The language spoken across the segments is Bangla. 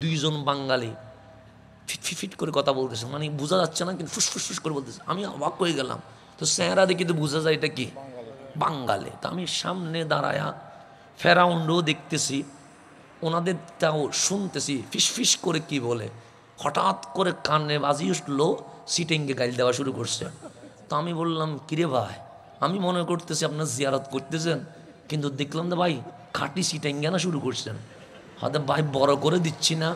দুইজন বাঙালি ফিট করে কথা বলতেছে, মানে বোঝা যাচ্ছে না, কিন্তু ফুসফুস করে বলতেছে। আমি অবাক হয়ে গেলাম। তো চেহারা দেখি তো বোঝা যায় এটা কি বাঙালি। তো আমি সামনে দাঁড়ায়া ফেরাউন্ডও দেখতেছি, ওনাদেরটাও শুনতেছি ফিস করে কি বলে। হঠাৎ করে কানে বাজি উঠলো, সিটিংকে গাইল দেওয়া শুরু করছে। তো আমি বললাম, কিরে ভাই, আমি মনে করতেছি আপনার জিয়ারত করতেছেন, কিন্তু দেখলাম তো ভাই খাঁটি সিটিংকে না শুরু করছেন। হয়তো ভাই বড় করে দিচ্ছি না,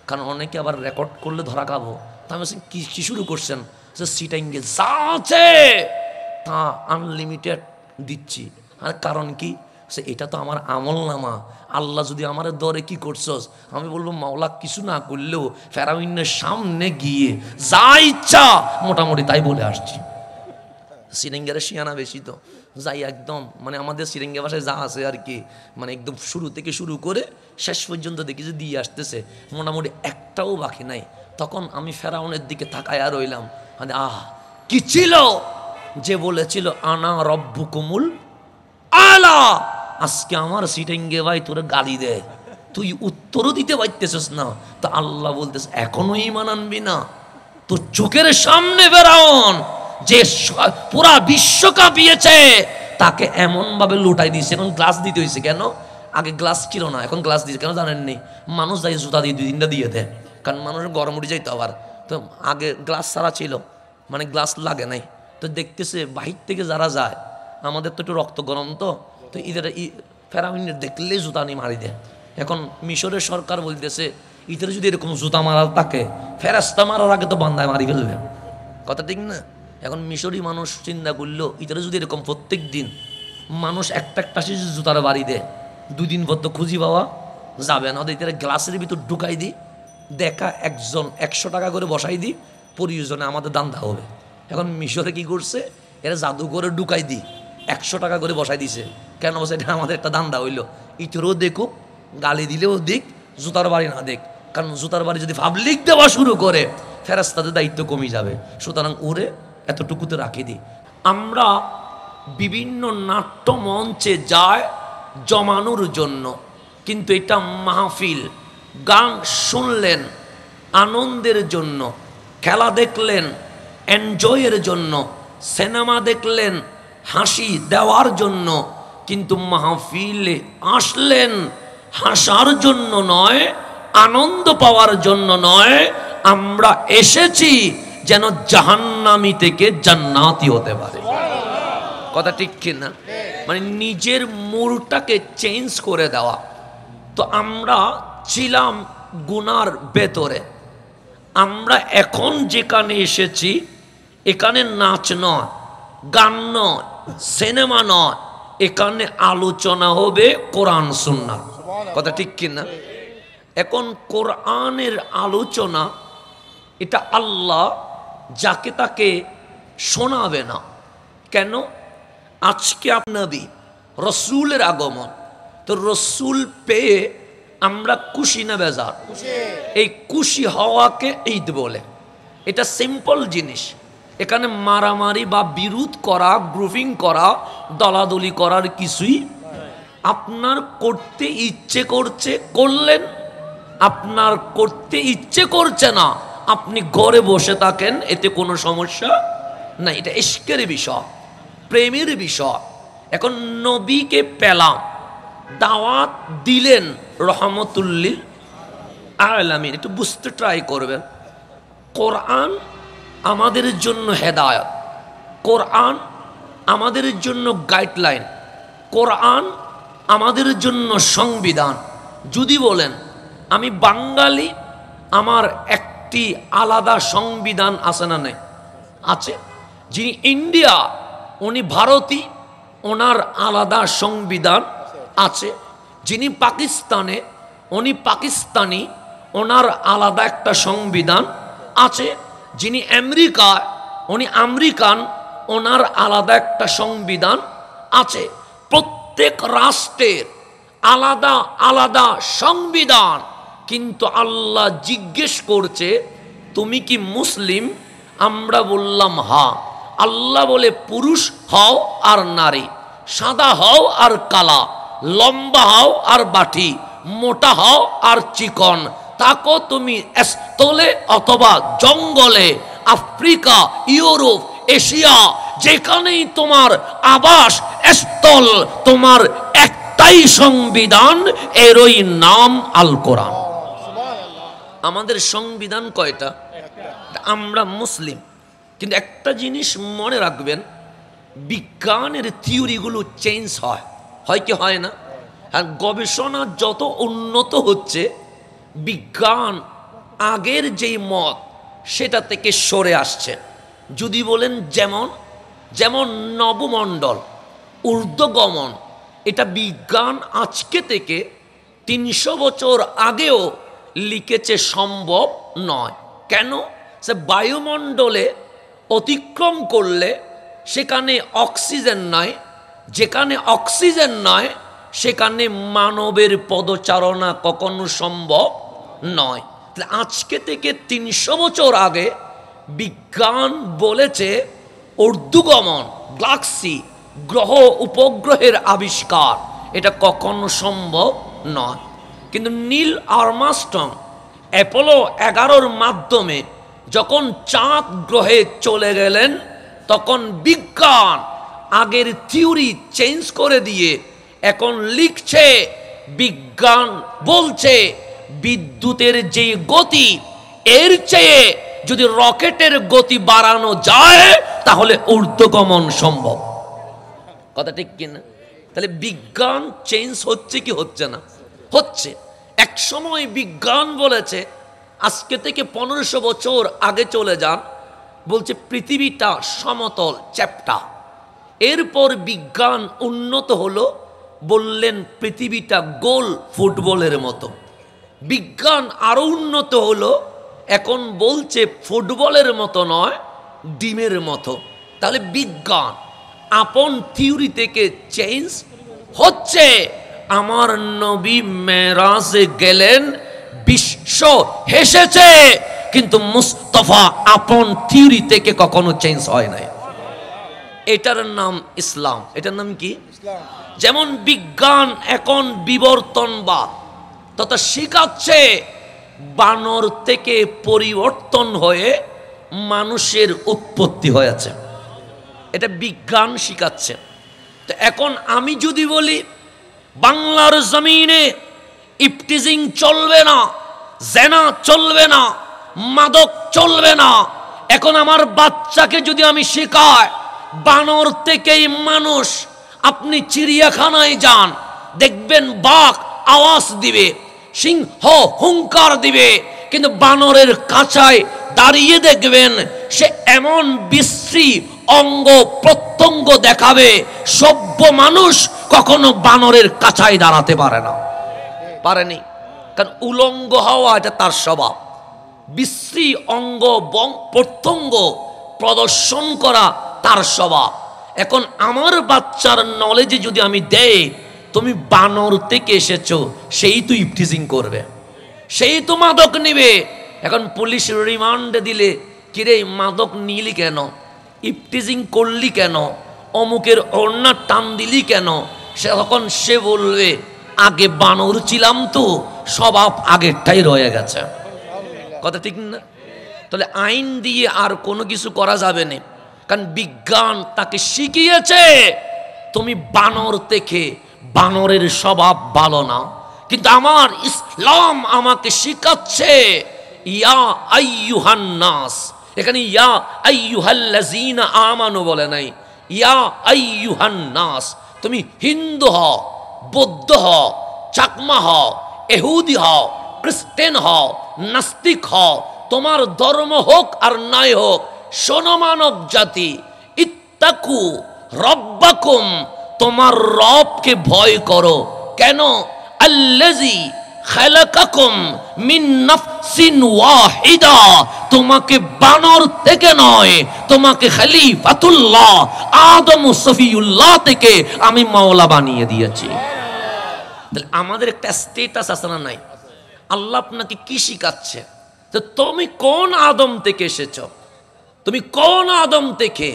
কারণ অনেকে আবার রেকর্ড করলে ধরা খাবো। তা আমি কি শুরু করছেন? যে সিটিংকে যা আছে তা আনলিমিটেড দিচ্ছি। আর কারণ কি? সে এটা তো আমার আমল নামা, আল্লাহ যদি আমার দরে কি করছস। আমি বলবো, মাওলা কিছু না করলেও ফেরাউনের সামনে গিয়ে যা ইচ্ছা মোটামুটি তাই বলে আসছি। সিরিঙ্গারে শিয়ানা বেশি তো যাই একদম, মানে আমাদের সিরিঙ্গা ভাষায় যা আছে আর কি, মানে একদম শুরু থেকে শুরু করে শেষ পর্যন্ত দেখি যে দিয়ে আসতেছে, মোটামুটি একটাও বাকি নাই। তখন আমি ফেরাউনের দিকে তাকায়া রইলাম। মানে কি ছিল যে বলেছিল আনা রব্বুকুমুল আলা, আজকে আমার সিটিংয়ে ভাই তোরে গালি দেয়, তুই উত্তরও দিতে পারতেছিস না। তো আল্লাহ বলতেছে, এখনো ঈমান আনবি না? তোর চোখের সামনে ফেরাউন যে পুরা বিশ্ব কাঁপিয়েছে, তাকে এমন ভাবে লুটাই দিয়েছে। এখন গ্লাস দিতে হয়েছে কেন? আগে গ্লাস ছিল না, এখন গ্লাস দিয়েছে কেন জানেননি? মানুষ যাই জুতা দিয়ে 2 দিনটা দিয়ে দেয়, কারণ মানুষের গরম উঠে যাইতো আবার। তো আগে গ্লাস ছাড়া ছিল, মানে গ্লাস লাগে নাই। তো দেখতেছে বাহির থেকে যারা যায়, আমাদের তো একটু রক্ত গরম, তো ঈদের ফেরাউনের দেখলেই জুতা নিয়ে মারি দেয়। এখন মিশরের সরকার বলতেছে, ঈদের যদি এরকম জুতা মারা থাকে, ফেরাস্তা মারার আগে তো বান্দায় মারি ফেলবে। কথা ঠিক না? এখন মিশরি মানুষ চিন্তা করলো, ঈদের যদি এরকম প্রত্যেক দিন মানুষ একটা জুতার বাড়ি দেয়, 2 দিন পর তো খুঁজি পাওয়া যাবে না। ঈদের গ্লাসের ভিতর ঢুকাই দিই, দেখা একজন 100 টাকা করে বসাই দিই, প্রয়োজনে আমাদের দান্দা হবে। এখন মিশরে কি করছে, এরা জাদু করে ঢুকাই দিই, 100 টাকা করে বসাই দিছে। কেন বসে? এটা আমাদের একটা দান্দা হইলো, ইতরও দেখুক, গালি দিলেও দিক, জুতার বাড়ি না দেখ। কারণ জুতার বাড়ি যদি পাবলিক দেওয়া শুরু করে, ফেরেশতাদের দায়িত্ব কমে যাবে। সুতরাং ওরে এতটুকুতে রাখি দিই। আমরা বিভিন্ন নাট্য মঞ্চে যায় জমানোর জন্য, কিন্তু এটা মাহফিল। গান শুনলেন আনন্দের জন্য, খেলা দেখলেন এনজয়ের জন্য, সিনেমা দেখলেন হাসি দেওয়ার জন্য, কিন্তু মাহফিলে আসলেন হাসার জন্য নয়, আনন্দ পাওয়ার জন্য নয়। আমরা এসেছি যেন জাহান্নামী থেকে জান্নাতি হতে পারে। কথা ঠিক কিনা? মানে নিজের মূলটাকে চেঞ্জ করে দেওয়া। তো আমরা ছিলাম গুনার ভেতরে, আমরা এখন যেখানে এসেছি, এখানে নাচ নয়, গান নয়, সিনেমা নয়, এখানে আলোচনা হবে কোরআন সুন্নাহ। কথা ঠিক কিনা? এখন কোরআনের আলোচনা, এটা আল্লাহ যাকে তাকে শোনাবে না। কেন? আজকে নবী রসুলের আগমন, তো রসুল পেয়ে আমরা খুশি না বেজার? এই খুশি হওয়াকে ঈদ বলে। এটা সিম্পল জিনিস। এখানে মারামারি বা বিরোধ করা, গ্রুপিং করা, দলাদলি করার কিছুই। আপনার করতে ইচ্ছে করছে করলেন, আপনার করতে ইচ্ছে করছে না, আপনি ঘরে বসে থাকেন, এতে কোনো সমস্যা না। এটা ইশকের বিষয়, প্রেমের বিষয়। এখন নবীকে পেলাম, দাওয়াত দিলেন রহমতুল্লিল আলামিন। একটু বুঝতে ট্রাই করবেন। কোরআন আমাদের জন্য হেদায়েত, কোরআন আমাদের জন্য গাইডলাইন, কোরআন আমাদের জন্য সংবিধান। যদি বলেন আমি বাঙালি, আমার একটি আলাদা সংবিধান আছে না? নেই? আছে। যিনি ইন্ডিয়া, উনি ভারতী, ওনার আলাদা সংবিধান আছে। যিনি পাকিস্তানে, উনি পাকিস্তানি, ওনার আলাদা একটা সংবিধান আছে। যিনি আমেরিকা, উনি আমেরিকান, ওনার আলাদা একটা সংবিধান আছে। প্রত্যেক রাষ্ট্রের আলাদা আলাদা সংবিধান। কিন্তু আল্লাহ জিজ্ঞেস করছে, তুমি কি মুসলিম? আমরা বললাম হ্যাঁ। আল্লাহ বলে, পুরুষ হও আর নারী, সাদা হও আর কালা, লম্বা হও আর বাটি, মোটা হও আর চিকন, থাকো তুমি স্থলে অথবা জঙ্গলে, আফ্রিকা, ইউরোপ, এশিয়া, যেখানেই তোমার আবাস স্থল, তোমার একটাই সংবিধান, এরই নাম আল কোরআন। আমাদের সংবিধান কয়টা? আমরা মুসলিম, কিন্তু একটা জিনিস মনে রাখবেন, বিজ্ঞানের থিওরিগুলো চেঞ্জ হয়, হয় কি হয় না? আর গবেষণা যত উন্নত হচ্ছে, বিজ্ঞান আগের যেই মত সেটা থেকে সরে আসছে। যদি বলেন যেমন যেমন নবমণ্ডল, ঊর্ধ্বগমন, এটা বিজ্ঞান আজকে থেকে 300 বছর আগেও লিখেছে সম্ভব নয়। কেন? সে বায়ুমণ্ডলে অতিক্রম করলে সেখানে অক্সিজেন নয়, যেখানে অক্সিজেন নয় সেখানে মানবের পদচারণা কখনো সম্ভব নয়। আজকে থেকে 300 বছর আগে বিজ্ঞান বলেছে ঊর্ধ্বগমন, গ্যালাক্সি, গ্রহ উপগ্রহের আবিষ্কার, এটা কখনো সম্ভব নয়। কিন্তু নীল আর্মস্ট্রং অ্যাপোলো 11-র মাধ্যমে যখন চাঁদ গ্রহে চলে গেলেন, তখন বিজ্ঞান আগের থিওরি চেঞ্জ করে দিয়ে এখন লিখছে, বিজ্ঞান বলছে বিদ্যুতের যে গতি, এর চেয়ে যদি রকেটের গতি বাড়ানো যায় তাহলে ঊর্ধ্বগমন সম্ভব। কথা ঠিক কিনা? তাহলে বিজ্ঞান চেঞ্জ হচ্ছে কি হচ্ছে না? হচ্ছে। এক সময় বিজ্ঞান বলেছে, আজকে থেকে 1500 বছর আগে চলে যান, বলছে পৃথিবীটা সমতল, চ্যাপ্টা। এরপর বিজ্ঞান উন্নত হলো, বললেন পৃথিবীটা গোল, ফুটবলের মতো। বিজ্ঞান আরো উন্নত হলো, এখন বলছে ফুটবলের মতো নয়, ডিমের মতো। তাহলে বিজ্ঞান আপন থিওরি থেকে চেঞ্জ হচ্ছে। আমার নবী মেরাজে গেলেন, বিশ্ব হেসেছে, কিন্তু মুস্তাফা আপন থিওরি থেকে কখনো চেঞ্জ হয় নাই। এটার নাম ইসলাম। এটার নাম কি? যেমন বিজ্ঞান এখন বিবর্তনবাদ, তথা শিখাচ্ছে বানর থেকে পরিবর্তন হয়ে মানুষের উৎপত্তি হয়েছে, এটা বিজ্ঞান শিখাচ্ছে। তো এখন আমি যদি বলি বাংলার জমিনে ইফটিজিং চলবে না, জেনা চলবে না, মাদক চলবে না, এখন আমার বাচ্চাকে যদি আমি শেখাই বানর থেকেই মানুষ, আপনি চিড়িয়াখানায় যান, দেখবেন বাঘ আওয়াজ দিবে, সিংহ হুঙ্কার দিবে, কিন্তু বানরের কাছায় দাঁড়িয়ে দেখবেন সে এমন বিশ্রী অঙ্গ প্রত্যঙ্গ দেখাবে, সভ্য মানুষ কখনো বানরের কাছায় দাঁড়াতে পারে না, পারেনি। কারণ উলঙ্গ হওয়া এটা তার স্বভাব, বিশ্রী অঙ্গ প্রত্যঙ্গ প্রদর্শন করা তার স্বভাব। এখন আমার বাচ্চার নলেজে যদি আমি দেই তুমি বানর থেকে এসেছো, সেই তো ইফটিজিং করবে, সেই তো মাদক নিবে। এখন পুলিশ রিমান্ডে দিলে, কিরে মাদক নিলি কেন, ইফটিজিং করলি কেন, অমুকের ওড়না টান দিলি কেন, সে তখন সে বলবে আগে বানর ছিলাম তো, স্বভাব আগেরটাই রয়ে গেছে। কথা ঠিক না? তাহলে আইন দিয়ে আর কোনো কিছু করা যাবে না, কারণ বিজ্ঞান তাকে শিখিয়েছে তুমি বানর থেকে, বানরের স্বভাব ভালো না। কিন্তু আমার ইসলাম আমাকে শিখাচ্ছে ইয়া আইয়ুহান নাস, এখানে ইয়া আইয়ুহাল্লাযীনা আমানু বলে নাই, ইয়া আইয়ুহান নাস। তুমি হিন্দু হও, বৌদ্ধ হও, চাকমা হও, ইহুদি হও, খ্রিস্টান হও, নাস্তিক হও, তোমার ধর্ম হোক আর নাই হোক, শোনো মানব জাতি, ইত্তাকু রব্বাকুম, তোমার রবকে ভয় করো। কেন? আল্লাযী খালাকাকুম মিন নাফসিন ওয়াহিদা, তোমাকে বানর থেকে নয়, তোমাকে খলিফাতুল্লাহ আদম সফিউল্লাহ থেকে আমি মাওলা বানিয়ে দিয়েছি। তাহলে আমাদের একটা স্ট্যাটাস আছে না নাই? আল্লাহ আপনাকে কি শিখাচ্ছে? তো তুমি কোন আদম থেকে এসেছো, তুমি কোন আদম থেকে?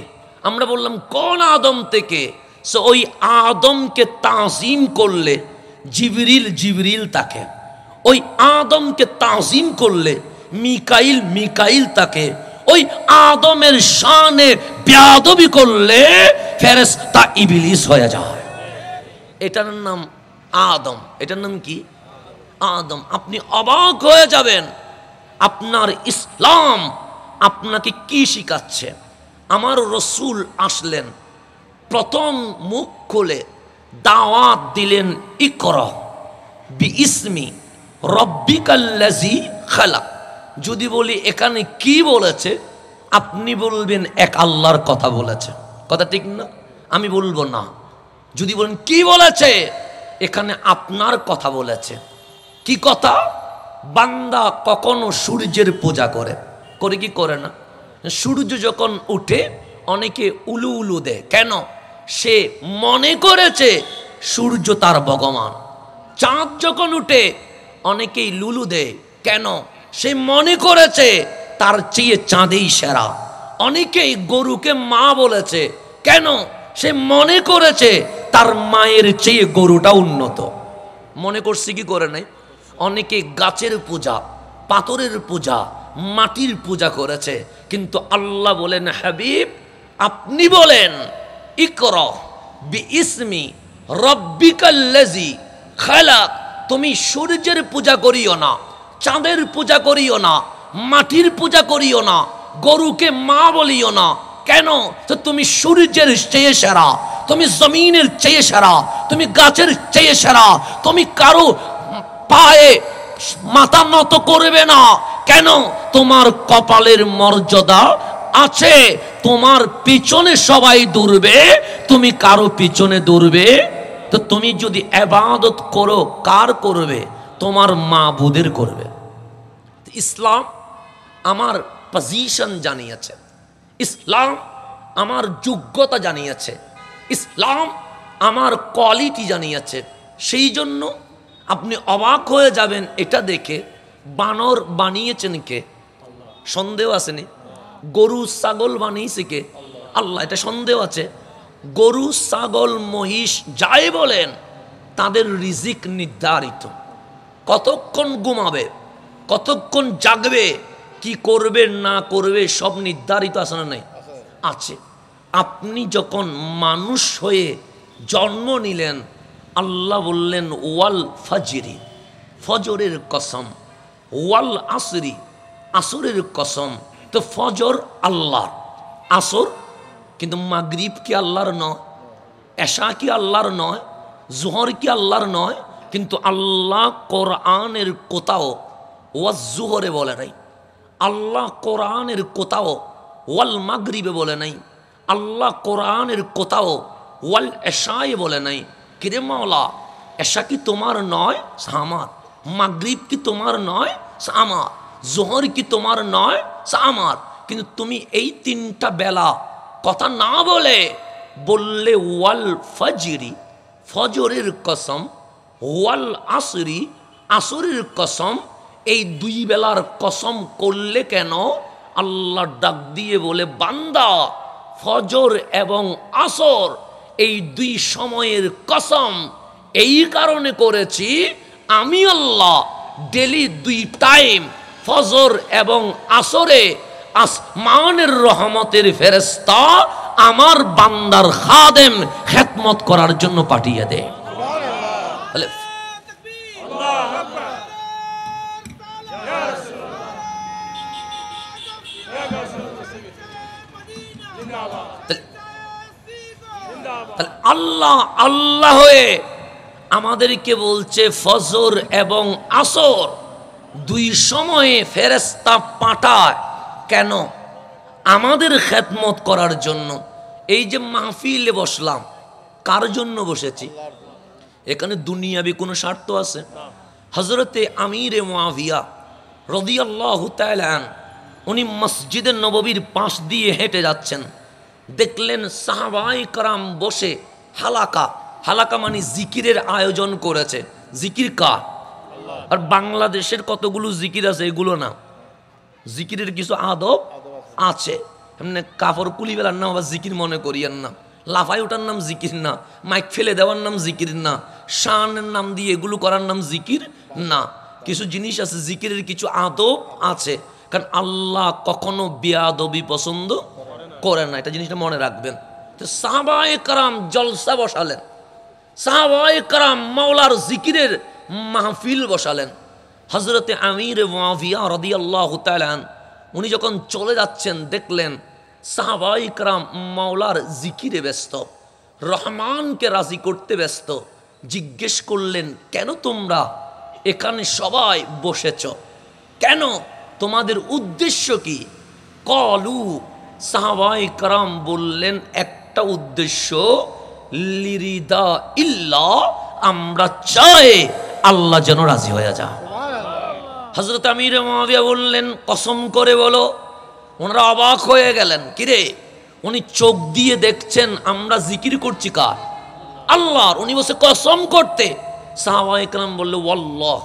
আমরা বললাম কোন আদম থেকে? সো ওই আদমকে তাজিম করলে জিবরিল জিবরিল তাকে, ওই আদমকে তাজিম করলে মিকাইল তাকে, ওই আদমের শানে বেয়াদবি করলে ফেরেশতা ইবলিস হয়ে যায়। এটার নাম আদম। এটার নাম কি? আদম। আপনি অবাক হয়ে যাবেন আপনার ইসলাম আপনাকে কি শিখাচ্ছে। আমার রসুল আসলেন, প্রথম মুখ খুলে দাওয়াত দিলেন, ইকরা বিইসমি রব্বিকাল্লাযী খালাক। যদি বলি এখানে কি বলেছে, আপনি বলবেন এক আল্লাহর কথা বলেছে। কথা ঠিক না? আমি বলবো না। যদি বলেন কি বলেছে, এখানে আপনার কথা বলেছে। কি কথা? বান্দা কখনো সূর্যের পূজা করে কি করে না? সূর্য যখন উঠে অনেকে উলু উলু দেয়। কেন? সে মনে করেছে সূর্য তার ভগবান। চাঁদ যখন উঠে অনেকেই লুলু দেয়। কেন? সে মনে করেছে তার চেয়ে চাঁদেই সেরা। অনেকেই গরুকে মা বলেছে। কেন? সে মনে করেছে তার মায়ের চেয়ে গরুটা উন্নত। মনে করছে কি করে নাই? অনেকে গাছের পূজা, পাথরের পূজা, মাটির পূজা করেছে। কিন্তু আল্লাহ বলেন, হাবিব আপনি বলেন ইকরা বিইসমি রব্বিকাল্লাযী খালাক। তুমি সূর্যের পূজা করিও না, চাঁদের পূজা করিও না, মাটির পূজা করিও না, গরুকে মা বলিও না। কেন? তো তুমি সূর্যের চেয়ে সেরা, তুমি জমিনের চেয়ে সেরা, তুমি গাছের চেয়ে সেরা। তুমি কারো পায়ে মাথা নত করবে না। কেন? তোমার কপালের মর্যাদা আছে। তোমার পিছনে সবাই দৌড়বে, তুমি কারো পিছনে দৌড়বে। তো তুমি যদি ইবাদত করো, কার করবে? তোমার মাবুদের করবে। ইসলাম আমার পজিশন জানিয়েছে, ইসলাম আমার যোগ্যতা জানিয়েছে, ইসলাম আমার কোয়ালিটি জানিয়েছে। সেই জন্য আপনি অবাক হয়ে যাবেন এটা দেখে, বানর বানিয়েছেন কে? সন্দেহ আসেনি? গরু ছাগল বানিয়েছে কে? আল্লাহ। এটা সন্দেহ আছে? গরু ছাগল মহিষ যাই বলেন, তাদের রিজিক নির্ধারিত। কতক্ষণ ঘুমাবে, কতক্ষণ জাগবে, কি করবে না করবে সব নির্ধারিত আছে না? নাই? আছে। আপনি যখন মানুষ হয়ে জন্ম নিলেন, আল্লাহ বললেন ওয়াল ফাজরি, ফজরের কসম, ওয়াল আসরি, আসরের কসম। তো ফজর আল্লাহর, আসর কিন্তু মাগরিব কি আল্লাহর নয়? এশা কি আল্লাহর নয়? জোহর কি আল্লাহর নয়? কিন্তু আল্লাহ কোরআনের কোথাও ওয়াজ জোহরে বলে নাই, আল্লাহ কোরআনের কোথাও ওয়াল মাগরিবে বলে নাই, আল্লাহ কোরআনের কোথাও ওয়াল এশায়ে বলে নাই। কিরে মাওলা, এশা কি তোমার নয়? আমার। মাগরিব কি তোমার নয়? আমার। জোহর কি তোমার নয়? আমার। কিন্তু তুমি এই তিনটা বেলা কথা না বললে ওয়াল ফজরি, ফজরের কসম, ওয়াল আসরি, আসরের কসম। এই দুই বেলার কসম করলে কেন? আল্লাহ ডাক দিয়ে বলে, বান্দা ফজর এবং আসর এই দুই সময়ের কসম এই কারণে করেছি, আমি আল্লাহ ডেলি দুই টাইম ফজর এবং আসরে আসমানের রহমতের ফেরেশতা আমার বান্দার খাদেম খেদমত করার জন্য পাঠিয়ে দেয়। আল্লাহ আল্লাহ হয়ে আমাদেরকে বলছে ফজর এবং আসর দুই সময়ে ফেরেশতা পাঠায়। কেন? আমাদের খেদমত করার জন্য। এই যে মাহফিলে বসলাম, কার জন্য বসেছি? এখানে দুনিয়াবি কোনো স্বার্থ আছে? হযরতে আমিরে মুআবিয়া রাদিয়াল্লাহু তাআলা আনহু উনি মসজিদে নববীর পাশ দিয়ে হেঁটে যাচ্ছেন, দেখলেন সাহাবায়ে কেরাম বসে হালাকা, হালাকা মানে জিকিরের আয়োজন করেছে। জিকির কার? আর বাংলাদেশের কতগুলো জিকির আছে এগুলো না, জিকিরের কিছু আদব আছে। এমনি কাপড় কুলি বেলার নাম আবার জিকির মনে করিয়েন না, লাফাই ওঠার নাম জিকির না, মাইক ফেলে দেওয়ার নাম জিকির না, শানের নাম দিয়ে এগুলো করার নাম জিকির না। কিছু জিনিস আছে, জিকিরের কিছু আদব আছে, কারণ আল্লাহ কখনো বেয়াদবি পছন্দ করেন না, এটা জিনিসটা মনে রাখবেন। তো সাহাবায়ে কেরাম জলসা বসালেন, সাহাবায়ে কেরাম মাওলার জিকিরের মাহফিল বসালেন। হযরতে আমির মুআবিয়া রাদিয়াল্লাহু তাআলা উনি যখন চলে যাচ্ছেন, দেখলেন সাহাবায়ে কেরাম মাওলার জিকিরে ব্যস্ত, রহমানকে রাজি করতে ব্যস্ত। জিজ্ঞেস করলেন, কেন তোমরা এখানে সবাই বসেছ, কেন, তোমাদের উদ্দেশ্য কি? কলু, সাহাবায়ে কেরাম বললেন, একটা উদ্দেশ্য, লিরিদা ইল্লাহ, আমরা চাই আল্লাহ যেন রাজি হয়ে যায়। হযরত আমির মুআবিয়া বললেন, কসম করে বলো। ওনারা অবাক হয়ে গেলেন, কিরে, উনি চোখ দিয়ে দেখছেন আমরা জিকির করছি কার? আল্লাহর। উনি বসে কসম করতে। সাহাবায়ে কেরাম বলল, ওয়াল্লাহ,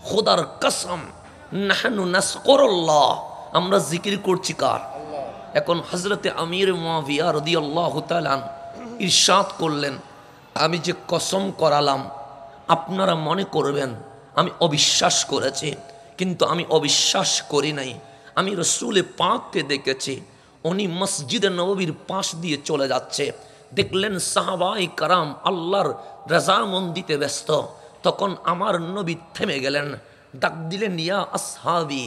খোদার কসম, নাহনু নাযকুরুল্লাহ, আমরা জিকির করছি কার? এখন হযরতে আমির মুআবিয়া রাদিয়াল্লাহু তাআলা ইরশাদ করলেন, আমি যে কসম করালাম আপনারা মনে করবেন আমি অবিশ্বাস করেছি, কিন্তু আমি অবিশ্বাস করি নাই। আমি রসুল পাককে দেখেছি, উনি মসজিদে নববীর পাশ দিয়ে চলে যাচ্ছে, দেখলেন সাহাবায়ে কেরাম আল্লাহর রাজামন্দিতে ব্যস্ত। তখন আমার নবী থেমে গেলেন, ডাক দিলেন, ইয়া আসহাবি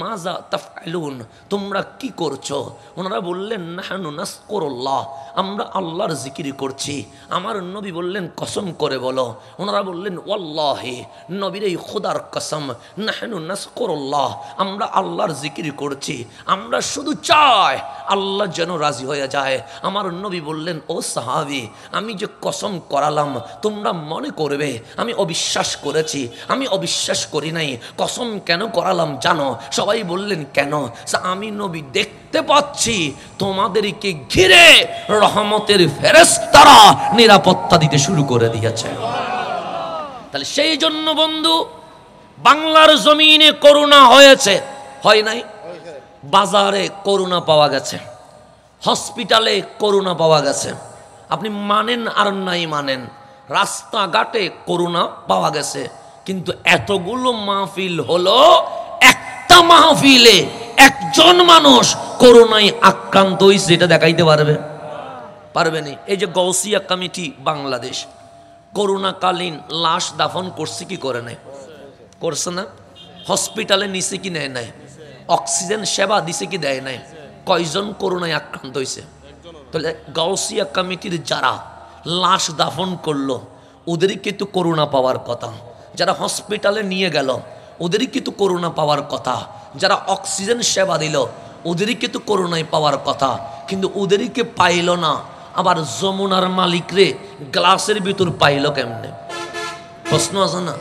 মাজা তাফআলুন, তোমরা কি করছো? ওনারা বললেন, নাহনু নাযকুরুল্লাহ, আমরা আল্লাহর জিকির করছি। আমার নবী বললেন, কসম করে বলো। ওনারা বললেন, ওয়াল্লাহি, নবীর এই খোদার কসম, নাহনু নাযকুরুল্লাহ, আমরা আল্লাহর জিকির করছি, আমরা শুধু চাই আল্লাহ যেন রাজি হয়ে যায়। আমার নবী বললেন, ও সাহাবী, আমি যে কসম করালাম তোমরা মনে করবে আমি অবিশ্বাস করেছি, আমি অবিশ্বাস করি নাই। কসম কেন করালাম জানো? সবাই বললেন, কেন? আমি নবী দেখতে পাচ্ছি তোমাদেরকে ঘিরে রহমতের ফেরেশতারা নিরাপত্তা দিতে শুরু করে দিয়েছে। তাহলে সেই জন্য বন্ধু, বাংলার জমিনে করোনা হয়েছে, হয় নাই? বাজারে করোনা পাওয়া গেছে, হসপিটালে করোনা পাওয়া গেছে, আপনি মানেন আর নাই মানেন, রাস্তাঘাটে করোনা পাওয়া গেছে। কিন্তু এতগুলো মাহফিল হলো, একটা মাহফিলে একজন মানুষ করোনায় আক্রান্ত হয়েছে, এটা দেখাইতে পারবে? পারবেনি। এই যে গাউসিয়া কমিটি বাংলাদেশ করোনাকালীন লাশ দাফন করছে কি করে নাই? করছে না? হসপিটালে নিছে কি নেয় নাই? অক্সিজেন সেবা দিছে কি দেয় নাই? কয়জন করোনায় আক্রান্ত হয়েছে? তাহলে গাউসিয়া কমিটির যারা লাশ দাফন করলো ওদেরই কিন্তু করোনা পাওয়ার কথা, যারা হসপিটালে নিয়ে গেল ওদেরই কিন্তু করোনা পাওয়ার কথা, যারা অক্সিজেন সেবা দিল ওদেরই কিন্তু করোনায় পাওয়ার কথা, কিন্তু ওদেরকে পাইল না। আবার যমুনার মালিকরে গ্লাসের ভিতর পাইল কেমনে? প্রশ্ন আছে না?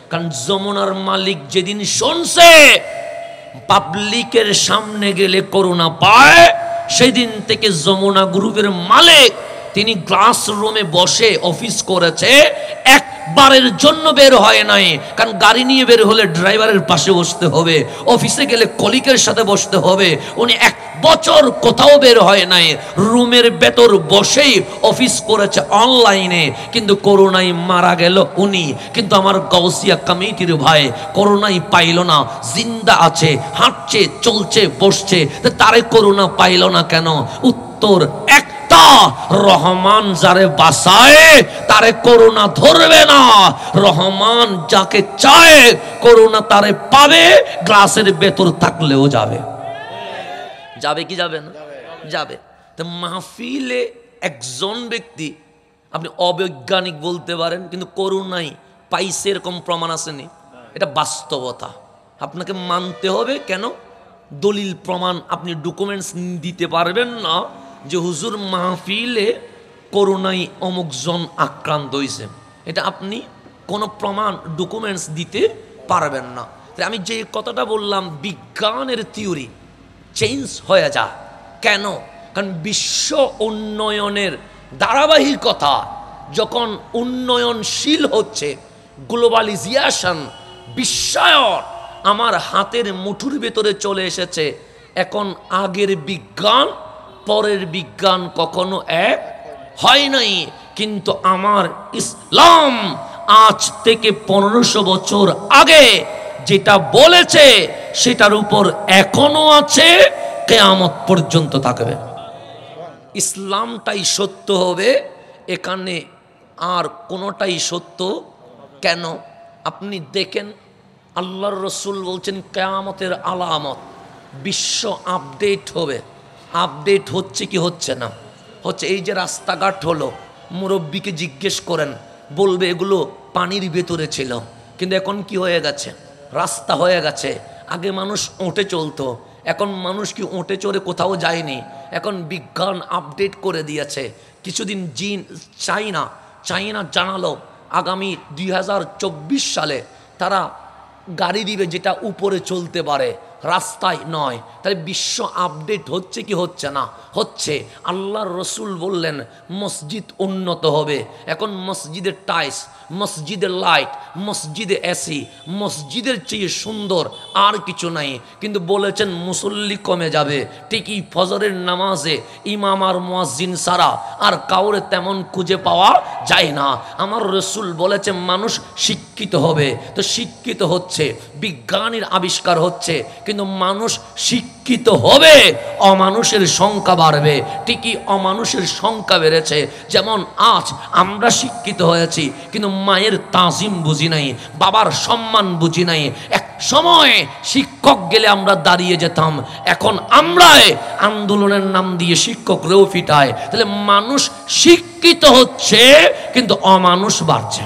কারণ যমুনার মালিক যেদিন শুনছে পাবলিকের সামনে গেলে করোনা পায়, সেদিন থেকে যমুনা গ্রুপের মালিক তিনি গ্লাস রুমে বসে অফিস করেছে, একবারের জন্য বের হয় নাই। কারণ গাড়ি নিয়ে বের হলে ড্রাইভারের পাশে বসতে হবে, অফিসে গেলে কলিকের সাথে বসতে হবে। উনি 1 বছর কোথাও বের হয় নাই, রুমের ভেতর বসেই অফিস করেছে অনলাইনে, কিন্তু করোনায় মারা গেল উনি। কিন্তু আমার গাউসিয়া কমিটির ভাই করোনাই পাইল না, জিন্দা আছে, হাঁটছে, চলছে, বসছে, তারে করোনা পাইল না কেন? উত্তর একটা, রহমান যারে বাঁচায় তারে করোনা ধরবে না। রহমান যাকে চায় করোনা তারে পাবে, গ্লাসের ভেতর থাকলেও যাবে। যাবে কি যাবে না? যাবে। তো মাহফিলে একজন ব্যক্তি আপনি অবৈজ্ঞানিক বলতে পারেন, কিন্তু করোনাই পাইছে এরকম প্রমাণ আসেনি, এটা বাস্তবতা, আপনাকে মানতে হবে। কেন? দলিল প্রমাণ আপনি ডকুমেন্টস দিতে পারবেন না যে হুজুর মাহফিলে করোনায় অমুক জন আক্রান্ত হয়েছে, এটা আপনি কোনো প্রমাণ ডকুমেন্টস দিতে পারবেন না। আমি যে কথাটা বললাম, বিজ্ঞানের থিওরি চেঞ্জ হয়ে যায়। কেন? কারণ বিশ্ব উন্নয়নের ধারাবাহিকতা যখন উন্নয়নশীল হচ্ছে, গ্লোবালাইজেশন, বিশ্বায়ন আমার হাতের মুঠোর ভেতরে চলে এসেছে। এখন আগের বিজ্ঞান পরের বিজ্ঞান কখনো এক হয় নাই, কিন্তু আমার ইসলাম আজ থেকে 1500 বছর আগে যেটা বলেছে সেটার উপর এখনো আছে, কিয়ামত পর্যন্ত থাকবে। ইসলামটাই সত্য হবে, এখানে আর কোনোটাই সত্য কেন? আপনি দেখেন আল্লাহর রসুল বলছেন কিয়ামতের আলামত, বিশ্ব আপডেট হবে। আপডেট হচ্ছে কি হচ্ছে না? হচ্ছে। এই যে রাস্তাঘাট হলো, মুরব্বীকে জিজ্ঞেস করেন, বলবে এগুলো পানির ভেতরে ছিল, কিন্তু এখন কি হয়ে গেছে? রাস্তা হয়ে গেছে। আগে মানুষ ওঁটে চলতো, এখন মানুষ কি ওঁটে চড়ে কোথাও যায়নি, এখন বিজ্ঞান আপডেট করে দিয়েছে। কিছুদিন চাইনা জানালো আগামী 2024 সালে তারা গাড়ি দিবে যেটা উপরে চলতে পারে, রাস্তায় নয়। তাহলে বিশ্ব আপডেট হচ্ছে কি হচ্ছে না? হচ্ছে। আল্লাহর রসুল বললেন মসজিদ উন্নত হবে। এখন মসজিদের টাইলস, মসজিদের লাইট, মসজিদে এসি, মসজিদের চেয়ে সুন্দর আর কিছু নাই। কিন্তু বলেছেন মুসল্লি কমে যাবে। ঠিকই, ফজরের নামাজে ইমাম আর মুয়াজ্জিন ছাড়া আর কাউরে তেমন খুঁজে পাওয়া যায় না। আমার রসুল বলেছে মানুষ শিক্ষিত হবে। তো শিক্ষিত হচ্ছে, বিজ্ঞানের আবিষ্কার হচ্ছে, কিন্তু মানুষ শিক্ষিত হবে, অমানুষের সংখ্যা বাড়বে। ঠিকই, অমানুষের সংখ্যা বেড়েছে। যেমন আজ আমরা শিক্ষিত হয়েছি, কিন্তু মায়ের তাজিম বুঝি নাই, বাবার সম্মান বুঝি নাই। এক সময় শিক্ষক গেলে আমরা দাঁড়িয়ে যেতাম, এখন আমরা আন্দোলনের নাম দিয়ে শিক্ষকরেও ফিটায়। তাহলে মানুষ শিক্ষিত হচ্ছে, কিন্তু অমানুষ বাড়ছে।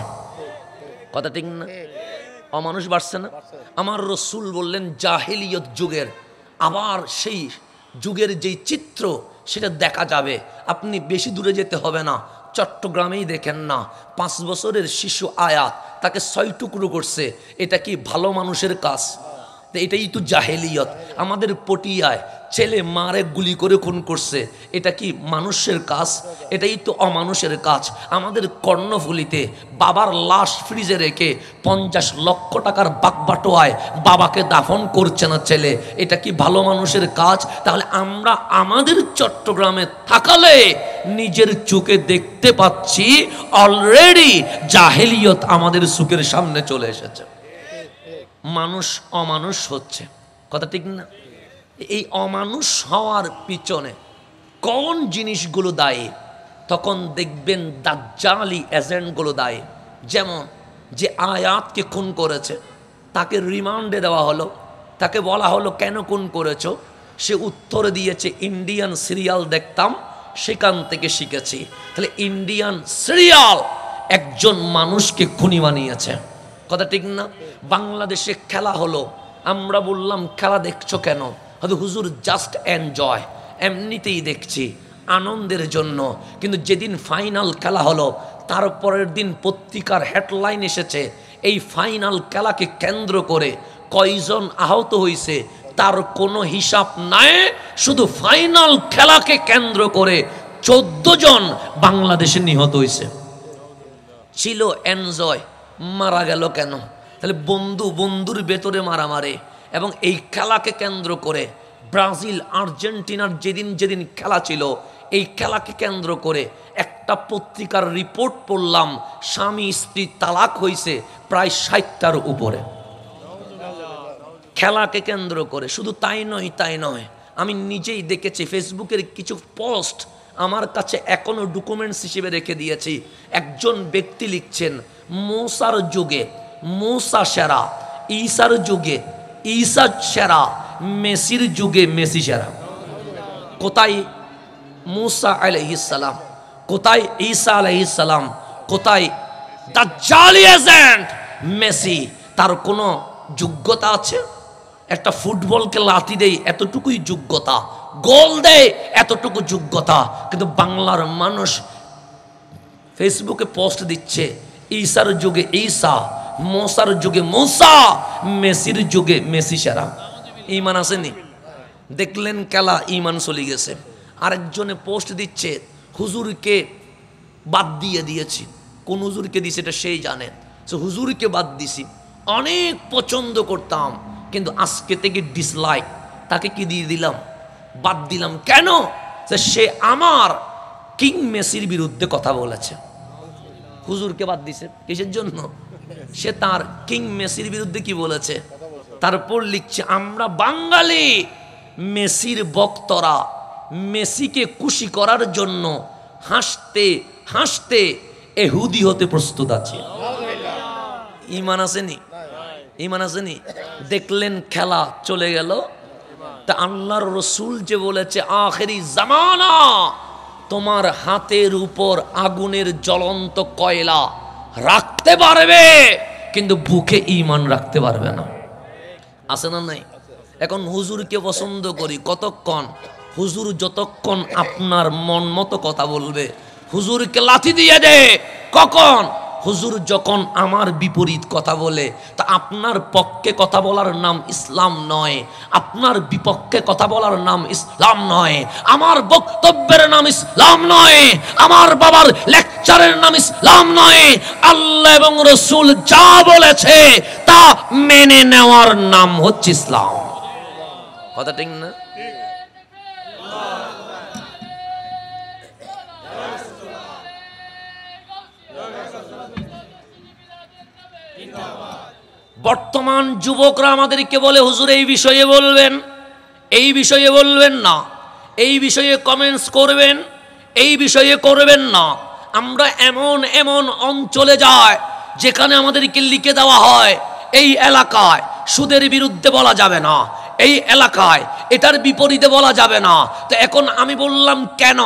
কথা ঠিক না? অমানুষ বাড়ছে না? আমার রসুল বললেন জাহেলিয়ত যুগের আবার সেই যুগের যেই চিত্র সেটা দেখা যাবে। আপনি বেশি দূরে যেতে হবে না, চট্টগ্রামেই দেখেন না, 5 বছরের শিশু আয়াত, তাকে 6 টুকরো করছে। এটা কি ভালো মানুষের কাজ? এটাই তো জাহেলিয়ত। আমাদের পটিয়ায় ছেলে মারে গুলি করে খুন করছে, এটা কি মানুষের কাজ? এটাই তো অমানুষের কাজ। আমাদের কর্ণফুলিতে বাবার লাশ ফ্রিজে রেখে 50 লক্ষ টাকার বাকবাটোয়ায় বাবাকে দাফন করছে না ছেলে, এটা কি ভালো মানুষের কাজ? তাহলে আমরা আমাদের চট্টগ্রামে থাকালে নিজের চোখে দেখতে পাচ্ছি অলরেডি জাহেলিয়ত আমাদের চোখের সামনে চলে এসেছে। মানুষ অমানুষ হচ্ছে। কথা ঠিক না? এই অমানুষ হওয়ার পিছনে কোন জিনিসগুলো দায়ী? তখন দেখবেন দাজ্জালি এজেন্টগুলো দায়ী। যেমন যে আয়াতকে খুন করেছে তাকে রিমান্ডে দেওয়া হলো, তাকে বলা হলো কেন খুন করেছো? সে উত্তরে দিয়েছে ইন্ডিয়ান সিরিয়াল দেখতাম, সেখান থেকে শিখেছি। তাহলে ইন্ডিয়ান সিরিয়াল একজন মানুষকে খুনি বানিয়েছে। কথা ঠিক না? বাংলাদেশে খেলা হলো, আমরা বললাম খেলা দেখছো কেন? হয়তো হুজুর জাস্ট এনজয়, এমনিতেই দেখছি আনন্দের জন্য। কিন্তু যেদিন ফাইনাল খেলা হলো তারপরের দিন পত্রিকার হেডলাইন এসেছে এই ফাইনাল খেলাকে কেন্দ্র করে কয়জন আহত হয়েছে তার কোনো হিসাব নাই। শুধু ফাইনাল খেলাকে কেন্দ্র করে 14 জন বাংলাদেশে নিহত হয়েছে। ছিল এনজয়, মারা গেল কেন? তাহলে বন্ধুর ভেতরে মারামারি। এবং এই খেলাকে কেন্দ্র করে ব্রাজিল আর্জেন্টিনার যেদিন খেলা ছিল, এই খেলাকে কেন্দ্র করে একটা পত্রিকার রিপোর্ট পড়লাম, স্বামী স্ত্রী তালাক হয়েছে প্রায় 60টার উপরে, খেলাকে কেন্দ্র করে। শুধু তাই নয়, আমি নিজেই দেখেছি ফেসবুকের কিছু পোস্ট আমার কাছে এখনো ডকুমেন্টস হিসেবে রেখে দিয়েছি। একজন ব্যক্তি লিখছেন মুসার যুগে মুসা সেরা, ঈসার যুগে ঈসা সেরা, মেসির যুগে মেসি সেরা। কোথায় মুসা আলাইহিস সালাম, কোথায় ঈসা আলাইহিস সালাম, কোথায় দাজ্জালি এজেন্ট মেসি? তার কোনো যোগ্যতা আছে? একটা ফুটবলকে লাথি দেয় এতটুকুই যোগ্যতা, গোল দেয় এতটুকু যোগ্যতা। কিন্তু বাংলার মানুষ ফেসবুকে পোস্ট দিচ্ছে ঈসার যুগে ঈসা, মুসার যুগে মুসা, মেসির যুগে মেসি সেরা। ঈমান আসেনি? দেখলেন খেলা, ঈমান চলে গেছে। আরেকজনে পোস্ট দিচ্ছে হুজুরকে বাদ দিয়েছি। কোন হুজুরকে দিছে এটা সেই জানে। হুজুরকে বাদ দিছি, অনেক পছন্দ করতাম, কিন্তু আজকে থেকে ডিসলাইক। তাকে কি দিয়ে দিলাম? বাদ দিলাম। কেন? সে আমার কিং মেসির বিরুদ্ধে কথা বলেছে। হুজুরকে বাদ দিছে কিসের জন্য? সে তার কিং মেসির বিরুদ্ধে কি বলেছে? তারপর লিখছে আমরা বাঙালি মেসির ভক্তরা মেসিকে খুশি করার জন্য হাসতে হাসতে এহুদি হতে প্রস্তুত আছে। ঈমান আসেনি? ঈমান আসেনি? দেখলেন খেলা চলে গেল, তা আল্লাহর রসুল যে বলেছে আখেরি জামানা তোমার হাতের উপর আগুনের জ্বলন্ত কয়লা রাখতে পারবে কিন্তু বুকে ঈমান রাখতে পারবে না। আছে না নাই? এখন হুজুরকে পছন্দ করি কতক্ষণ? হুজুর যতক্ষণ আপনার মন মতো কথা বলবে। হুজুরকে লাথি দিয়ে দে কখন? হুজুর যখন আমার বিপরীত কথা বলে। তা আপনার পক্ষে কথা বলার নাম ইসলাম নয়, আপনার বিপক্ষে কথা বলার নাম ইসলাম নয়, আমার বক্তব্যের নাম ইসলাম নয়, আমার বাবার লেকচারের নাম ইসলাম নয়। আল্লাহ এবং রসুল যা বলেছে তা মেনে নেওয়ার নাম হচ্ছে ইসলাম। কথা ঠিক না? বর্তমান যুবকরা আমাদেরকে বলে হুজুর এই বিষয়ে বলবেন, এই বিষয়ে বলবেন না, এই বিষয়ে কমেন্টস করবেন, এই বিষয়ে করবেন না। আমরা এমন এমন অঞ্চলে যাই যেখানে আমাদেরকে লিখে দেওয়া হয় এই এলাকায় সুদের বিরুদ্ধে বলা যাবে না, এই এলাকায় এটার বিপরীতে বলা যাবে না। তো এখন আমি বললাম কেন?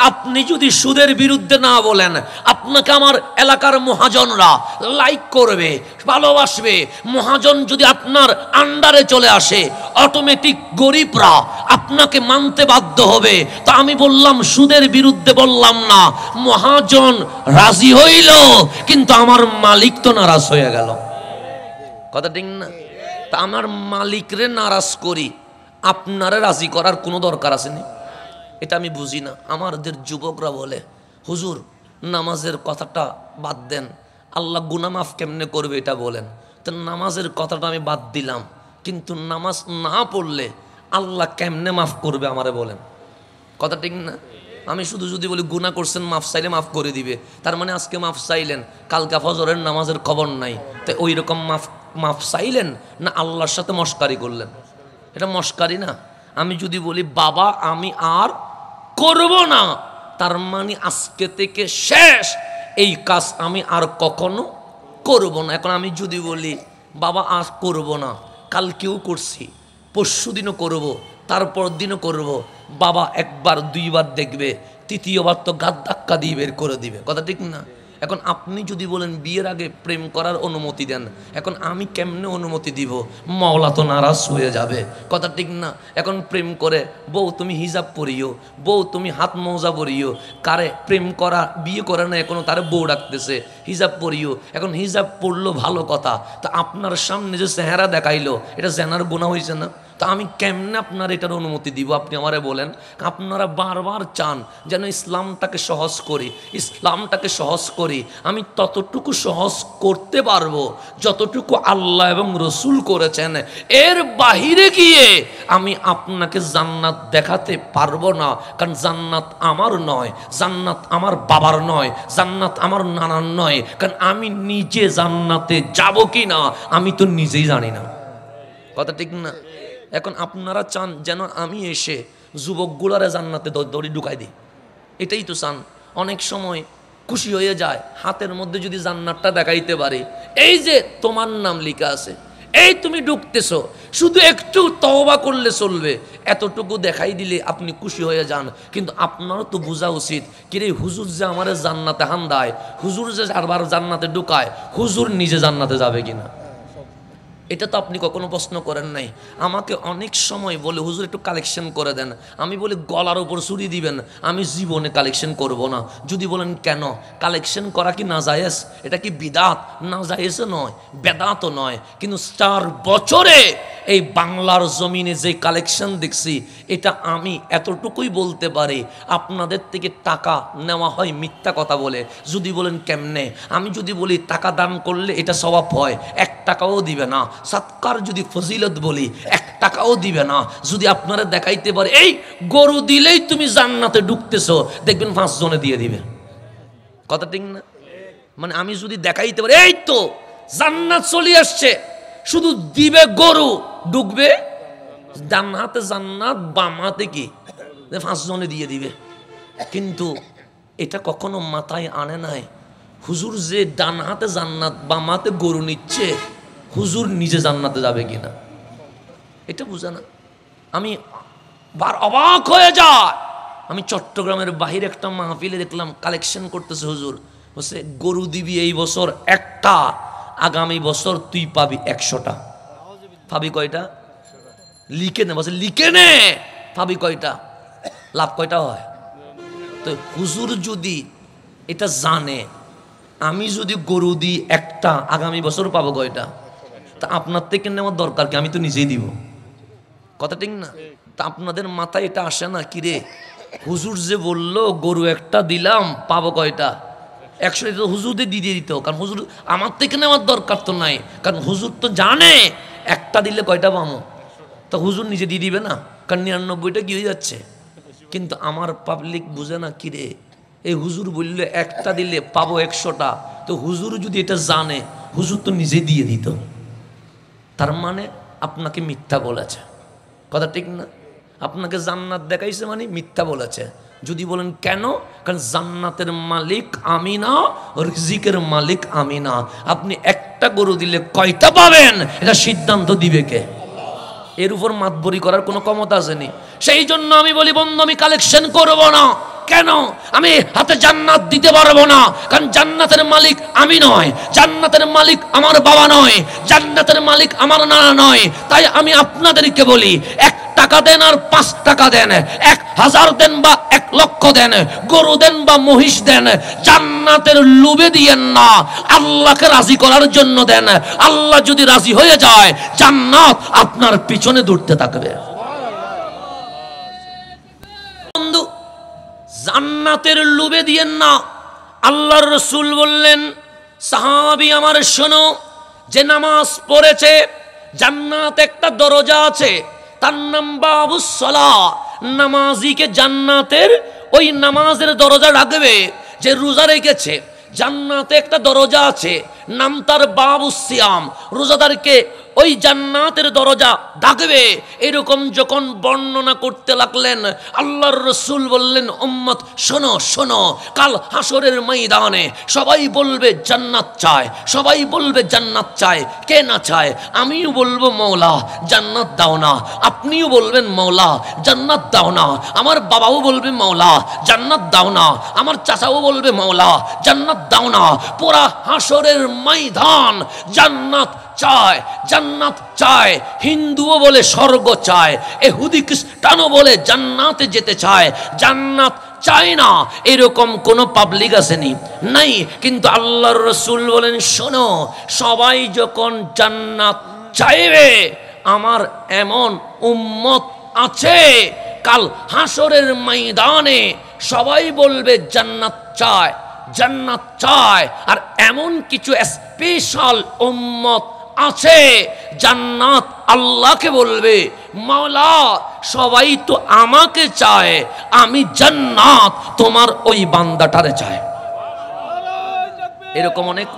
আপনি যদি সুদের বিরুদ্ধে না বলেন আপনাকে আমার এলাকার মহাজনরা লাইক করবে, ভালোবাসবে। মহাজন যদি আপনার আন্ডারে চলে আসে অটোমেটিক গরিবরা আপনাকে মানতে বাধ্য হবে। তো আমি বললাম সুদের বিরুদ্ধে বললাম না, মহাজন রাজি হইল কিন্তু আমার মালিক তো নারাজ হয়ে গেল। কথা ঠিক না? তা আমার মালিকরে নারাজ করি, আপনারে রাজি করার কোনো দরকার আছে না? এটা আমি বুঝি না। আমাদের যুবকরা বলে হুজুর নামাজের কথাটা বাদ দেন, আল্লাহ গুনাহ মাফ কেমনে করবে এটা বলেন। তো নামাজের কথাটা আমি বাদ দিলাম, কিন্তু নামাজ না পড়লে আল্লাহ কেমনে মাফ করবে আমারে বলেন। কথা ঠিক না? আমি শুধু যদি বলি গুনাহ করছেন মাফ চাইলে মাফ করে দিবে, তার মানে আজকে মাফ চাইলেন কালকা ফজরের নামাজের খবর নাই, তাই ওই রকম মাফ চাইলেন না আল্লাহর সাথে মস্কারি করলেন? এটা মস্কারি না? আমি যদি বলি বাবা আমি আর করব না, তার মানে আজকে থেকে শেষ, এই কাজ আমি আর কখনো করব না। এখন আমি যদি বলি বাবা আর করব না, কালকেও করছি, পরশু দিনও করব, তারপর দিনও করব, বাবা একবার দুইবার দেখবে, তৃতীয়বার তো গাদ ধাক্কা দিয়ে বের করে দিবে। কথা ঠিক না? এখন আপনি যদি বলেন বিয়ের আগে প্রেম করার অনুমতি দেন, এখন আমি কেমনে অনুমতি দিব? মাওলা তো নারাজ হয়ে যাবে। কথা ঠিক না? এখন প্রেম করে বউ তুমি হিজাব পরিও, বউ তুমি হাত মৌজা পরিও, কারে প্রেম করা বিয়ে করে না এখনো তারে বউ ডাকতেছে হিজাব পরিও। এখন হিজাব পড়লো ভালো কথা, তা আপনার সামনে যে চেহারা দেখাইলো এটা জেনার গুনাহ হয়েছে না? তা আমি কেমনে আপনার এটার অনুমতি দিব? আপনি আমারে বলেন। আপনারা বারবার চান যেন ইসলামটাকে সহজ করি, ইসলামটাকে সহজ করি। আমি ততটুকু সহজ করতে পারবো যতটুকু আল্লাহ এবং রসুল করেছেন। এর বাহিরে গিয়ে আমি আপনাকে জান্নাত দেখাতে পারবো না, কারণ জান্নাত আমার নয়, জান্নাত আমার বাবার নয়, জান্নাত আমার নানার নয়, কারণ আমি নিজে জান্নাতে যাব কি না আমি তো নিজেই জানি না। কথা ঠিক না? এখন আপনারা চান যেন আমি এসে যুবকগুলারে জান্নাতে দড়ি ঢুকাই দিই, এটাই তো চান। অনেক সময় খুশি হয়ে যায় হাতের মধ্যে যদি জান্নাতটা দেখাইতে পারি, এই যে তোমার নাম লেখা আছে, এই তুমি ঢুকতেছো, শুধু একটু তওবা করলে চলবে, এতটুকু দেখাই দিলে আপনি খুশি হয়ে যান। কিন্তু আপনারও তো বোঝা উচিত কিরে হুজুর যে আমার জান্নাতে হান্দায়, হুজুর যে আরবার জান্নাতে ঢুকায়, হুজুর নিজে জান্নাতে যাবে কিনা? এটা তো আপনি কখনো প্রশ্ন করেন নাই। আমাকে অনেক সময় বলে হুজুর একটু কালেকশন করে দেন, আমি বলি গলার উপর ছুরি দিবেন, আমি জীবনে কালেকশন করব না। যদি বলেন কেন, কালেকশন করা কি নাজায়েজ? এটা কি বিদাত? নাজায়েজও নয়, বেদাতও নয়, কিন্তু 4 বছরে এই বাংলার জমিনে যে কালেকশন দেখছি, এটা আমি এতটুকুই বলতে পারি আপনাদের থেকে টাকা নেওয়া হয় মিথ্যা কথা বলে। যদি বলেন কেমনে, আমি যদি বলি টাকা দান করলে এটা সওয়াব হয়, 1 টাকাও দিবে না। সৎকার যদি ফজিলত বলি 1 টাকাও দিবে না। যদি আপনারা দেখাইতে পারে এই গরু দিলেই তুমি জান্নাতে ঢুকতেছো, দেখবেন 5 জনে দিয়ে দিবে। কথা ঠিক না? মানে আমি যদি দেখাইতে পারি এই তো জান্নাত চলে আসছে, শুধু দিবে গরু, ঢুকবে ডান হাতে জান্নাত, বাম হাতে কি 5 জনে দিয়ে দিবে। কিন্তু এটা কখনো মাথায় আনে নাই হুজুর যে ডান হাতে জান্নাত বাম হাতে গরু নিচ্ছে, হুজুর নিজে জান্নাতে যাবে কিনা এটা বুঝে না। আমি অবাক হয়ে যায়। আমি চট্টগ্রামের বাহিরে একটা মাহফিলে দেখলাম কালেকশন করতেছে হুজুর, বলছে গরু দিবি এই বছর একটা, আগামী বছর তুই পাবি 100টা। পাবি কয়টা? লিখে নে, বলছে লিখে নে, পাবি কয়টা, লাভ কয়টা হয়। তো হুজুর যদি এটা জানে, আমি যদি গরু দিই একটা, আগামী বছর পাবো কয়টা, তা আপনার থেকে নেওয়ার দরকার কি, আমি তো নিজেই দিব। কথা ঠিক না? তা আপনাদের মাথায় এটা আসে না কি রে, হুজুর যে বললো গরু একটা দিলাম পাবো কয়টা, 100 হুজুরদের দিয়ে দিত, কারণ হুজুর আমার থেকে নেওয়ার দরকার তো নাই, কারণ হুজুর তো জানে একটা দিলে কয়টা পাবো, তো হুজুর নিজে দিয়ে দিবে না, কারণ 99টা কি হয়ে যাচ্ছে। কিন্তু আমার পাবলিক বুঝে না কি রে, এই হুজুর বললে একটা দিলে পাবো 100টা, তো হুজুর যদি এটা জানে হুজুর তো নিজে দিয়ে দিত। তার মানে আপনাকে মিথ্যা বলেছে, কথা ঠিক না? আপনাকে জান্নাত দেখাইছে মানে মিথ্যা বলেছে। যদি বলেন কেন, কারণ জান্নাতের মালিক আমি না, রিজিকের মালিক আমি না। আপনি একটা গরু দিলে কয়টা পাবেন এটা সিদ্ধান্ত দিবে কে? এর উপর মাতবরি করার কোনো ক্ষমতা আসেনি। সেই জন্য আমি বলি বন্ধু, আমি কালেকশন করব না। কেন? আমি হাতে জান্নাত দিতে পারবো না, কারণ জান্নাতের মালিক আমি নয়, জান্নাতের মালিক আমার বাবা নয়, জান্নাতের মালিক আমার নানা নয়। তাই আমি আপনাদেরকে বলি, 1 টাকা দেন আর 5 টাকা দেন, 1000 দেন বা 1 লক্ষ দেন, গরু দেন বা মহিষ দেন, জান্নাতের লোভে দিয়েন না, আল্লাহকে রাজি করার জন্য দেন। আল্লাহ যদি রাজি হয়ে যায়, জান্নাত আপনার পিছনে দৌড়তে থাকবে। বন্ধু, জান্নাতের লোভে দিয়েন না। আল্লাহর রাসূল বললেন, সাহাবী আমার শোনো, যে নামাজ পড়েছে জান্নাত একটা দরজা আছে, তার নাম বাবুস সালাহ। নামাজিকে জান্নাতের ওই নামাজের দরজা ডাকবে। যে রোজা রেখেছে, জান্নাতে একটা দরজা আছে, নাম তার বাবুস সিয়াম। রোজাদারকে ওই জান্নাতের দরজা ডাকবে। এরকম যখন বর্ণনা করতে লাগলেন, আল্লাহর রাসূল বললেন, উম্মত শোনো শোনো, কাল হাসরের ময়দানে সবাই বলবে জান্নাত চায়, সবাই বলবে জান্নাত চায়। কে না চায়? আমিও বলবো মওলা জান্নাত দাও না, আপনিও বলবেন মওলা জান্নাত দাও না, আমার বাবাও বলবে মওলা জান্নাত দাও না, আমার চাচাও বলবে মওলা জান্নাত দাও না। পুরা হাসরের ময়দান জান্নাত চায়, জান্নাত চায়। হিন্দুও বলে স্বর্গ চায়, ইহুদি খ্রিস্টানও বলে জান্নাতে যেতে চায়, জান্নাত চায় না। এরকম কোন পাবলিক আসেনি, নাই। কিন্তু আল্লাহর রাসূল বলেন, শোনো, সবাই যখন জান্নাত চাইবে, আমার এমন উম্মত আছে কাল হাসরের ময়দানে সবাই বলবে জান্নাত চায়, জান্নাত চায়। আর এমন কিছু স্পেশাল উম্মত আছে, জান্নাত আল্লাহকে বলবে, মাওলা সবাই তো আমাকে চায়, আমি জান্নাত তোমার ওই বান্দাটারে চায়। এরকম অনেক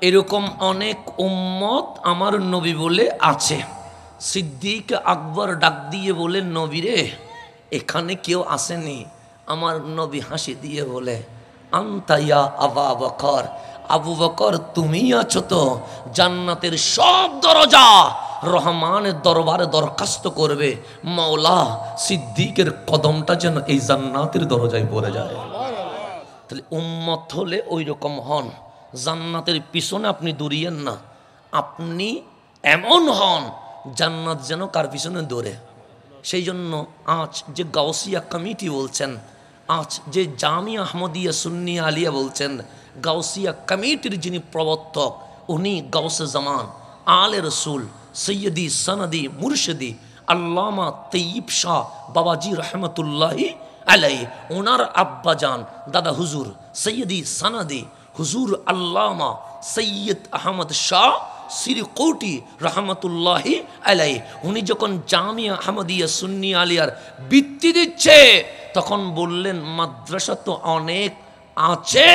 এরকম অনেক উম্মত আমার নবী বলে আছে। সিদ্দিক আকবর ডাক দিয়ে বলে, নবীরে এখানে কেউ আসেনি। আমার নবী হাসি দিয়ে বলে, আনতা ইয়া আবু বকর, আবু বকর তুমি আছো তো। জান্নাতের সব দরজা রহমানের দরবারে দরখাস্ত করবে, মাওলা সিদ্দিকের কদমটা যেন এই জান্নাতের দরজায় পড়ে যায়। তাহলে উম্মত হলে ওই রকম হন, জান্নাতের পিছনে আপনি দৌড়িয়েন না, আপনি এমন হন জান্নাত যেন কার পিছনে দৌড়ে। সেই জন্য আজ যে গাউসিয়া কমিটি বলছেন, আজ যে জামিয়া আহমদিয়া সুন্নিয়া আলিয়া বলছেন, গাউসিয়া কমিটির যিনি প্রবর্তক, উনি গাউসে জামান আলে রসুল সৈয়দি সনদি মুর্শিদি আল্লামা তৈয়ব শাহ বাবাজি রহমতুল্লাহি আলাই, ওনার আব্বাজান দাদা হুজুর সৈয়দি সনদি হুজুর আল্লামা সৈয়দ আহমদ শাহ সিরকৌটি রহমতুল্লাহি আলাই, উনি যখন জামিয়া আহমদিয়া সুন্নি আলিয়ার বৃত্তি দিচ্ছে, তখন বললেন মাদ্রাসা তো অনেক আছে,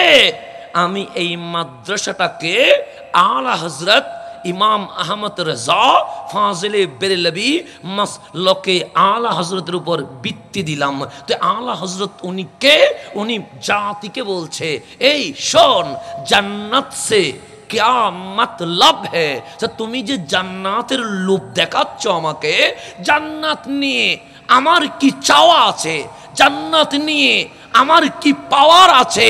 আমি এই মাদ্রাসাটাকে আলা হযরত ইমাম আহমদ রেজা ফাজিলে বেরেলভি মাসলকে আলা হযরতের উপর ভিত্তি দিলাম। তো আলা হযরত উনি কে? উনি জাতিকে বলছে, এই শোন, জান্নাত সে क्या मतलब है? তুমি যে জান্নাতের লোভ দেখাচ্ছ আমাকে, জান্নাত নিয়ে আমার কি চাওয়া আছে, জান্নাত নিয়ে আমার কি পাওয়ার আছে,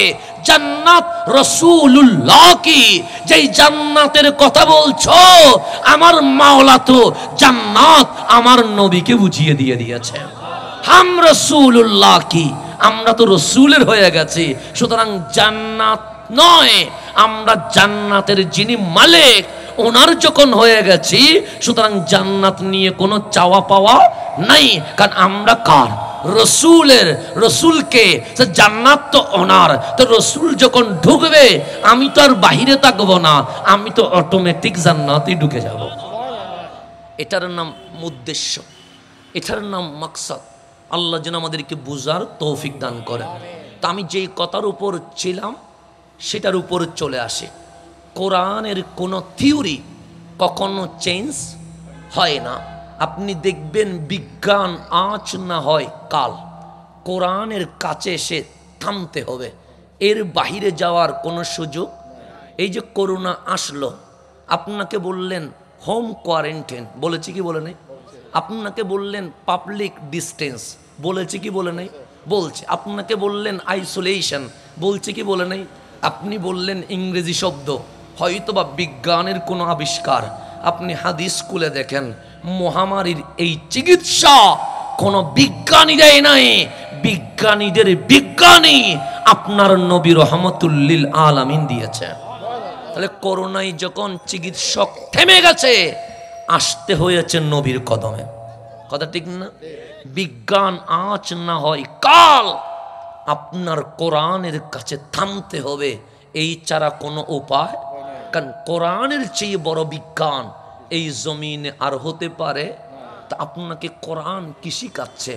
জান্নাত রাসূলুল্লাহ কি, যেই জান্নাতের কথা বলছো আমার মাওলা তো জান্নাত আমার নবীকে বুঝিয়ে দিয়ে দিয়েছে। হাম রাসূলুল্লাহ কি, আমরা তো রসুলের হয়ে গেছি, সুতরাং জান্নাত নয়, আমরা জান্নাতের যিনি মালিক ওনার যখন হয়ে গেছি, সুতরাং জান্নাত নিয়ে কোনো চাওয়া পাওয়া নাই। কারণ আমরা কার? রসুলের। রসুলকে, জান্নাত তো ওনার। তো রসুল যখন ঢুকবে আমি তো আর বাহিরে থাকবো না, আমি তো অটোমেটিক জান্নাতেই ঢুকে যাব। এটার নাম উদ্দেশ্য, এটার নাম মাকসাদ। আল্লাহ যেন আমাদেরকে বুঝার তৌফিক দান করেন। তা আমি যেই কথার উপর ছিলাম সেটার উপর চলে আসে। কোরআনের কোনো থিওরি কখনো চেঞ্জ হয় না। আপনি দেখবেন বিজ্ঞান আজ না হয় কাল, কোরআনের কাছে এসে থামতে হবে, এর বাহিরে যাওয়ার কোনো সুযোগ। এই যে করোনা আসলো, আপনাকে বললেন হোম কোয়ারেন্টাইন, বলেছি কি বলে নেই? আপনাকে বললেন পাবলিক ডিস্টেন্স, বলেছি কি বলে নেই? বলছে। আপনাকে বললেন আইসোলেশন, বলছে কি বলে নেই? আপনি বললেন ইংরেজি শব্দ, হয়তোবা বিজ্ঞানের কোনো আবিষ্কার। আপনি হাদিস স্কুলে দেখেন মহামারীর এই চিকিৎসা কোনো বিজ্ঞানী দেয় নাই, বিজ্ঞানীদের বিজ্ঞানী আপনার নবী রহমতুল লিল আলামিন দিয়েছে। তাহলে করোনায় যখন চিকিৎসক থেমে গেছে, আসতে হয়েছে নবীর কদমে। কথা ঠিক না? বিজ্ঞান আজ না হয় কাল, আপনার কোরআনের কাছে থামতে হবে, এই ছাড়া কোনো উপায়। কারণ কোরআনের চেয়ে বড় বিজ্ঞান এই জমিনে আর হতে পারে। তা আপনাকে কোরআন কি শিখাচ্ছে?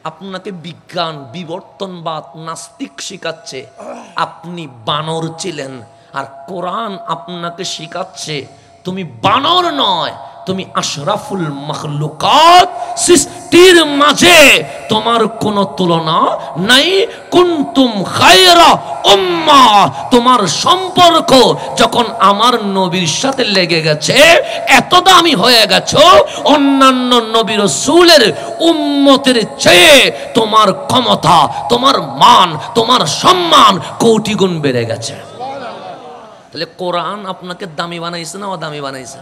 আপনাকে বিজ্ঞান বিবর্তনবাদ নাস্তিক শিখাচ্ছে। আপনি বানর ছিলেন, আর কোরআন আপনাকে শিখাচ্ছে তুমি বানর নয়, তুমি আশরাফুল মাখলুকাত, সৃষ্টির মাঝে তোমার কোনো তুলনা নাই। কুনতুম খায়রা উম্মাহ, তোমার সম্পর্ক যখন আমার নবীর সাথে লেগে গেছে, এত দামি হয়ে গেছো, অন্যান্য নবী রাসূলের উম্মতের চেয়ে তোমার ক্ষমতা, তোমার মান, তোমার সম্মান কোটি গুণ বেড়ে গেছে। তাহলে কোরআন আপনাকে দামি বানাইছে না অদামি বানাইছে?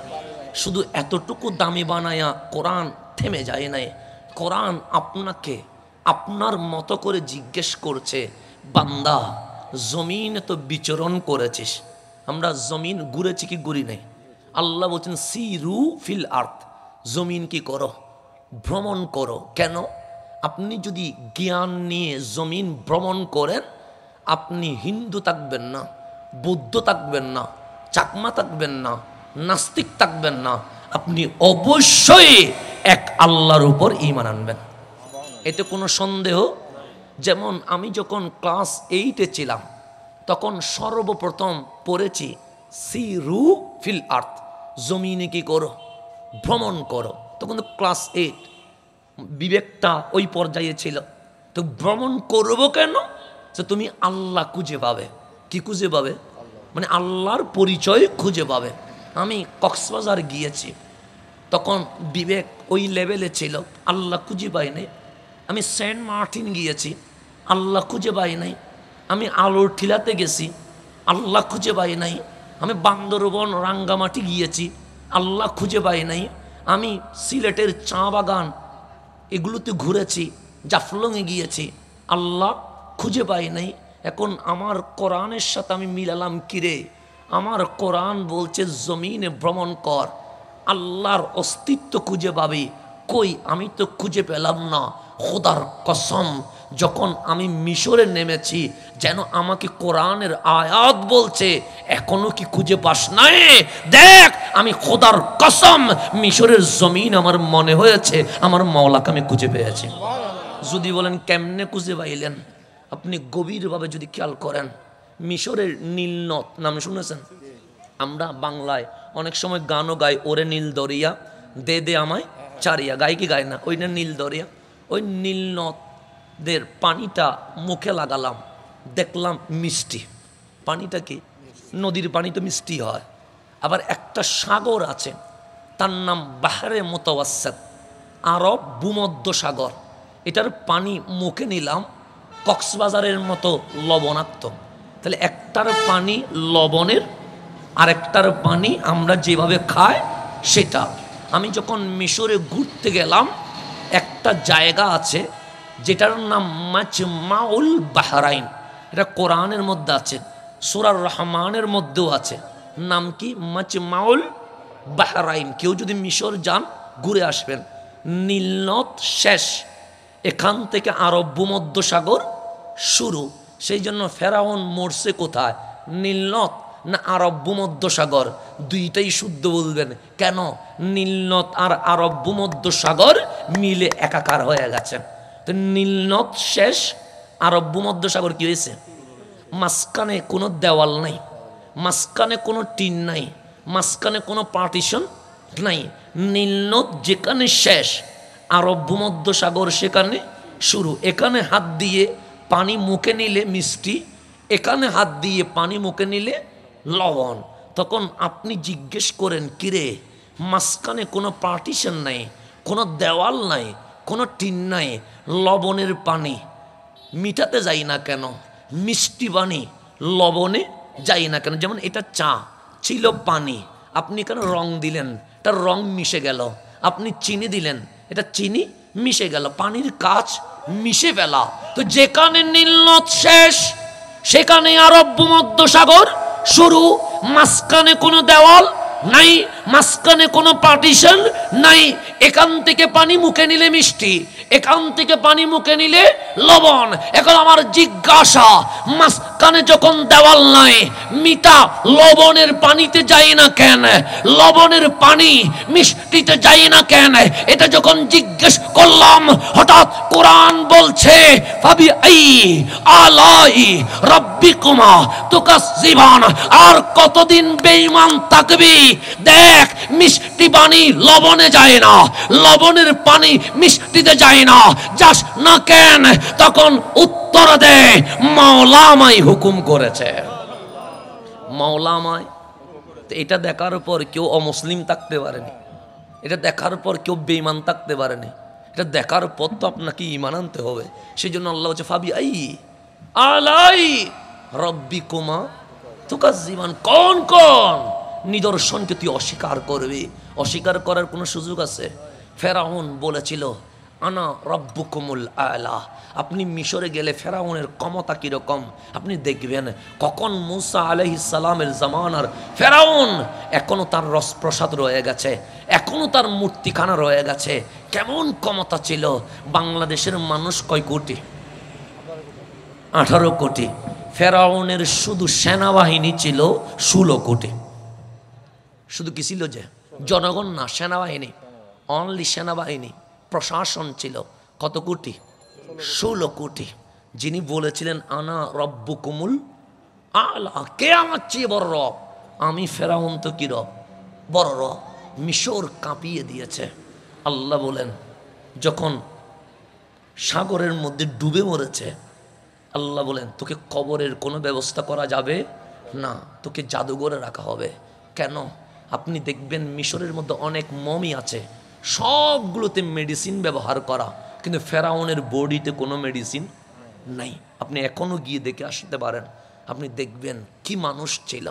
শুধু এতটুকু দামি বানায়া কোরআন থেমে যায় নাই। কোরআন আপনাকে আপনার মতো করে জিজ্ঞেস করছে, বান্দা জমিনে তো বিচরণ করেছিস, আমরা জমিন ঘুরেছি কি ঘুরি নাই? আল্লাহ বলছেন সিরু ফিল আর্থ, জমিন কি করো? ভ্রমণ করো। কেন? আপনি যদি জ্ঞান নিয়ে জমিন ভ্রমণ করেন, আপনি হিন্দু থাকবেন না, বৌদ্ধ থাকবেন না, চাকমা থাকবেন না, নাস্তিক থাকবেন না, আপনি অবশ্যই এক আল্লাহর উপর ঈমান আনবেন, এতে কোনো সন্দেহ। যেমন আমি যখন ক্লাস 8-এ ছিলাম, তখন সর্বপ্রথম পড়েছি সিরু ফিল আর্থ, জমিনে কি করো? ভ্রমণ করো। তখন তো ক্লাস 8, বিবেকটা ওই পর্যায়ে ছিল। তো ভ্রমণ করবো কেন? যে তুমি আল্লাহ খুঁজে পাবে। কি খুঁজে পাবে? মানে আল্লাহর পরিচয় খুঁজে পাবে। আমি কক্সবাজার গিয়েছি, তখন বিবেক ওই লেভেলে ছিল, আল্লাহ খুঁজে পাই নাই। আমি সেন্ট মার্টিন গিয়েছি, আল্লাহ খুঁজে পাই নাই। আমি আলোর টিলাতে গেছি, আল্লাহ খুঁজে পাই নাই। আমি বান্দরবন রাঙ্গামাটি গিয়েছি, আল্লাহ খুঁজে পাই নাই। আমি সিলেটের চা বাগান এগুলোতে ঘুরেছি, জাফলংয়ে গিয়েছি, আল্লাহ খুঁজে পাই নাই। এখন আমার কোরআনের সাথে আমি মিলালাম কিরে? আমার কোরআন বলছে জমিনে ভ্রমণ কর, আল্লাহর অস্তিত্ব খুঁজে পাবি। কই? আমি তো খুঁজে পেলাম না। খোদার কসম, যখন আমি মিশরে নেমেছি, যেন আমাকে কোরআনের আয়াত বলছে এখনো কি খুঁজে পাস নাই? দেখ, আমি খোদার কসম মিশরের জমিন আমার মনে হয়েছে আমার মাওলাকে আমি খুঁজে পেয়েছি। যদি বলেন কেমনে খুঁজে পাইলেন, আপনি গভীরভাবে যদি খেয়াল করেন, মিশরের নীল নদ নাম শুনেছেন? আমরা বাংলায় অনেক সময় গানও গাই, ওরে নীল দরিয়া দে দে আমায় চারিয়া, গাই কি গায় না? ওইটা নীল দরিয়া। ওই নীল নদের পানিটা মুখে লাগালাম, দেখলাম মিষ্টি। পানিটা কি? নদীর পানি তো মিষ্টি হয়। আবার একটা সাগর আছে, তার নাম বাহরে মুতাওয়াসসিত, আরব ভূমধ্য সাগর। এটার পানি মুখে নিলাম, কক্সবাজারের মতো লবণাক্ত। তাহলে একটার পানি লবণের, আরেকটার পানি আমরা যেভাবে খাই সেটা। আমি যখন মিশরে ঘুরতে গেলাম, একটা জায়গা আছে যেটার নাম মাজমাউল বাহরাইন। এটা কোরআনের মধ্যে আছে, সূরা রহমানের মধ্যেও আছে। নাম কি? মাজমাউল বাহরাইন। কেউ যদি মিশর যান ঘুরে আসবেন। নীল নদ শেষ, এখান থেকে আরব ভূমধ্য সাগর শুরু। সেই জন্য ফেরাউন মরছে কোথায়? নীল নদ না আরব ভূমধ্য সাগর? দুইটাই শুদ্ধ বলবেন। কেন? নীল নদ আর আরব ভূমধ্য সাগর মিলে একাকার হয়ে গেছে। তো নীল নদ শেষ, আরব ভূমধ্য সাগর কি হয়েছে? মাঝখানে কোনো দেওয়াল নাই, মাঝখানে কোনো টিন নাই, মাঝখানে কোনো পার্টিশন নাই। নীল নদ যেখানে শেষ, আরব ভূমধ্য সাগর সেখানে শুরু। এখানে হাত দিয়ে পানি মুখে নিলে মিষ্টি, এখানে হাত দিয়ে পানি মুখে নিলে লবণ। তখন আপনি জিজ্ঞেস করেন, কিরে মাঝখানে কোনো পার্টিশন নাই, কোনো দেওয়াল নাই, কোনো টিন নাই, লবণের পানি মিঠাতে যাই না কেন? মিষ্টি পানি লবণে যাই না কেন? যেমন এটা চা ছিল পানি, আপনি এখানে রং দিলেন, এটা রং মিশে গেল। আপনি চিনি দিলেন, এটা চিনি মিশে গেল। পানির কাজ মিশে ফেলা। তো যেখানে নীল নদ শেষ, সেখানে আরব ভূমধ্য সাগর শুরু। মাঝখানে কোনো দেওয়াল নাই, মাঝখানে কোনো পার্টিশন নাই। এখান থেকে পানি মুখে নিলে মিষ্টি, এখান থেকে পানি মুখে নিলে লবণ। এখন আমার জিজ্ঞাসা, মাঝখানে যখন দেওয়াল নাই, মিঠা লবণের পানিতে যায় না কেন? লবণের পানি মিষ্টিতে যায় না কেন? এটা যখন জিজ্ঞেস করলাম, হঠাৎ কোরআন বলছে, ফাবি আই আলাই রাব্বিকুমা তুকাজ্জিবান। আর কতদিন বেঈমান থাকবি? দেখ, মিষ্টি পানি লবণে যায় না, লবণের পানি মিষ্টিতে যায় না, যাস না কেন? তখন উত্তর দে, মাওলামাই হুকুম করেছে। মাওলামাই। এটা দেখার পর কেউ অমুসলিম থাকতে পারেনি, এটা দেখার পর কেউ বেঈমান থাকতে পারেনি। এটা দেখার পর তো আপনাকে ঈমান আনতে হবে। সেই জন্য আল্লাহ বলছে, ফাবি আই আলাই রাব্বিকুমা তুকাজ্জিবান। কোন কোন নিদর্শনকে তুই অস্বীকার করবি? অস্বীকার করার কোনো সুযোগ আছে? ফেরাউন বলেছিল, আনা রব্বুকুমুল আলা। আপনি মিশরে গেলে ফেরাউনের ক্ষমতা কিরকম আপনি দেখবেন। কখন মুসা আলাইহিস সালামের জামানার ফেরাউন, এখনো তার রসপ্রসাদ রয়ে গেছে, এখনো তার মূর্তিখানা রয়ে গেছে। কেমন ক্ষমতা ছিল! বাংলাদেশের মানুষ কয় কোটি? 18 কোটি। ফেরাউনের শুধু সেনাবাহিনী ছিল 16 কোটি। শুধু কি ছিল? যে জনগণ না, সেনাবাহিনী, অনলি সেনাবাহিনী। প্রশাসন ছিল কত কোটি? 16 কোটি। যিনি বলেছিলেন আনা রব্বুকুমুল আলা, কে আমার চেয়ে বড় রব? আমি ফেরাউন তো কি রব, বড় রব। মিশর কাঁপিয়ে দিয়েছে। আল্লাহ বলেন, যখন সাগরের মধ্যে ডুবে মরেছে, আল্লাহ বলেন, তোকে কবরের কোনো ব্যবস্থা করা যাবে না, তোকে জাদুঘরে রাখা হবে। কেন? আপনি দেখবেন মিশরের মধ্যে অনেক মমি আছে, সবগুলোতে মেডিসিন ব্যবহার করা, কিন্তু ফেরাউনের বডিতে কোনো মেডিসিন নাই। আপনি এখনো গিয়ে দেখে আসতে পারেন, আপনি দেখবেন কি মানুষ ছিল।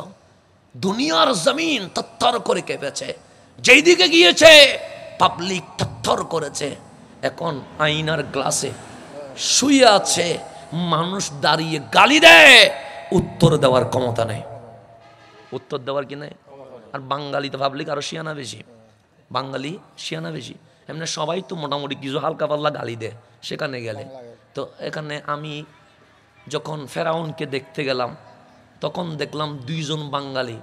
দুনিয়ার জমিন থরথর করে কেঁপেছে, যেই দিকে গিয়েছে পাবলিক থরথর করেছে। এখন আইনার গ্লাসে শুয়ে আছে মানুষ, দাঁড়িয়ে গালি দেয়, উত্তর দেওয়ার ক্ষমতা নেই। উত্তর দেওয়ার কি নেই? আর বাঙালি তো পাবলিক আরো শিয়ানা বেশি, বাঙালি শিয়ানা বেশি। এমনি সবাই তো মোটামুটি কিছু হালকা পাতলা গালি দেয় সেখানে গেলে। তো এখানে আমি যখন ফেরাউনকে দেখতে গেলাম, তখন দেখলাম 2 জন বাঙালি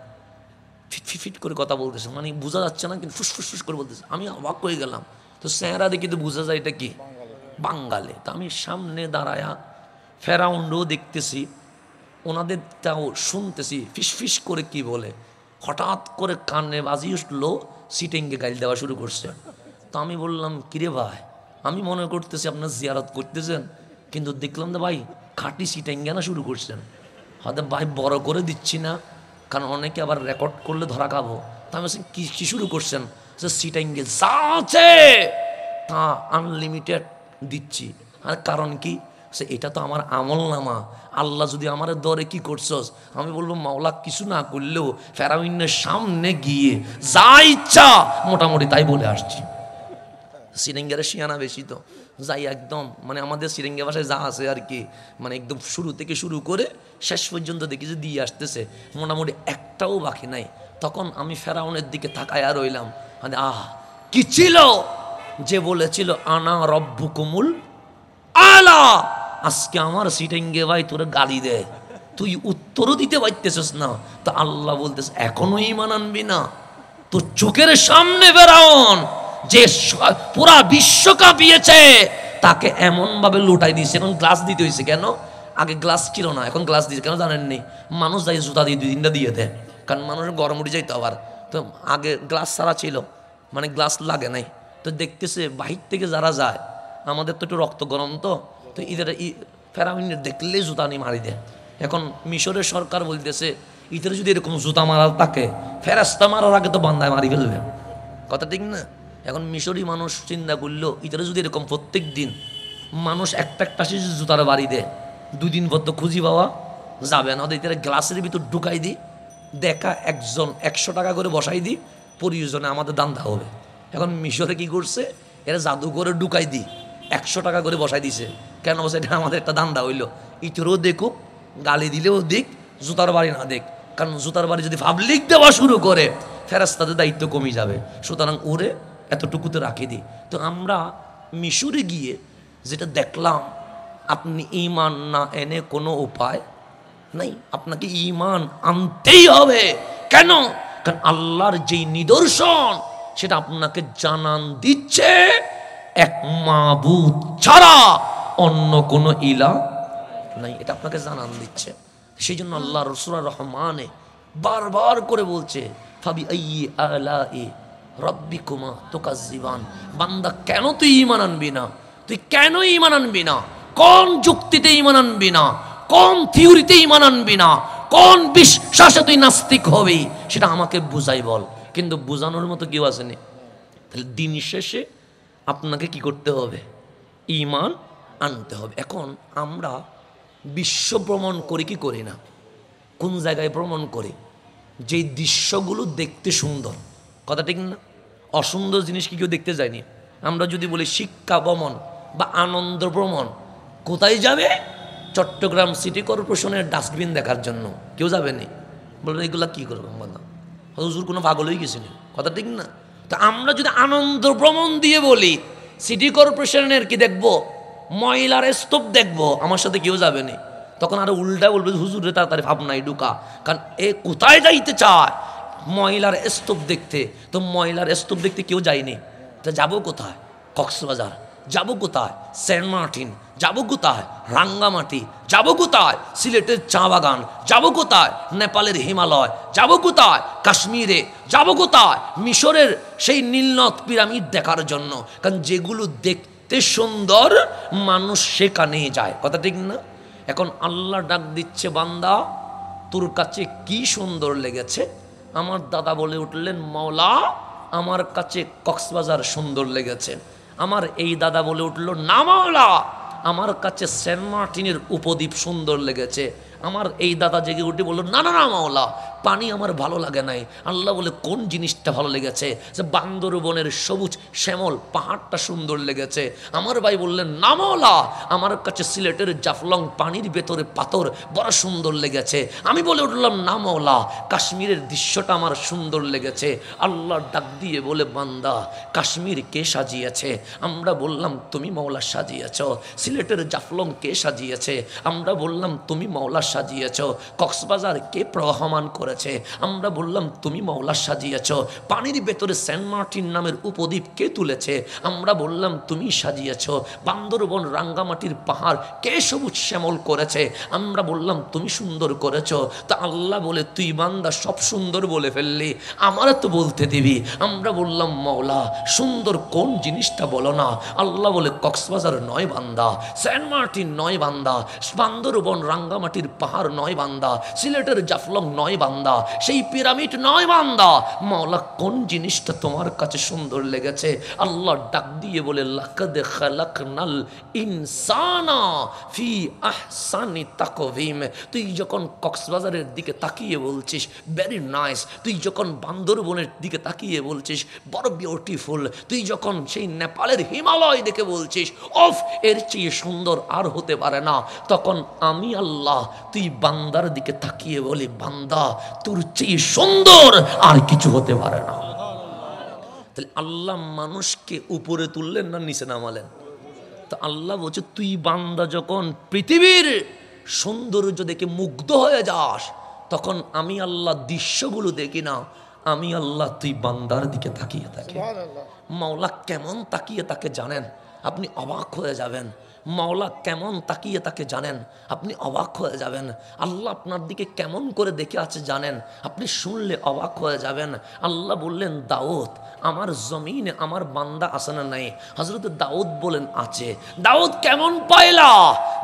ফিট করে কথা বলতেছে, মানে বোঝা যাচ্ছে না কিন্তু ফুসফুস করে বলতেছে। আমি অবাক হয়ে গেলাম। তো চেহারা দেখি তো বোঝা যায় এটা কি বাঙ্গালে। তা আমি সামনে দাঁড়ায়া ফেরাউন্ডও দেখতেছি, ওনাদেরটাও শুনতেছি ফিসফিস করে কি বলে। হঠাৎ করে কানে বাজি উঠলো, সিটিংকে গাইল দেওয়া শুরু করছে। তো আমি বললাম, কিরে ভাই, আমি মনে করতেছি আপনার জিয়ারত করতেছেন, কিন্তু দেখলাম যে ভাই খাঁটি সিটিংকে না শুরু করছেন। হয়তো ভাই বড় করে দিচ্ছি না, কারণ অনেকে আবার রেকর্ড করলে ধরা খাবো। তা আমি বলছি, কি শুরু করছেন? যে সিটিংকে যা আছে তা আনলিমিটেড দিচ্ছি। আর কারণ কি? সে এটা তো আমার আমল নামা, আল্লাহ যদি আমার দরে কি করছস। আমি বলবো, মাওলা কিছু না করলেও ফেরাউনের সামনে গিয়ে যা ইচ্ছা মোটামুটি তাই বলে আসছি। সিরিঙ্গারে শিয়ানা বেশি তো যাই একদম, মানে আমাদের সিরিঙ্গা ভাষায় যা আছে আর কি, মানে একদম শুরু থেকে শুরু করে শেষ পর্যন্ত দেখি যে দিয়ে আসতেছে, মোটামুটি একটাও বাকি নাই। তখন আমি ফেরাউনের দিকে তাকায়া রইলাম, মানে কি ছিল যে বলেছিল আনা রব্বুকুমুল আলা, আজকে আমার সিটিংয়ে ভাই তোরে গালি দেয়, তুই উত্তরও দিতে পারতেছিস না। তো আল্লাহ বলতেছে, এখনো ঈমান আনবি না? তোর চোখের সামনে ফেরাউন যে পুরা বিশ্ব কাঁপিয়েছে, তাকে এমন ভাবে লুটাই দিয়েছে। এখন গ্লাস দিতে হয়েছে কেন? আগে গ্লাস ছিল না, এখন গ্লাস দিয়েছে কেন জানেননি? মানুষ যাই জুতা দিয়ে 2-3টা দিয়ে দেয়, কারণ মানুষের গরম উঠে যাইতো আবার। তো আগে গ্লাস ছাড়া ছিল, মানে গ্লাস লাগে নাই। তো দেখতেছে বাহির থেকে যারা যায়, আমাদের তো একটু রক্ত গরম, তো ঈদের ফেরাউনের দেখলেই জুতা নিয়ে মারি দেয়। এখন মিশরের সরকার বলতেছে, ঈদের যদি এরকম জুতা মারা থাকে, ফেরাস্তা মারার আগে তো বান্দায় মারি ফেলবে। কথা ঠিক না? এখন মিশরি মানুষ চিন্তা করলো, ঈদের যদি এরকম প্রত্যেক দিন মানুষ একটা জুতার বাড়ি দেয়, 2 দিন পর তো খুঁজি পাওয়া যাবে না। ঈদের গ্লাসের ভিতর ঢুকাই দিই, দেখা একজন 100 টাকা করে বসাই দিই, প্রয়োজনে আমাদের দান্দা হবে। এখন মিশরে কি করছে, এরা জাদু করে ঢুকাই দিই, 100 টাকা করে বসাই দিছে। কেন বসে? এটা আমাদের একটা দান্দা হইলো, ইতরও দেখুক, গালি দিলেও দিক, জুতার বাড়ি না দেখ। কারণ জুতার বাড়ি যদি পাবলিক দেওয়া শুরু করে, ফেরেশতাদের দায়িত্ব কমে যাবে। সুতরাং ওরে এতটুকুতে রাখি দিই। তো আমরা মিশরে গিয়ে যেটা দেখলাম, আপনি ঈমান না এনে কোনো উপায় নাই, আপনাকে ঈমান আনতেই হবে। কেন? কারণ আল্লাহর যেই নিদর্শন সেটা আপনাকে জানান দিচ্ছে, এক মাবুদ ছাড়া অন্য কোনো ইলাহ নাই, এটা আপনাকে জানান দিচ্ছে। সেই জন্য আল্লাহ রাসূলুর রহমানে বারবার করে বলছে, ফাবি আইয়ি আলাই রব্বিকুমা তুকাজ্জিবান। বান্দা কেন তুই ঈমান আনবি না? তুই কেন ঈমান আনবি না? কোন যুক্তিতে ঈমান আনবি না? কোন থিওরিতে ঈমান আনবি না? কোন বিশ্বাসে তুই নাস্তিক হবি? সেটা আমাকে বুঝাই বল। কিন্তু বোঝানোর মতো কেউ আসেনি। তাহলে দিন শেষে আপনাকে কি করতে হবে? ঈমান আনতে হবে। এখন আমরা বিশ্ব ভ্রমণ করি কি করি না? কোন জায়গায় ভ্রমণ করি? যেই দৃশ্যগুলো দেখতে সুন্দর, কথা ঠিক না? অসুন্দর জিনিস কি কেউ দেখতে যায়নি? আমরা যদি বলি শিক্ষা ভ্রমণ বা আনন্দ ভ্রমণ, কোথায় যাবে? চট্টগ্রাম সিটি কর্পোরেশনের ডাস্টবিন দেখার জন্য কেউ যাবেনি? বলবেন এগুলা কী করবো? বললাম হুজুর কোনো পাগল হয়ে গেছিনি, কথা ঠিক না? তো আমরা যদি আনন্দ ভ্রমণ দিয়ে বলি সিটি কর্পোরেশনের কি দেখবো? ময়লার স্তূপ দেখবো, আমার সাথে কেউ যাবেনি। তখন আরো উল্টা বলবে, হুজুরে তাড়াতাড়ি ভাবনাই ঢুকা, কারণ এ কোথায় যাইতে চায়? ময়লার স্তূপ দেখতে। তো ময়লার স্তূপ দেখতে কেউ যায়নি, তা যাবো কোথায়? কক্সবাজার যাবো, কোথায় সেন্ট মার্টিন যাবো, কোথায় রাঙ্গামাটি যাবো, কোথায় সিলেটের চা বাগান যাবো, কোথায় নেপালের হিমালয় যাবো, কোথায় কাশ্মীরে যাবো, কোথায় মিশরের সেই নীলনদ পিরামিড দেখার জন্য। কারণ যেগুলো দেখতে সুন্দর মানুষ সেখানেই যায়, কথা ঠিক না? এখন আল্লাহ ডাক দিচ্ছে, বান্দা তোর কাছে কি সুন্দর লেগেছে? আমার দাদা বলে উঠলেন, মাওলা আমার কাছে কক্সবাজার সুন্দর লেগেছে। আমার এই দাদা বলে উঠলো, না মাওলা আমার কাছে সেন্ট মার্টিনের উপদ্বীপ সুন্দর লেগেছে। আমার এই দাদা জেগে উঠে বললো, না না না মাওলা পানি আমার ভালো লাগে নাই। আল্লাহ বলে, কোন জিনিসটা ভালো লেগেছে? যে বান্দরবনের সবুজ শ্যামল পাহাড়টা সুন্দর লেগেছে। আমার ভাই বললেন, না মাওলা আমার কাছে সিলেটের জাফলং পানির ভেতরে পাথর বড় সুন্দর লেগেছে। আমি বলে উঠলাম, না মাওলা কাশ্মীরের দৃশ্যটা আমার সুন্দর লেগেছে। আল্লাহ ডাক দিয়ে বলে, বান্দা কাশ্মীর কে সাজিয়েছে? আমরা বললাম, তুমি মাওলা সাজিয়েছ। সিলেটের জাফলং কে সাজিয়েছে? আমরা বললাম, তুমি মাওলা সাজিয়েছ। কক্সবাজার কে প্রবহমান করে করেছে। আমরা বললাম তুমি মওলা সাজিয়েছ। পানির ভেতরে সেন্ট মার্টিন নামের উপদ্বীপ কে তুলেছে? আমরা বললাম তুমি সাজিয়েছ। বান্দরবন রাঙ্গামাটির পাহাড় কে সবুজ শ্যামল করেছে? আমরা বললাম তুমি সুন্দর করেছ। তা আল্লাহ বলে তুই বান্দা সব সুন্দর বলে ফেললি, আমার তো বলতে দিবি। আমরা বললাম মওলা সুন্দর কোন জিনিসটা বলো না। আল্লাহ বলে কক্সবাজার নয় বান্দা, সেন্ট মার্টিন নয় বান্দা, বান্দরবন রাঙ্গামাটির পাহাড় নয় বান্দা, সিলেটের জাফলং নয় বান্দা, সেই পিরামিড নয় বান্দা। মওলা কোন জিনিসটা তোমার কাছে সুন্দর লেগেছে? আল্লাহ ডাক দিয়ে বলে লাকাদ খালাকনাল ইনসানা ফি আহসানি তাকওয়িম। তুই যখন কক্সবাজারের দিকে তাকিয়ে বলছিস ভেরি নাইস, তুই যখন বান্দরবনের দিকে তাকিয়ে বলছিস বড় বিউটিফুল, তুই যখন সেই নেপালের হিমালয় দেখে বলছিস অফ এর চেয়ে সুন্দর আর হতে পারে না, তখন আমি আল্লাহ তুই বান্দার দিকে তাকিয়ে বলি বান্দা তোর চেয়ে সুন্দর আর কিছু হতে পারে না। তাহলে আল্লাহ মানুষকে উপরে তুললেন না নিচে নামালেন? তো আল্লাহ বলছে তুই বান্দা যখন পৃথিবীর সৌন্দর্য দেখে মুগ্ধ হয়ে যাস, তখন আমি আল্লাহ দৃশ্যগুলো দেখি না, আমি আল্লাহ তুই বান্দার দিকে তাকিয়ে থাকি। মাওলা কেমন তাকিয়ে তাকে জানেন? আপনি অবাক হয়ে যাবেন। মাওলা কেমন তাকিয়ে তাকে জানেন? আপনি অবাক হয়ে যাবেন। আল্লাহ আপনার দিকে কেমন করে দেখে আছে জানেন? আপনি শুনলে অবাক হয়ে যাবেন। আল্লাহ বললেন দাউদ আমার জমিনে আমার বান্দা আছে না নাই? হযরত দাউদ বলেন আছে। দাউদ কেমন পাইলা?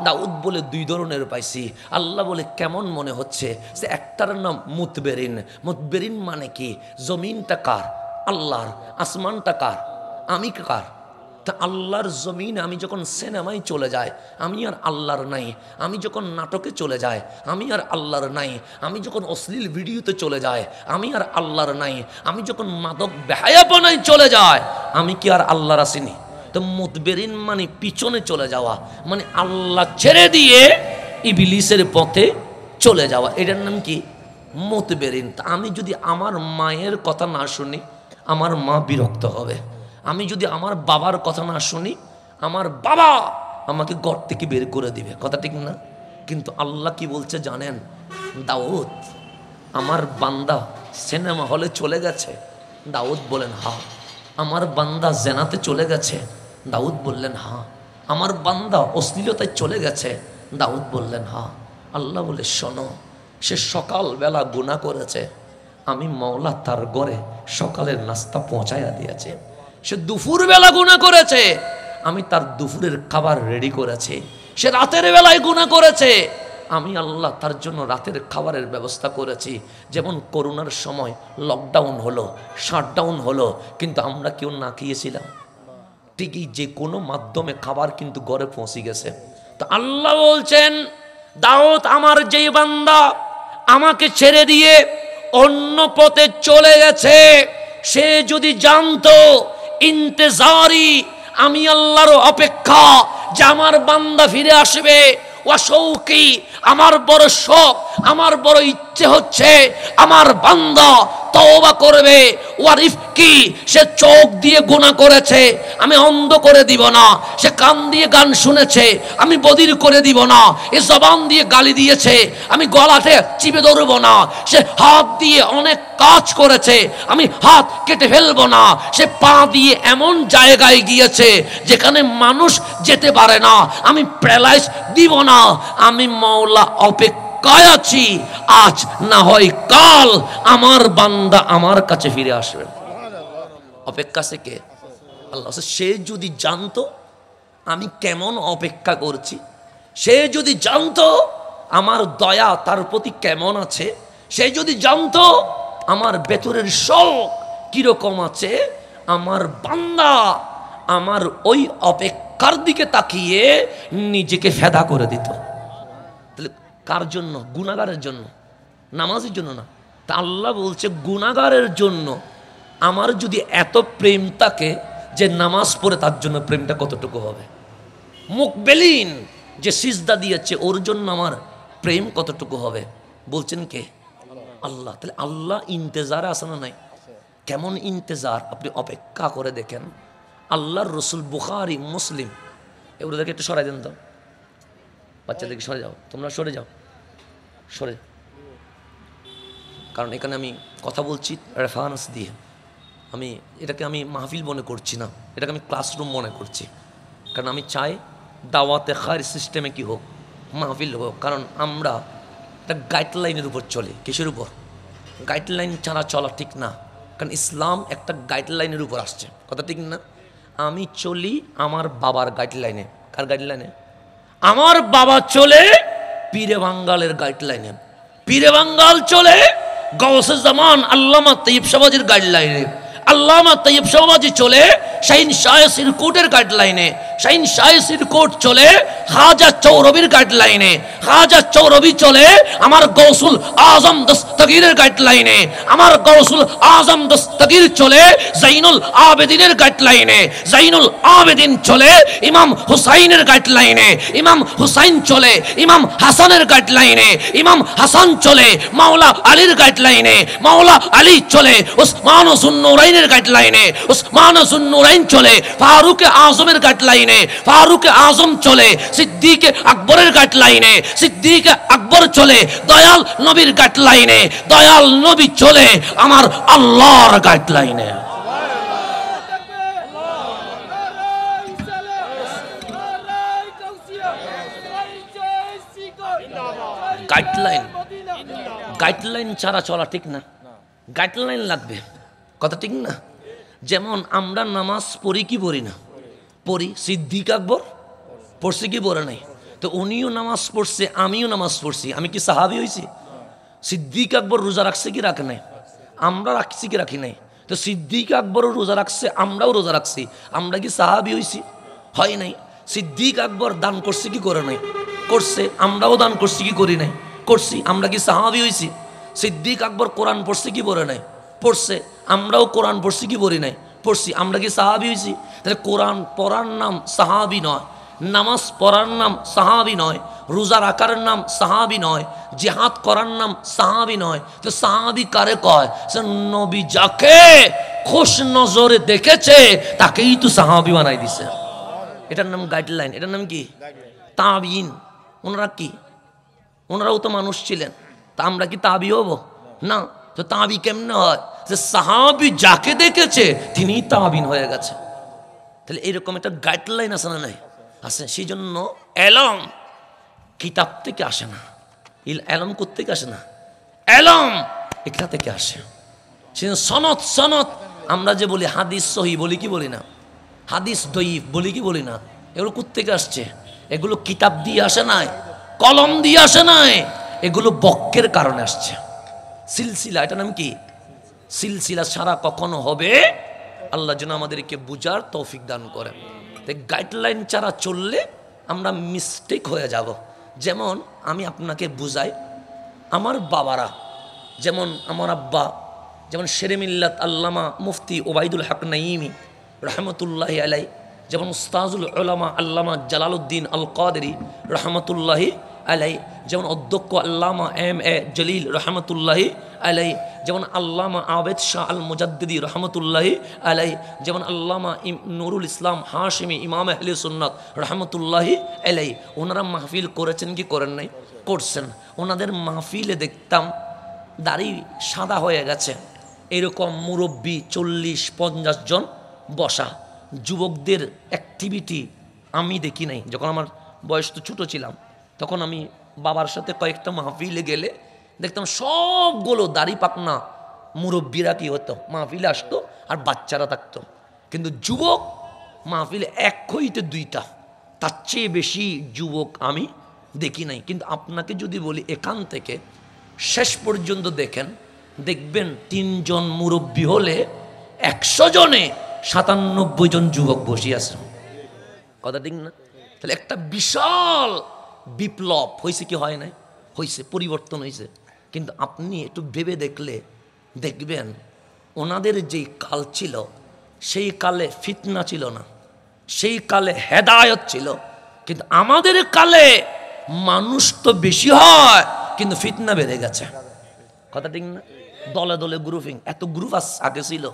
দাউদ বলে দুই ধরনের পাইছি। আল্লাহ বলে কেমন মনে হচ্ছে? সে একটার নাম মুতবেরিন। মুতবেরিন মানে কি? জমিনটা কার? আল্লাহর। আসমানটা কার? আমি কার? তা আল্লাহর জমিনে আমি যখন সিনেমায় চলে যাই আমি আর আল্লাহর নাই, আমি যখন নাটকে চলে যাই আমি আর আল্লাহর নাই, আমি যখন অশ্লীল ভিডিওতে চলে যাই আমি আর আল্লাহর নাই, আমি যখন মাদক বেহায়াপনায় চলে যাই আমি কি আর আল্লাহর আসিনি? তো মুতবেরিন মানে পিছনে চলে যাওয়া, মানে আল্লাহ ছেড়ে দিয়ে ইবলিসের পথে চলে যাওয়া, এটার নাম কি? মুতবেরিন। তা আমি যদি আমার মায়ের কথা না শুনি আমার মা বিরক্ত হবে, আমি যদি আমার বাবার কথা না শুনি আমার বাবা আমাকে ঘর থেকে বের করে দিবে, কথা ঠিক না? কিন্তু আল্লাহ কি বলছে জানেন? দাউদ আমার বান্দা সিনেমা হলে চলে গেছে? দাউদ বলেন হ্যাঁ। আমার বান্দা জেনাতে চলে গেছে? দাউদ বললেন হ্যাঁ। আমার বান্দা অশ্লীলতায় চলে গেছে? দাউদ বললেন হ্যাঁ। আল্লাহ বলে শোনো, সে সকালবেলা গুনাহ করেছে, আমি মওলা তার ঘরে সকালের নাস্তা পৌঁছাইয়া দিয়েছে। সে দুপুর বেলা গুনাহ করেছে, আমি তার দুপুরের খাবার রেডি করেছি। সে রাতের বেলায় গুনাহ করেছে, আমি আল্লাহ তার জন্য রাতের খাবারের ব্যবস্থা করেছি। যেমন করোনার সময় লকডাউন হলো, শাটডাউন হলো, কিন্তু আমরা কেউ না খেয়েছিলাম, ঠিকই যে কোনো মাধ্যমে খাবার কিন্তু ঘরে পৌঁছে গেছে। তো আল্লাহ বলছেন দাউদ আমার যেই বান্দা আমাকে ছেড়ে দিয়ে অন্য পথে চলে গেছে, সে যদি জানতো ইন্তেজারি আমি আল্লাহর অপেক্ষা যে আমার বান্দা ফিরে আসবে, ওয়াশৌকি আমার বড় শখ, আমার বড় ইচ্ছে হচ্ছে আমার বান্দা তওবা করবে, ওয়ারিফকি সে চোখ দিয়ে গুনাহ করেছে আমি অন্ধ করে দিব না, সে কান দিয়ে গান শুনেছে আমি বধির করে দিব না, এ জবান দিয়ে গালি দিয়েছে আমি গলাতে চিপে ধরব না, সে হাত দিয়ে অনেক কাজ করেছে আমি হাত কেটে ফেলবো না, সে পা দিয়ে এমন জায়গায় গিয়েছে যেখানে মানুষ যেতে পারে না আমি প্যারালাইজ দিব না, আমি মাওলা অপেক্ষায় আছি, আজ না হয় কাল আমার বান্দা আমার কাছে ফিরে আসবে। অপেক্ষা সে কে? আল্লাহ। সে যদি জানতো আমি কেমন অপেক্ষা করছি, সে যদি জানতো আমার দয়া তার প্রতি কেমন আছে, সে যদি জানতো আমার ভেতরের শোক কিরকম আছে, আমার বান্দা আমার ওই অপেক্ষার দিকে তাকিয়ে নিজেকে ফেদা করে দিত। তাহলে কার জন্য? গুনাহগারের জন্য, নামাজের জন্য না। তা আল্লাহ বলছে গুনাহগারের জন্য আমার যদি এত প্রেম থাকে যে নামাজ পড়ে তার জন্য প্রেমটা কতটুকু হবে? মুকবেলিন যে সিজদা দিয়েছে ওর জন্য আমার প্রেম কতটুকু হবে? বলছেন কে? আল্লাহ। তাহলে আল্লাহ ইন্তেজারে আসে না নাই? কেমন ইন্তেজার আপনি অপেক্ষা করে দেখেন। আল্লাহর রসুল বুখারী মুসলিম, এগুলোদেরকে একটু সরাই দেন তো, বাচ্চাদেরকে সরে যাও, তোমরা সরে যাও, সরে কারণ এখানে আমি কথা বলছি রেফারেন্স দিয়ে, এটাকে আমি মাহফিল মনে করছি না, এটাকে আমি ক্লাসরুম মনে করছি। কারণ আমি চাই দাওয়াতে খায়ের সিস্টেমে কি হোক, মাহফিল হোক। কারণ আমরা একটা গাইডলাইনের উপর চলি। কিসের উপর? গাইডলাইন ছাড়া চলা ঠিক না। কারণ ইসলাম একটা গাইডলাইনের উপর আসছে, কথা ঠিক না? আমি চলি আমার বাবার গাইডলাইনে। কার গাইডলাইনে? আমার বাবা চলে পীরে বাঙ্গালের গাইডলাইনে, পীরে বাঙ্গাল চলে গৌসে জামান আল্লামা তৈয়ব শাহবাজীর গাইডলাইনে, আল্লামা তৈয়ব শাহবাজী চলে শাহিন শাহ সিরকুটের গাইডলাইনে, শাহিন শাহ সিরকুট চলে খাজা চৌরবির গাইডলাইনে, খাজা চৌরবি চলে আমার গৌসুল আজম দস্তগীরের গাইডলাইনে, আমার গৌসুল আজম দস্তগীর চলে জাইনুল আবেদিনের গাইডলাইনে, জাইনুল আবেদিন চলে ইমাম হুসাইনের গাইডলাইনে, ইমাম হুসাইন চলে ইমাম হাসানের গাইডলাইনে, ইমাম হাসান চলে মাওলা আলীর গাইডলাইনে, মাওলা আলী চলে উসমান যুন্নুরাইনের গাইডলাইনে, উসমান যুন্নুরাইন চলে ফারুক আজমের গাইডলাইনে, ফারুক আজম চলে সিদ্দিক আকবরের গাইডলাইনে, সিদ্দিক আকবর চলে দয়াল নবীর গাইডলাইনে, দয়াল নবী চলে আমার আল্লাহর গাইডলাইনে। গাইডলাইন, গাইডলাইন ছাড়া চলা ঠিক না, গাইডলাইন লাগবে, কথা ঠিক না? যেমন আমরা নামাজ পড়ি কি পড়ি না? পড়ি। সিদ্দিক আকবর পড়ছে কি পড়ে নাই? তো উনিও নামাজ পড়ছে, আমিও নামাজ পড়ছি, আমি কি সাহাবী হয়েছি? সিদ্দিক আকবর রোজা রাখছে কি রাখে নাই? আমরা রাখছি কি রাখি নাই? তো সিদ্দিক আকবরও রোজা রাখছে, আমরাও রোজা রাখছি, আমরা কি সাহাবী হয়েছি? হয় নাই। সিদ্দিক আকবর দান করছে কি করে নাই? করছে। আমরাও দান করছি কি করি নাই? করছি। আমরা কি সাহাবী হয়েছি? সিদ্দিক আকবর কোরআন পড়ছে কি পড়ে নাই? পড়ছে। আমরাও কোরআন পড়ছি কি পড়ি নাই? পড়ছি। আমরা কি সাহাবী হয়েছি? তাহলে কোরআন পড়ার নাম সাহাবী নয়, নামাজ পড়ার নাম সাহাবী নয়, রোজা রাখার নাম সাহাবী নয়, জিহাদ করার নাম সাহাবী নয়। তো সাহাবী কারে কয়? সে নবী যাকে খুশ নজরে দেখেছে তাকেই তো সাহাবী বানাই দিছে। এটার নাম গাইডলাইন। এটার নাম কি? তাবিইন। ওনারা কি? ওনারাও তো মানুষ ছিলেন। তা আমরা কি তাবি হব? না। তো তাবি কেমনে হয়? যে সাহাবী যাকে দেখেছে তিনিই তাবিন হয়ে গেছে। তাহলে এরকম একটা গাইডলাইন আছে না? নাই? আছে। সেই জন্য এলম কিতাব থেকে আসে না, এলম কোত্থেকে আসে না? এলম এটা থেকে আসে। সনদ, সনদ আমরা যে বলি হাদিস সহি বলি কি বলি না? হাদিস দঈফ বলি কি বলি না? এগুলো কোত্থেকে আসছে? এগুলো কিতাব দিয়ে আসে নাই, কলম দিয়ে আসে নাই, এগুলো বক্কের কারণে আসছে। সিলসিলা, এটার নাম কি? সিলসিলা ছাড়া কখনো হবে? আল্লাহ যেন আমাদেরকে বুঝার তৌফিক দান করে। গাইডলাইন ছাড়া চললে আমরা মিস্টেক হয়ে যাব। যেমন আমি আপনাকে বুঝাই, আমার বাবারা, যেমন আমার আব্বা, যেমন শেরে মিল্লাত আল্লামা মুফতি ওবায়দুল হক নাইমি রহমতুল্লাহি আলাই, যেমন উস্তাজুল উলামা আল্লামা জালালউদ্দিন আল কাদেরী রহমতুল্লাহি আলাই, যেমন অধ্যক্ষ আল্লামা এম এ জলিল রহমতুল্লাহি আলাই, যেমন আল্লামা আবেদ শাহ আল মুজাদ্দিদি রহমতুল্লাহি আলাই, যেমন আল্লামা নুরুল ইসলাম হাশিমি ইমাম আহলে সুন্নাত রহমতুল্লাহি আলাই। ওনারা মাহফিল করেছেন কি করেন নাই? করছেন। ওনাদের মাহফিলে দেখতাম দাড়ি সাদা হয়ে গেছে, এরকম মুরব্বী 40-50 জন বসা। যুবকদের অ্যাক্টিভিটি আমি দেখি নাই। যখন আমার বয়স তো ছোটো ছিলাম, তখন আমি বাবার সাথে কয়েকটা মাহফিলে গেলে দেখতাম সবগুলো দাড়ি পাকনা মুরব্বীরা কি হতো, মাহফিলে আসতো আর বাচ্চারা থাকতো। কিন্তু যুবক মাহফিলে 1 হইতে 2টা, তার চেয়ে বেশি যুবক আমি দেখি নাই। কিন্তু আপনাকে যদি বলি এখান থেকে শেষ পর্যন্ত দেখেন, দেখবেন 3 জন মুরব্বী হলে 100 জনে 97 জন যুবক বসে আছে। কথা ঠিক না? তাহলে একটা বিশাল বিপ্লব হয়েছে কি হয় নাই? হয়েছে, পরিবর্তন হয়েছে। কিন্তু আপনি একটু ভেবে দেখলে দেখবেন ওনাদের যেই কাল ছিল সেই কালে ফিতনা ছিল না, সেই কালে হেদায়ত ছিল। কিন্তু আমাদের কালে মানুষ তো বেশি হয় কিন্তু ফিতনা বেড়ে গেছে। কথা ঠিক না? দলে দলে গ্রুপিং, এত গ্রুপ আগে ছিল।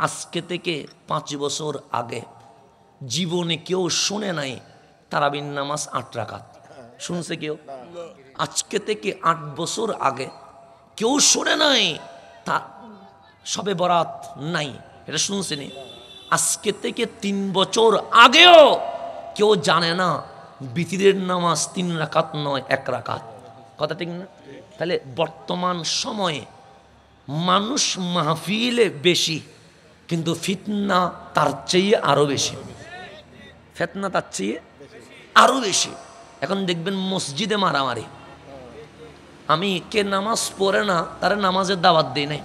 আজকে থেকে 5 বছর আগে জীবনে কেউ শুনে নাই তারাবির নামাজ 8 রাকাত। শুনছে কেউ? আজকে থেকে 8 বছর আগে কেউ শোনে নাই, তা সবে বরাত নাই, এটা শুনছেনি। আজকে থেকে 3 বছর আগেও কেউ জানে না বিতিরের নামাজ 3 রাকাত নয় 1 রাকাত। কথা ঠিক না? তাহলে বর্তমান সময়ে মানুষ মাহফিলে বেশি, কিন্তু ফিতনা তার চেয়ে আরো বেশি। ফিতনা তার চেয়ে আরো বেশি। এখন দেখবেন মসজিদে মারামারি। আমি কে নামাজ পড়ে না তার নামাজের দাওয়াত দিই নাই,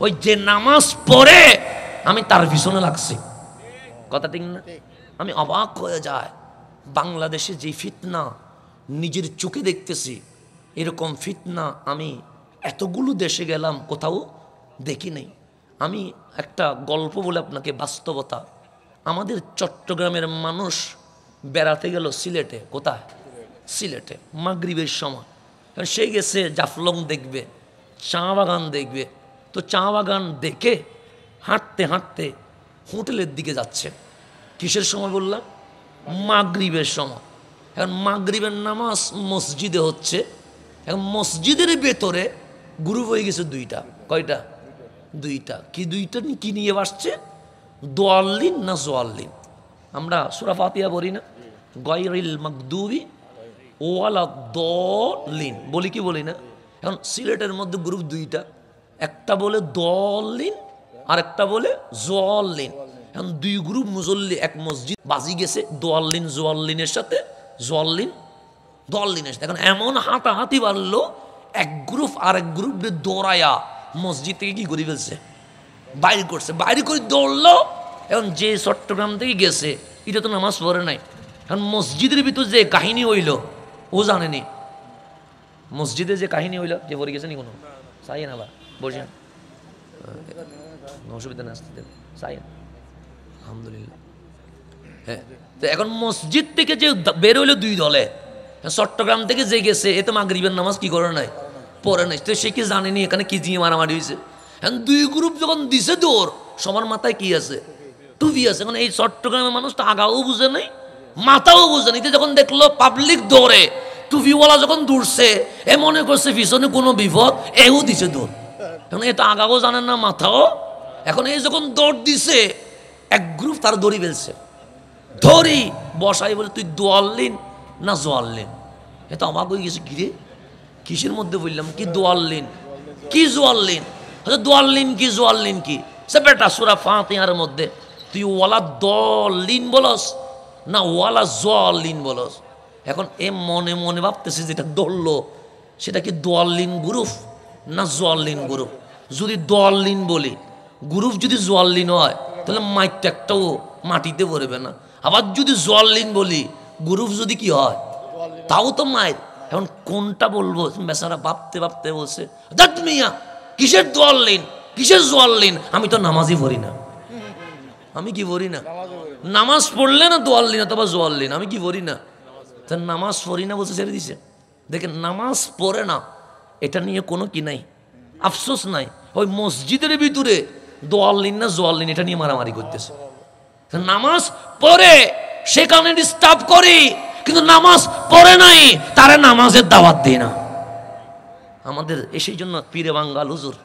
ওই যে নামাজ পড়ে আমি তার পিছনে লাগছি। কথা ঠিক না? আমি অবাক হয়ে যায়, বাংলাদেশে যে ফিতনা নিজের চোখে দেখতেছি, এরকম ফিতনা আমি এতগুলো দেশে গেলাম কোথাও দেখি নাই। আমি একটা গল্প বলে আপনাকে, বাস্তবতা। আমাদের চট্টগ্রামের মানুষ বেড়াতে গেল সিলেটে। কোথায়? সিলেটে মাগরিবের সময়। সে গেছে জাফলং দেখবে, চা বাগান দেখবে। তো চা বাগান দেখে হাঁটতে হাঁটতে হোটেলের দিকে যাচ্ছে। কিসের সময় বললাম? মাগরিবের সময়। এখন মাগরিবের নামাজ মসজিদে হচ্ছে। এখন মসজিদের ভেতরে গ্রুপ হয়ে গেছে 2টা। কয়টা? 2টা। কি 2টা কি নিয়ে আসছে? দোয়াল্লিন না জোয়াল্লিন। আমরা সূরা ফাতিহা পড়ি না, গায়রিল মাগদুবি ওয়ালা দলিন বলি কি বলি না? এখন সিলেটের মধ্যে গ্রুপ 2টা, একটা বলে দলিন আর একটা বলে জোয়াল্লিন। এখন 2 গ্রুপ মুসল্লি এক মসজিদ বাজি গেছে দোয়াল্লিন জোয়াল্লিনের সাথে, জোয়াল্লিন দোয়াল্লিনের সাথে। এখন এমন হাতাহাতি বাড়লো, এক গ্রুপ আর এক গ্রুপে দৌড়ায়া মসজিদ থেকে কি করে ফেলছে, বাইরে করছে। বাইরে করে দৌড়লো। এখন যে চট্টগ্রাম থেকে গেছে এটা তো নামাজ পড়ে নাই। এখন মসজিদের ভিতর যে কাহিনী হইল ও জানেনি। মসজিদে যে কাহিনী হইল, যে পড়ে গেছে নি কোনো চাই না, বা বসেন, অসুবিধা না, আসতে দেন, চাই না, আলহামদুলিল্লাহ। হ্যাঁ, তো এখন মসজিদ থেকে যে বের হইলো 2 দলে, চট্টগ্রাম থেকে যে গেছে এ তো মাগরিবের নামাজ কি করে নাই, পড়ে নাই। তো সে কি জানেনি এখানে কি জিয়ে মারামারি হয়েছে। এখন 2 গ্রুপ যখন দিছে দৌড়, সবার মাথায় কি আছে? টুপি আছে। এখন এই চট্টগ্রামের মানুষ তো আগাও বুঝে নাই, মাথাও বুঝে নাই। যখন দেখলো পাবলিক দৌড়ে, টুপিওয়ালা যখন দৌড়ছে, এ মনে করছে পিছনে কোনো বিপদ, এও দিছে দৌড়। এখন এ তো আগাও জানেন না, মাথাও। এখন এই যখন দৌড় দিছে, এক গ্রুপ তার দড়ি ফেলছে, ধরি বসাই বলে তুই দোয়াল্লিন না জোয়াল্লিন। এ তো অবাক হয়ে গেছে, কিরে কিসের মধ্যে বললাম, কি দোয়াল্লিন কি জোয়াল্লিন? দোয়াল্লিন কি জোয়াল্লিন কি? সে বেটা সূরা ফাতিহার মধ্যে তুই ওয়ালা দলিন বলস না ওয়ালা জলিন বলস। এখন এ মনে মনে ভাবতেছে যেটা দৌড়লো সেটা কি দোয়াল্লিন গ্রুপ না জোয়াল্লিন গ্রুপ? যদি দোয়াল্লিন বলি, গ্রুপ যদি জোয়াল্লিন হয় তাহলে মাইরটা একটাও মাটিতে পড়বে না। আবার যদি জোয়াল্লিন বলি, গ্রুপ যদি কি হয় তাও তো মায়ের। এখন কোনটা বলবো? বেচারা ভাবতে ভাবতে বলছে, দেখ মিয়া কিসের দোয়াল্লিন কিসের জোয়াল্লিন, আমি তো নামাজই পড়ি না। আমি কি পড়ি না? নামাজ পড়লে না দোয়াল্লিন অথবা জোয়াল্লিন, আমি কি পড়ি না? তার নামাজ পড়ি না বলছে, ছেড়ে দিছে। দেখেন নামাজ পড়ে না, এটা নিয়ে কোনো কি নাই, আফসোস নাই। ওই মসজিদের ভিতরে দোয়াল্লিন না জোয়াল্লিন এটা নিয়ে মারামারি করতেছে। নামাজ পড়ে সেখানে ডিস্টার্ব করি, কিন্তু নামাজ পড়ে নাই তারা নামাজের দাওয়াত দেয় না। আমাদের সেই জন্য পীরে বাঙ্গাল হুজুর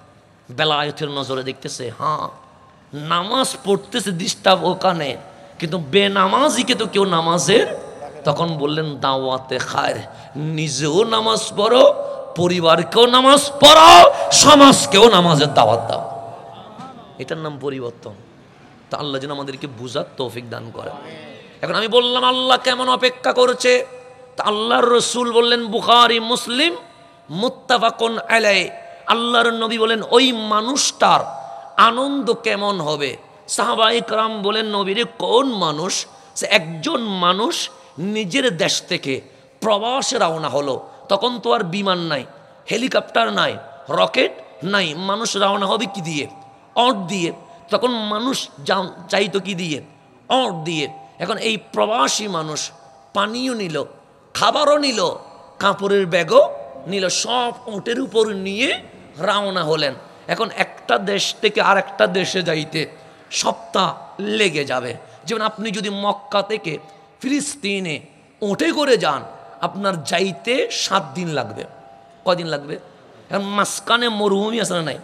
বেলায়েতের নজরে দেখতেছে, হ্যাঁ নামাজ পড়তেছে ডিস্টার্ব ওখানে, কিন্তু বেনামাজিকে তো কেউ নামাজের। তখন বললেন দাওয়াতে খায়ের, নিজেও নামাজ পড়ো, পরিবারকেও নামাজ পড়ো, সমাজকেও নামাজের দাওয়াত দাও। এটার নাম পরিবর্তন। তা আল্লাহ যেন আমাদেরকে বুঝার তৌফিক দান করে। এখন আমি বললাম আল্লাহ কেমন অপেক্ষা করছে, তা আল্লাহর রসুল বললেন, বুখারী মুসলিম মুত্তাফাকুন আলাইহি, আল্লাহর নবী বলেন ওই মানুষটার আনন্দ কেমন হবে। সাহাবায়ে কেরাম বলেন, নবীরে কোন মানুষ? সে একজন মানুষ নিজের দেশ থেকে প্রবাসে রওনা হলো, তখন তো আর বিমান নাই, হেলিকপ্টার নাই, রকেট নাই, মানুষ রওনা হবে কি দিয়ে? অট দিয়ে। তখন মানুষ চাইতো কি দিয়ে? অট দিয়ে। এখন এই প্রবাসী মানুষ পানিও নিল, খাবারও নিল, কাপড়ের ব্যাগও নিল, সব ওটের উপর নিয়ে রওনা হলেন। এখন একটা দেশ থেকে আর একটা দেশে যাইতে সপ্তাহ লেগে যাবে। যেমন আপনি যদি মক্কা থেকে ফিলিস্তিনে ওটে করে যান, আপনার যাইতে 7 দিন লাগবে। কদিন লাগবে? এখন মাঝখানে মরুভূমি আছে না নাই?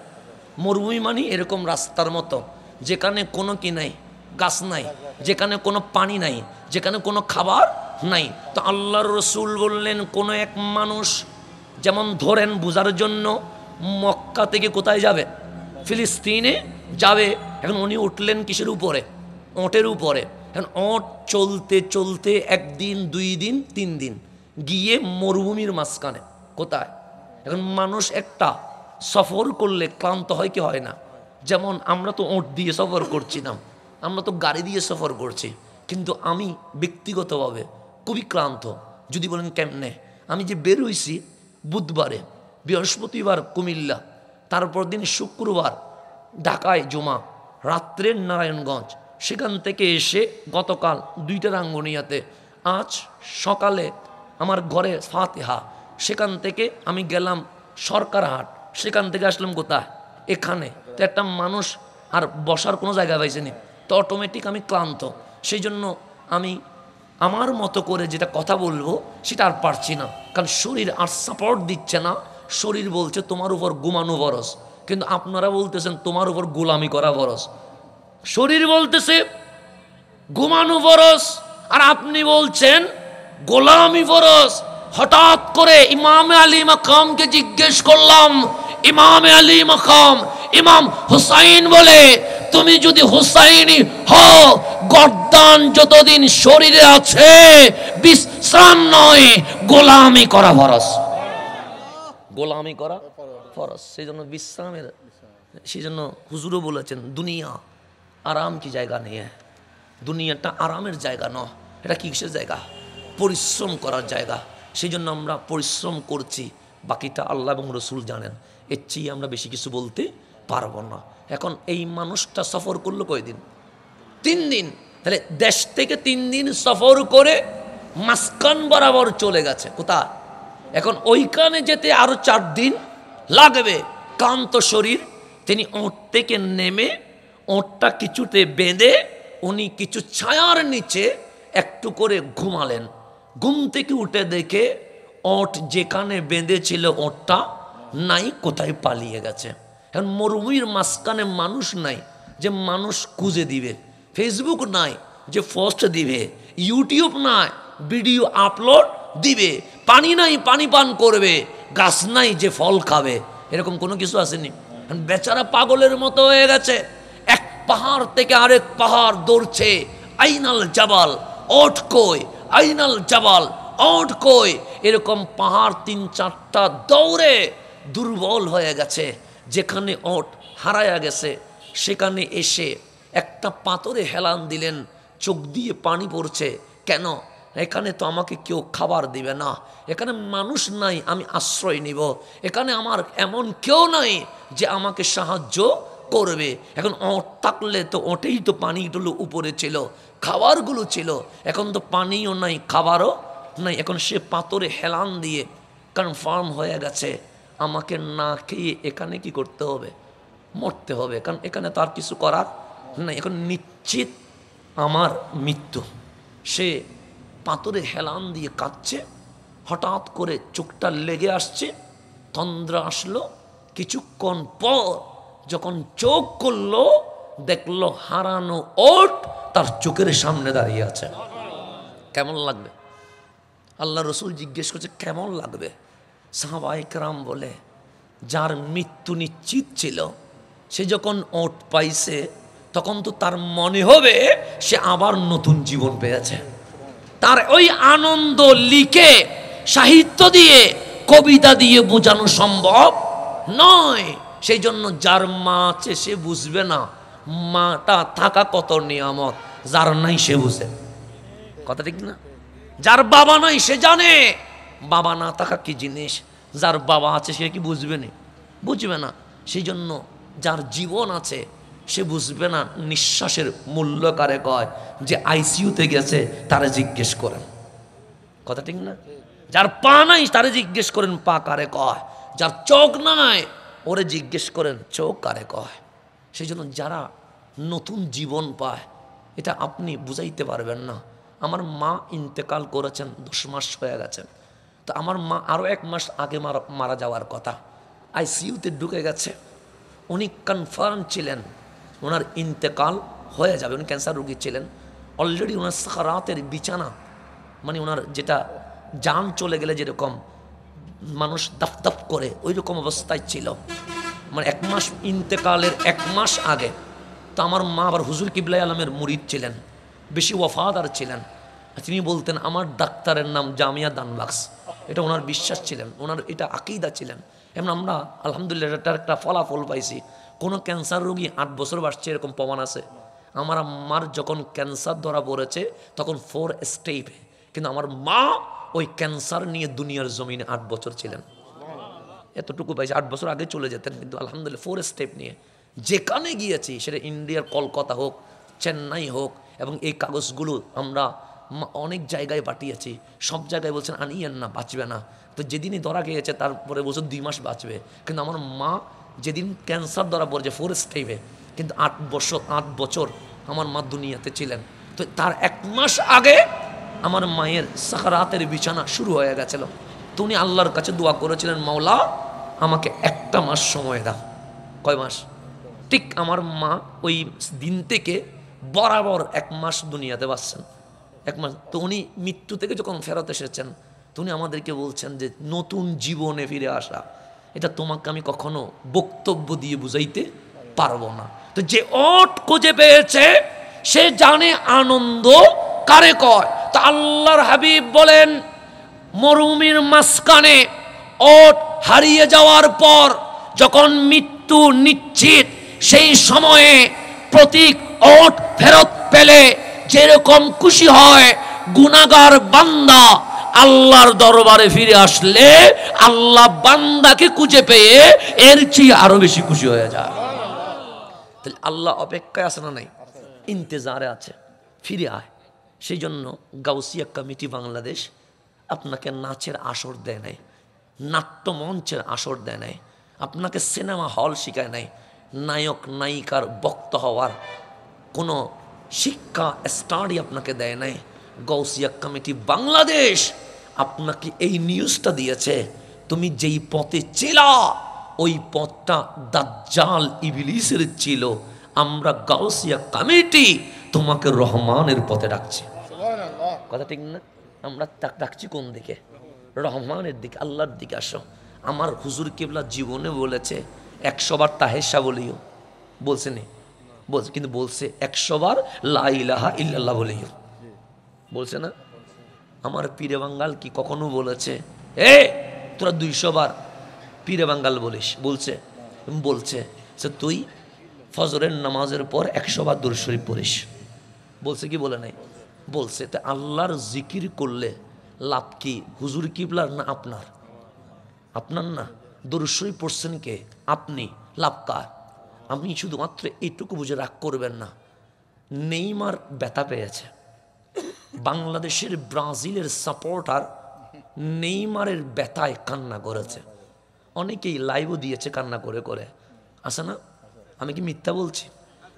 মরুভূমি মানে এরকম রাস্তার মতো, যেখানে কোনো কি নাই, গাছ নাই, যেখানে কোনো পানি নাই, যেখানে কোনো খাবার নাই। তো আল্লাহর রসুল বললেন কোনো এক মানুষ, যেমন ধরেন বোঝার জন্য, মক্কা থেকে কোথায় যাবে? ফিলিস্তিনে যাবে। এখন উনি উঠলেন কিসের উপরে? ওঁটের উপরে। এখন ওঁট চলতে চলতে একদিন, 2 দিন, 3 দিন গিয়ে মরুভূমির মাঝখানে। কোথায়? এখন মানুষ একটা সফর করলে ক্লান্ত হয় কি হয় না? যেমন আমরা তো ওঁট দিয়ে সফর করছি না, আমরা তো গাড়ি দিয়ে সফর করছি, কিন্তু আমি ব্যক্তিগতভাবে খুবই ক্লান্ত। যদি বলেন কেমনে? আমি যে বের হইছি বুধবারে, বৃহস্পতিবার কুমিল্লা, তারপর দিন শুক্রবার ঢাকায় জমা, রাত্রের নারায়ণগঞ্জ, সেখান থেকে এসে গতকাল 2টা রাঙ্গুনিয়াতে, আজ সকালে আমার ঘরে ফাতিহা, সেখান থেকে আমি গেলাম সরকারহাট, সেখান থেকে আসলাম কোথায়? এখানে। তো একটা মানুষ আর বসার কোনো জায়গা পাইছেনি, তো অটোমেটিক আমি ক্লান্ত। সেই জন্য আমি আমার মতো করে যেটা কথা বলবো সেটা আর পারছি না, কারণ শরীর আর সাপোর্ট দিচ্ছে না। শরীর বলছে তোমার উপর ঘুমানো বরস, কিন্তু আপনারা বলতেছেন তোমার উপর গোলামি করা বরস। শরীর বলতেছে ঘুমানো বরস, আর আপনি বলছেন গোলামি বরস। হঠাৎ করে ইমামে আলী মাকামকে জিজ্ঞেস করলাম, ইমামে আলী মাকাম, ইমাম হুসাইন বলে, তুমি যদি হুসাইনি হও, গর্দান যতদিন শরীরে আছে বিশ্রাম নয়, গোলামি করা ফরজ। গোলামি করা ফরজ, সেই জন্য বিশ্রামের, সেই জন্য হুজুরও বলেছেন দুনিয়া আরাম কি জায়গা নেই। দুনিয়াটা আরামের জায়গা নয়, এটা কিসের জায়গা? পরিশ্রম করার জায়গা। সেই জন্য আমরা পরিশ্রম করছি, বাকিটা আল্লাহ এবং রসুল জানেন। এর চেয়ে আমরা বেশি কিছু বলতে পারবো না। এখন এই মানুষটা সফর করলো কয়দিন? 3 দিন। তাহলে দেশ থেকে 3 দিন সফর করে মাঝখান বরাবর চলে গেছে কোথায়? এখন ওইখানে যেতে আরো 4 দিন লাগবে। ক্লান্ত শরীর, তিনি ওঁট থেকে নেমে ওঁটটা কিছুতে বেঁধে উনি কিছু ছায়ার নিচে একটু করে ঘুমালেন। ঘুম থেকে উঠে দেখে ওঁট যেখানে বেঁধেছিল ওঁটটা নাই, কোথায় পালিয়ে গেছে। এখন মরুভূমির মাঝখানে মানুষ নাই যে মানুষ খুঁজে দিবে, ফেসবুক নাই যে পোস্ট দিবে, ইউটিউব নাই ভিডিও আপলোড দিবে, পানি নাই পানি পান করবে, গাছ নাই যে ফল খাবে, এরকম কোনো কিছু আসেনি। বেচারা পাগলের মতো হয়ে গেছে, এক পাহাড় থেকে আরেক পাহাড় দৌড়ছে। আইনাল জাবাল ওঠ কই, আইনাল জাবাল ওঠ কই, এরকম পাহাড় 3-4টা দৌড়ে দুর্বল হয়ে গেছে। যেখানে ওঠ হারায়া গেছে সেখানে এসে একটা পাথরে হেলান দিলেন, চোখ দিয়ে পানি পড়ছে। কেন? এখানে তো আমাকে কেউ খাবার দিবে না, এখানে মানুষ নাই আমি আশ্রয় নিব, এখানে আমার এমন কেউ নাই যে আমাকে সাহায্য করবে। এখন ওঁট থাকলে তো ওঁটেই তো পানিগুলো উপরে ছিল, খাবারগুলো ছিল, এখন তো পানিও নাই খাবারও নাই। এখন সে পাথরে হেলান দিয়ে কনফার্ম হয়ে গেছে আমাকে না খেয়ে এখানে কি করতে হবে? মরতে হবে, কারণ এখানে তো আর কিছু করার নাই, এখন নিশ্চিত আমার মৃত্যু। সে পাথরে হেলান দিয়ে কাঁদছে, হঠাৎ করে চোখটা লেগে আসছে, তন্দ্রা আসলো। কিছুক্ষণ পর যখন চোখ করলো, দেখলো হারানো ওট তার চোখের সামনে দাঁড়িয়ে আছে। কেমন লাগবে? আল্লাহ রসুল জিজ্ঞেস করছে কেমন লাগবে? সাহাবায়ে কেরাম বলে, যার মৃত্যু নিশ্চিত ছিল সে যখন ওট পাইছে তখন তো তার মনে হবে সে আবার নতুন জীবন পেয়েছে। তার ওই আনন্দ লিখে সাহিত্য দিয়ে কবিতা দিয়ে বোঝানো সম্ভব নয়। সেই জন্য যার মা আছে সে বুঝবে না মাটা থাকা কত নিয়ামত, যার নাই সে বুঝে। কথা ঠিক না? যার বাবা নাই সে জানে বাবা না থাকা কি জিনিস, যার বাবা আছে সে কি বুঝবে না? বুঝবে না। সেই জন্য যার জীবন আছে সে বুঝবে না নিঃশ্বাসের মূল্য কারে কয়। যে আইসিইউতে গেছে তারে জিজ্ঞেস করেন, কথা ঠিক না? যার পা নাই তারে জিজ্ঞেস করেন পা কারে কয়, যার চোখ নাই ওরে জিজ্ঞেস করেন চোখ কারে কয়। সেই জন্য যারা নতুন জীবন পায় এটা আপনি বুঝাইতে পারবেন না। আমার মা ইন্তেকাল করেছেন, 10 মাস হয়ে গেছেন, তো আমার মা আরও 1 মাস আগে মারা যাওয়ার কথা। আইসিইউতে ঢুকে গেছে, উনি কনফার্ম ছিলেন ওনার ইন্তেকাল হয়ে যাবে, উনি ক্যান্সার রোগী ছিলেন, অলরেডি ওনার সাকারাতের বিছানা, মানে ওনার যেটা জান চলে গেলে যেরকম মানুষ দাপ দাপ করে ওই রকম অবস্থায় ছিল, মানে 1 মাস ইন্তেকালের 1 মাস আগে। তো আমার মা আবার হুজুর কিবলাই আলমের মুরিদ ছিলেন, বেশি ওয়াফাদার ছিলেন। তিনি বলতেন আমার ডাক্তারের নাম জামিয়া দানবাক্স, এটা ওনার বিশ্বাস ছিলেন, ওনার এটা আকিদা ছিলেন। এমন আমরা আলহামদুলিল্লাহ এটার একটা ফলাফল পাইছি। কোনো ক্যান্সার রোগী 8 বছর বাঁচছে এরকম প্রমাণ আছে? আমার আম্মার যখন ক্যান্সার ধরা পড়েছে তখন 4 স্টেপে, কিন্তু আমার মা ওই ক্যান্সার নিয়ে দুনিয়ার জমিনে 8 বছর ছিলেন। এতটুকু পাইছে, 8 বছর আগে চলে যেতেন, কিন্তু আলহামদুলিল্লাহ 4 স্টেপ নিয়ে যেখানে গিয়েছি, সেটা ইন্ডিয়ার কলকাতা হোক, চেন্নাই হোক, এবং এই কাগজগুলো আমরা অনেক জায়গায় পাঠিয়েছি, সব জায়গায় বলছেন আনিয়েন না, বাঁচবে না। তো যেদিনই ধরা গিয়েছে তারপরে বলছে 2 মাস বাঁচবে, কিন্তু আমার মা যেদিন ক্যান্সার ধরা পড়েছে 4 স্টেপে, কিন্তু 8 বছর আমার মা দুনিয়াতে ছিলেন। তো তার 1 মাস আগে আমার মায়ের সাকারাতের বিছানা শুরু হয়ে গেছিল। তো উনি আল্লাহর কাছে দোয়া করেছিলেন, মাওলা আমাকে 1 মাস সময় দাও। কয় মাস? ঠিক আমার মা ওই দিন থেকে বরাবর 1 মাস দুনিয়াতে বাঁচছেন, 1 মাস। তো উনি মৃত্যু থেকে যখন ফেরত এসেছেন, তো উনি আমাদেরকে বলছেন যে নতুন জীবনে ফিরে আসা, এটা তোমাকে আমি কখনো বক্তব্য দিয়ে বুঝাইতে পারবো না। তো যে ওট খুঁজে পেয়েছে সে জানে আনন্দ কারে কয়। তা আল্লাহর হাবিব বলেন, মরুভূমির মাঝখানে ওট হারিয়ে যাওয়ার পর যখন মৃত্যু নিশ্চিত, সেই সময়ে প্রতীক ওট ফেরত পেলে যেরকম খুশি হয়, গুনাহগার বান্দা আল্লাহর দরবারে ফিরে আসলে আল্লাহ বান্দাকে খুঁজে পেয়ে এর চেয়ে আরো বেশি খুশি হয়ে যায়। তাহলে আল্লাহ অপেক্ষায় আছে না নাই? ইন্তজারে আছে, ফিরে আয়। সেই জন্য গাউসিয়া কমিটি বাংলাদেশ আপনাকে নাচের আসর দেয় নাই, নাট্যমঞ্চের আসর দেয় নাই, আপনাকে সিনেমা হল শিখায় নাই, নায়ক নায়িকার বক্তা হওয়ার কোনো শিক্ষা স্টাডি আপনাকে দেয় নাই। গাউসিয়া কমিটি বাংলাদেশ আপনাকে এই নিউজটা দিয়েছে, তুমি যেই পথে ছিলা ওই পথটা দাজ্জাল ইবলিসের ছিল, আমরা গাউসিয়া কমিটি তোমাকে রহমানের পথে ডাকছি। কথা ঠিক না? আমরা ডাকছি কোন দিকে? রহমানের দিকে, আল্লাহর দিকে আসো। আমার হুজুর কিবলা জীবনে বলেছে 100 বার তাহেশা বলিও, বলছে নি? বলছে, কিন্তু বলছে 100 বার লা ইলাহা ইল্লাল্লাহ বলিও, বলছে না? আমার পীরে বাঙ্গাল কি কখনো বলেছে এ তোরা 200 বার পীরে বাঙ্গাল বলিস? বলছে? বলছে যে তুই ফজরের নামাজের পর 100 বার দুরূদ শরীফ পড়িস, বলছে কি বলে নাই? বলছে। তা আল্লাহর জিকির করলে লাভ কি হুজুর কিবলার না আপনার? আপনার না। দুরূদ শরীফ পড়ছেন কে? আপনি। লাভ কার? আপনি শুধুমাত্র এইটুকু বুঝে রাগ করবেন না, নেইমার ব্যথা পেয়েছে। বাংলাদেশের ব্রাজিলের সাপোর্টার নেইমারের ব্যথায় কান্না করেছে, অনেকেই লাইভও দিয়েছে কান্না করে করে, আছে না? আমি কি মিথ্যা বলছি?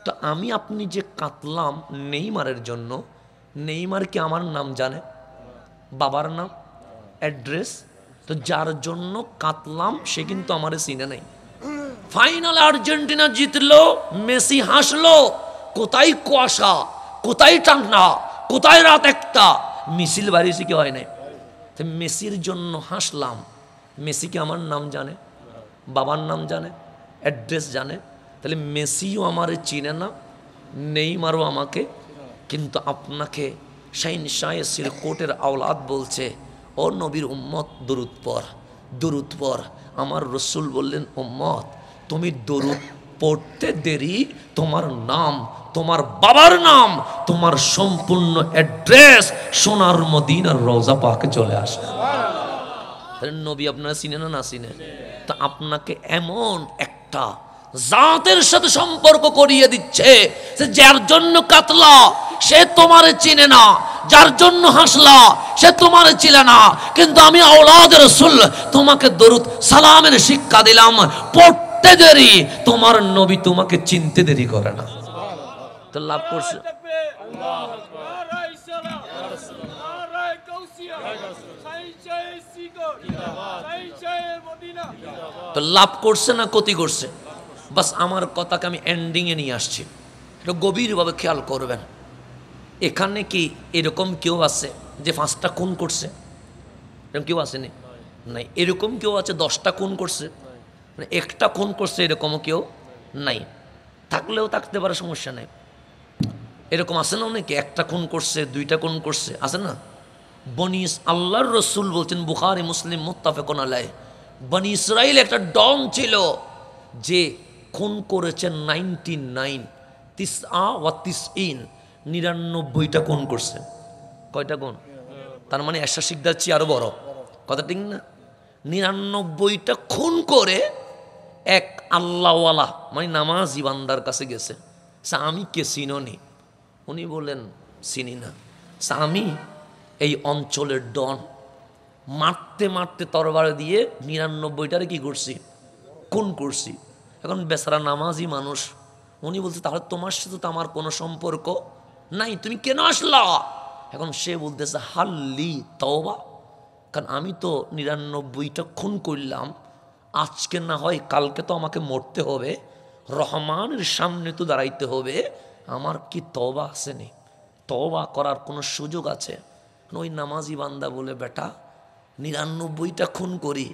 তো আমি আপনি যে কাঁদলাম নেইমারের জন্য, নেইমার কি আমার নাম জানে? বাবার নাম, অ্যাড্রেস? তো যার জন্য কাঁদলাম সে কিন্তু আমারে চিনে নাই। ফাইনালে আর্জেন্টিনা জিতলো, মেসি হাসলো, কোথায় কুয়াশা, কোথায় ঠান্ডা, কোথায় রাত 1টা, মিছিল বাড়িয়েছে কি হয় নাই? তো মেসির জন্য হাসলাম, মেসি কি আমার নাম জানে? বাবার নাম জানে? অ্যাড্রেস জানে? তাহলে মেসিও আমারে চিনে না, নেইমারও আমাকে। কিন্তু আপনাকে শাইন শাহে সিরকোটের আওলাদ বলছে, ও নবীর উম্মত দরুদ পড়, দরুদ পড়। আমার রসুল বললেন, উম্মত তুমি দরুদ পড়তে দেরি, তোমার নাম, তোমার বাবার নাম, তোমার সম্পূর্ণ অ্যাড্রেস সোনার মদিনার রওজা পাকে চলে আসে। তাহলে নবী আপনারা চিনে না? না চিনে? তা আপনাকে এমন একটা জাতের সাথে সম্পর্ক করিয়ে দিচ্ছে যে যার জন্য কাতলা সে তোমারে চিনে না, যার জন্য হাসলা সে তোমারে চিনে না। কিন্তু আমি আওলাদ রাসূল তোমাকে দরুদ সালামের শিক্ষা দিলাম, পড়তে দেরি, তোমার নবী তোমাকে চিনতে দেরি করে না। তো লাভ করছে। তো লাভ করছে না ক্ষতি করছে? বাস আমার কথাকে আমি এন্ডিংয়ে নিয়ে আসছি, এটা গভীরভাবে খেয়াল করবেন। এখানে কি এরকম কেউ আছে যে 5টা খুন করছে? এরকম কেউ আসেনি? নাই। এরকম কেউ আছে 10টা খুন করছে? মানে একটা খুন করছে এরকমও কেউ নাই। থাকলেও থাকতে পারে, সমস্যা নেই। এরকম আছে না অনেকে, একটা খুন করছে, 2টা খুন করছে, আছে না? আল্লাহর রসুল বলছেন, বুখারী মুসলিম মুত্তাফাকুন আলাইহ, বনি ইসরাইল একটা ডন ছিল যে খুন করেছে 99টা খুন করছে। কয়টা খুন? তার মানে এরশাদ শিকদার চেয়ে আরো বড় কথা, ঠিক না? 99টা খুন করে এক আল্লাহওয়ালা মানে নামাজি বান্দার কাছে গেছে, আমি কে চিনি? উনি বলেন চিনি না। আমি এই অঞ্চলের ডন, মারতে মারতে তরবার দিয়ে 99টারে কি করছি? খুন করছি। এখন বেচারা নামাজি মানুষ, উনি বলছে তাহলে তোমার সাথে তো আমার কোনো সম্পর্ক নাই, তুমি কেন আসলা? এখন সে বলতেছে হাল্লি তওবা, কারণ আমি তো 99টা খুন করলাম, আজকে না হয় কালকে তো আমাকে মরতে হবে, রহমানের সামনে তো দাঁড়াইতে হবে, আমার কি তওবা আসেনি? তওবা করার কোনো সুযোগ আছে? ওই নামাজি বান্দা বলে, বেটা 99টা খুন করি,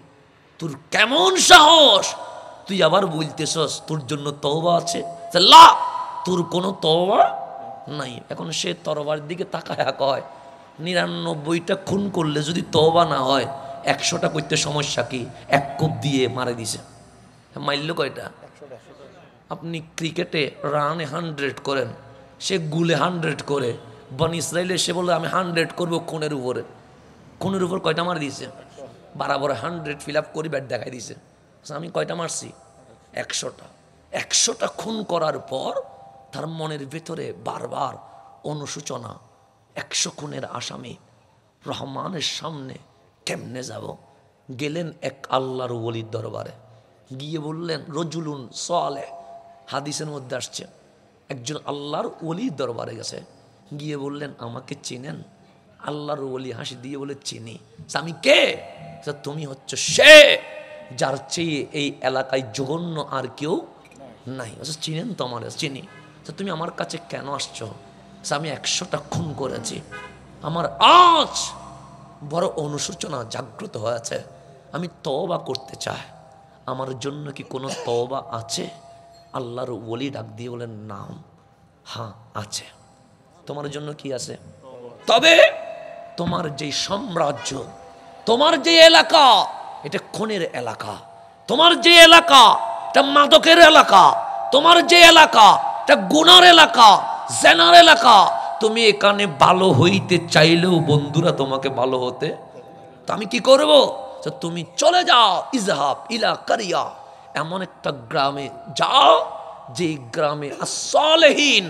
তোর কেমন সাহস, তুই আবার বলতেছস তোর জন্য তওবা আছে? লা, তোর কোনো তওবা নাই। এখন সে তরবার দিকে তাকায়া কয়, 99টা খুন করলে যদি তওবা না হয়, 100টা করতে সমস্যা কি? এক কোপ দিয়ে মারে দিছে। মাইল্য কয়টা? আপনি ক্রিকেটে রানে 100 করেন, সে গুলে 100 করে। বনি ইসরাইলে সে বলে আমি 100 করবো খুনের উপরে। খুনের উপর কয়টা মার দিয়েছে? বরাবর 100 ফিল আপ করি ব্যাট দেখাই দিছে। আমি কয়টা মারছি? 100টা। 100টা খুন করার পর তার মনের ভেতরে বারবার অনুশোচনা, 100 খুনের আসামি, রহমানের সামনে কেমনে যাব? গেলেন এক আল্লাহর ওলির দরবারে, গিয়ে বললেন রজুলুন সালেহ, হাদিসের মধ্যে আসছে একজন আল্লাহর ওলির দরবারে গেছে, গিয়ে বললেন আমাকে চিনেন? আল্লাহর ওলি হাসি দিয়ে বলে চিনি। আমি কে? তুমি হচ্ছে সে যার চেয়ে এই এলাকায় জঘন্য আর কেউ নাই। চিনেন তো? আমার চিনি। তুমি আমার কাছে কেন আসছো? আমি 100টা খুন করেছি, আমার আজ বড় অনুশোচনা জাগ্রত হয়েছে, আমি তওবা করতে চাই, আমার জন্য কি কোনো তওবা আছে? আল্লাহর ওলি ডাক দিয়ে বলেন নাম, হ্যাঁ আছে। তোমার জন্য কি আছে? তবে তোমার যে সাম্রাজ্য, তোমার যে এলাকা, এটা খুনের এলাকা, তোমার যে এলাকা এটা মাদকের এলাকা, তোমার যে এলাকা এটা গুনার এলাকা, জেনার এলাকা, তুমি এখানে ভালো হইতে চাইলেও বন্ধুরা তোমাকে ভালো হতে, তো আমি কি করব? তুমি চলে যাও, ইজহাব ইলা কারিয়া, এমন একটা গ্রামে যাও যে গ্রামে as-সালেহীন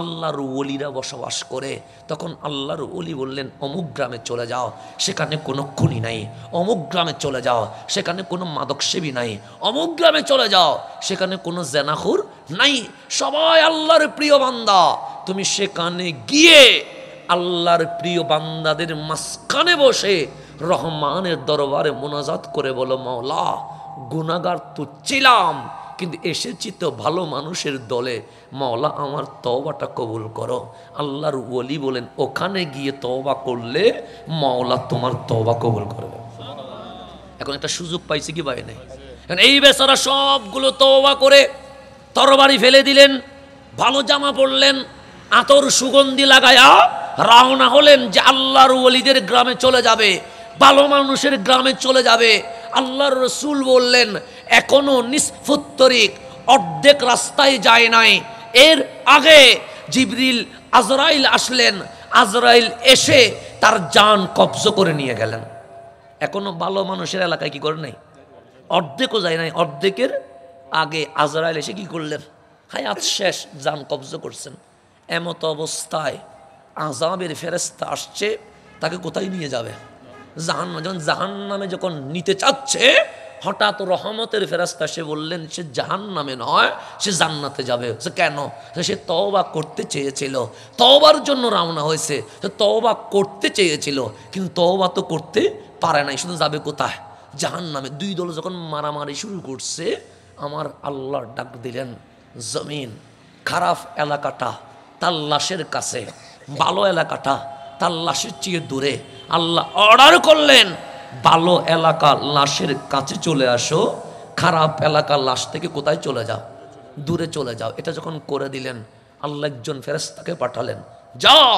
আল্লাহর ওলিরা বসবাস করে। তখন আল্লাহর ওলি বললেন অমুক গ্রামে চলে যাও, সেখানে কোনো খুনি নাই। অমুক গ্রামে চলে যাও, সেখানে কোনো মাদকসেবী নাই। অমুক গ্রামে চলে যাও, সেখানে কোনো জেনাখুর নাই। সবাই আল্লাহর প্রিয় বান্দা। তুমি সেখানে গিয়ে আল্লাহর প্রিয় বান্দাদের মাঝখানে বসে রহমানের দরবারে মোনাজাত করে বলো, মাওলা গুনাহগার তো ছিলাম, কিন্তু এসেছি তো ভালো মানুষের দলে, মাওলা আমার তওবাটা কবুল করো। আল্লাহর ওলি বলেন ওখানে গিয়ে তওবা করলে মাওলা তোমার তওবা কবুল করবে। এখন একটা সুযোগ পাইছে কি পাই নাই? কারণ এই বেচারা সবগুলো তওবা করে তরবারি ফেলে দিলেন, ভালো জামা পরলেন, আতর সুগন্ধি লাগায়া রওনা হলেন যে আল্লাহর ওলিদের গ্রামে চলে যাবে, ভালো মানুষের গ্রামে চলে যাবে। আল্লাহর রসুল বললেন এখনো নিসফুত তরিক, অর্ধেক রাস্তায় যায় নাই। এর আগে জিবরিল আজরাইল আসলেন, আজরাইল এসে তার জান কবজ করে নিয়ে গেলেন। এখনো ভালো মানুষের এলাকায় কি করে নাই? অর্ধেকও যায় নাই। অর্ধেকের আগে আজরাইল এসে কি করলেন? হায়াত শেষ, জান কবজ করছেন। এমত অবস্থায় আযাবের ফেরেশতা আসছে, তাকে কোথায় নিয়ে যাবে? জাহান্নামে। যখন জাহান্নামে যখন নিতে চাচ্ছে, হঠাৎ রহমতের ফেরেশতা সে বললেন সে জাহান্নামে নয়, সে জান্নাতে যাবে। সে কেন? সে তওবা করতে চেয়েছিল, তওবার জন্য রওনা হয়েছে। সে তওবা করতে চেয়েছিল কিন্তু তওবা তো করতে পারে নাই, শুধু যাবে কোথায়? জাহান্নামে। দুই দল যখন মারামারি শুরু করছে, আমার আল্লাহ ডাক দিলেন, জমিন খারাপ এলাকাটা তার লাশের কাছে, ভালো এলাকাটা তার লাশের চেয়ে দূরে। আল্লাহ অর্ডার করলেন, ভালো এলাকা লাশের কাছে চলে আসো, খারাপ এলাকা লাশ থেকে কোথায় চলে যাও, দূরে চলে যাও। এটা যখন করে দিলেন, আল্লাহ একজন ফেরেশতাকে পাঠালেন, যাও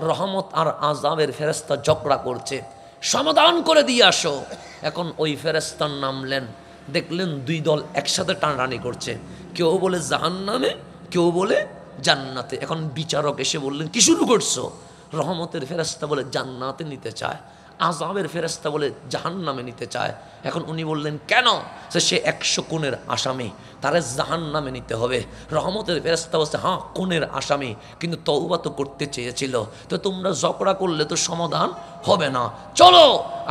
রহমত আর আযাবের ফেরেশতা ঝগড়া করছে, সমাধান করে দিয়ে আসো। এখন ওই ফেরেশতা নামলেন, দেখলেন দুই দল একসাথে টানাটানি করছে, কেউ বলে জাহান্নামে, কেউ বলে জান্নাতে। এখন বিচারক এসে বললেন, কি শুরু করছো? রহমতের ফেরেশতা বলে জান্নাতে নিতে চায়, আযাবের ফেরেশতা বলে জাহান্নামে নিতে চায়। এখন উনি বললেন, কেন? সে 100 খুনের আসামি, তারে জাহান্নামে নিতে হবে। রহমতের ফেরেশতা বলছে, হ্যাঁ খুনের আসামি, কিন্তু তওবা তো করতে চেয়েছিল, তো তোমরা ঝগড়া করলে তো সমাধান হবে না, চলো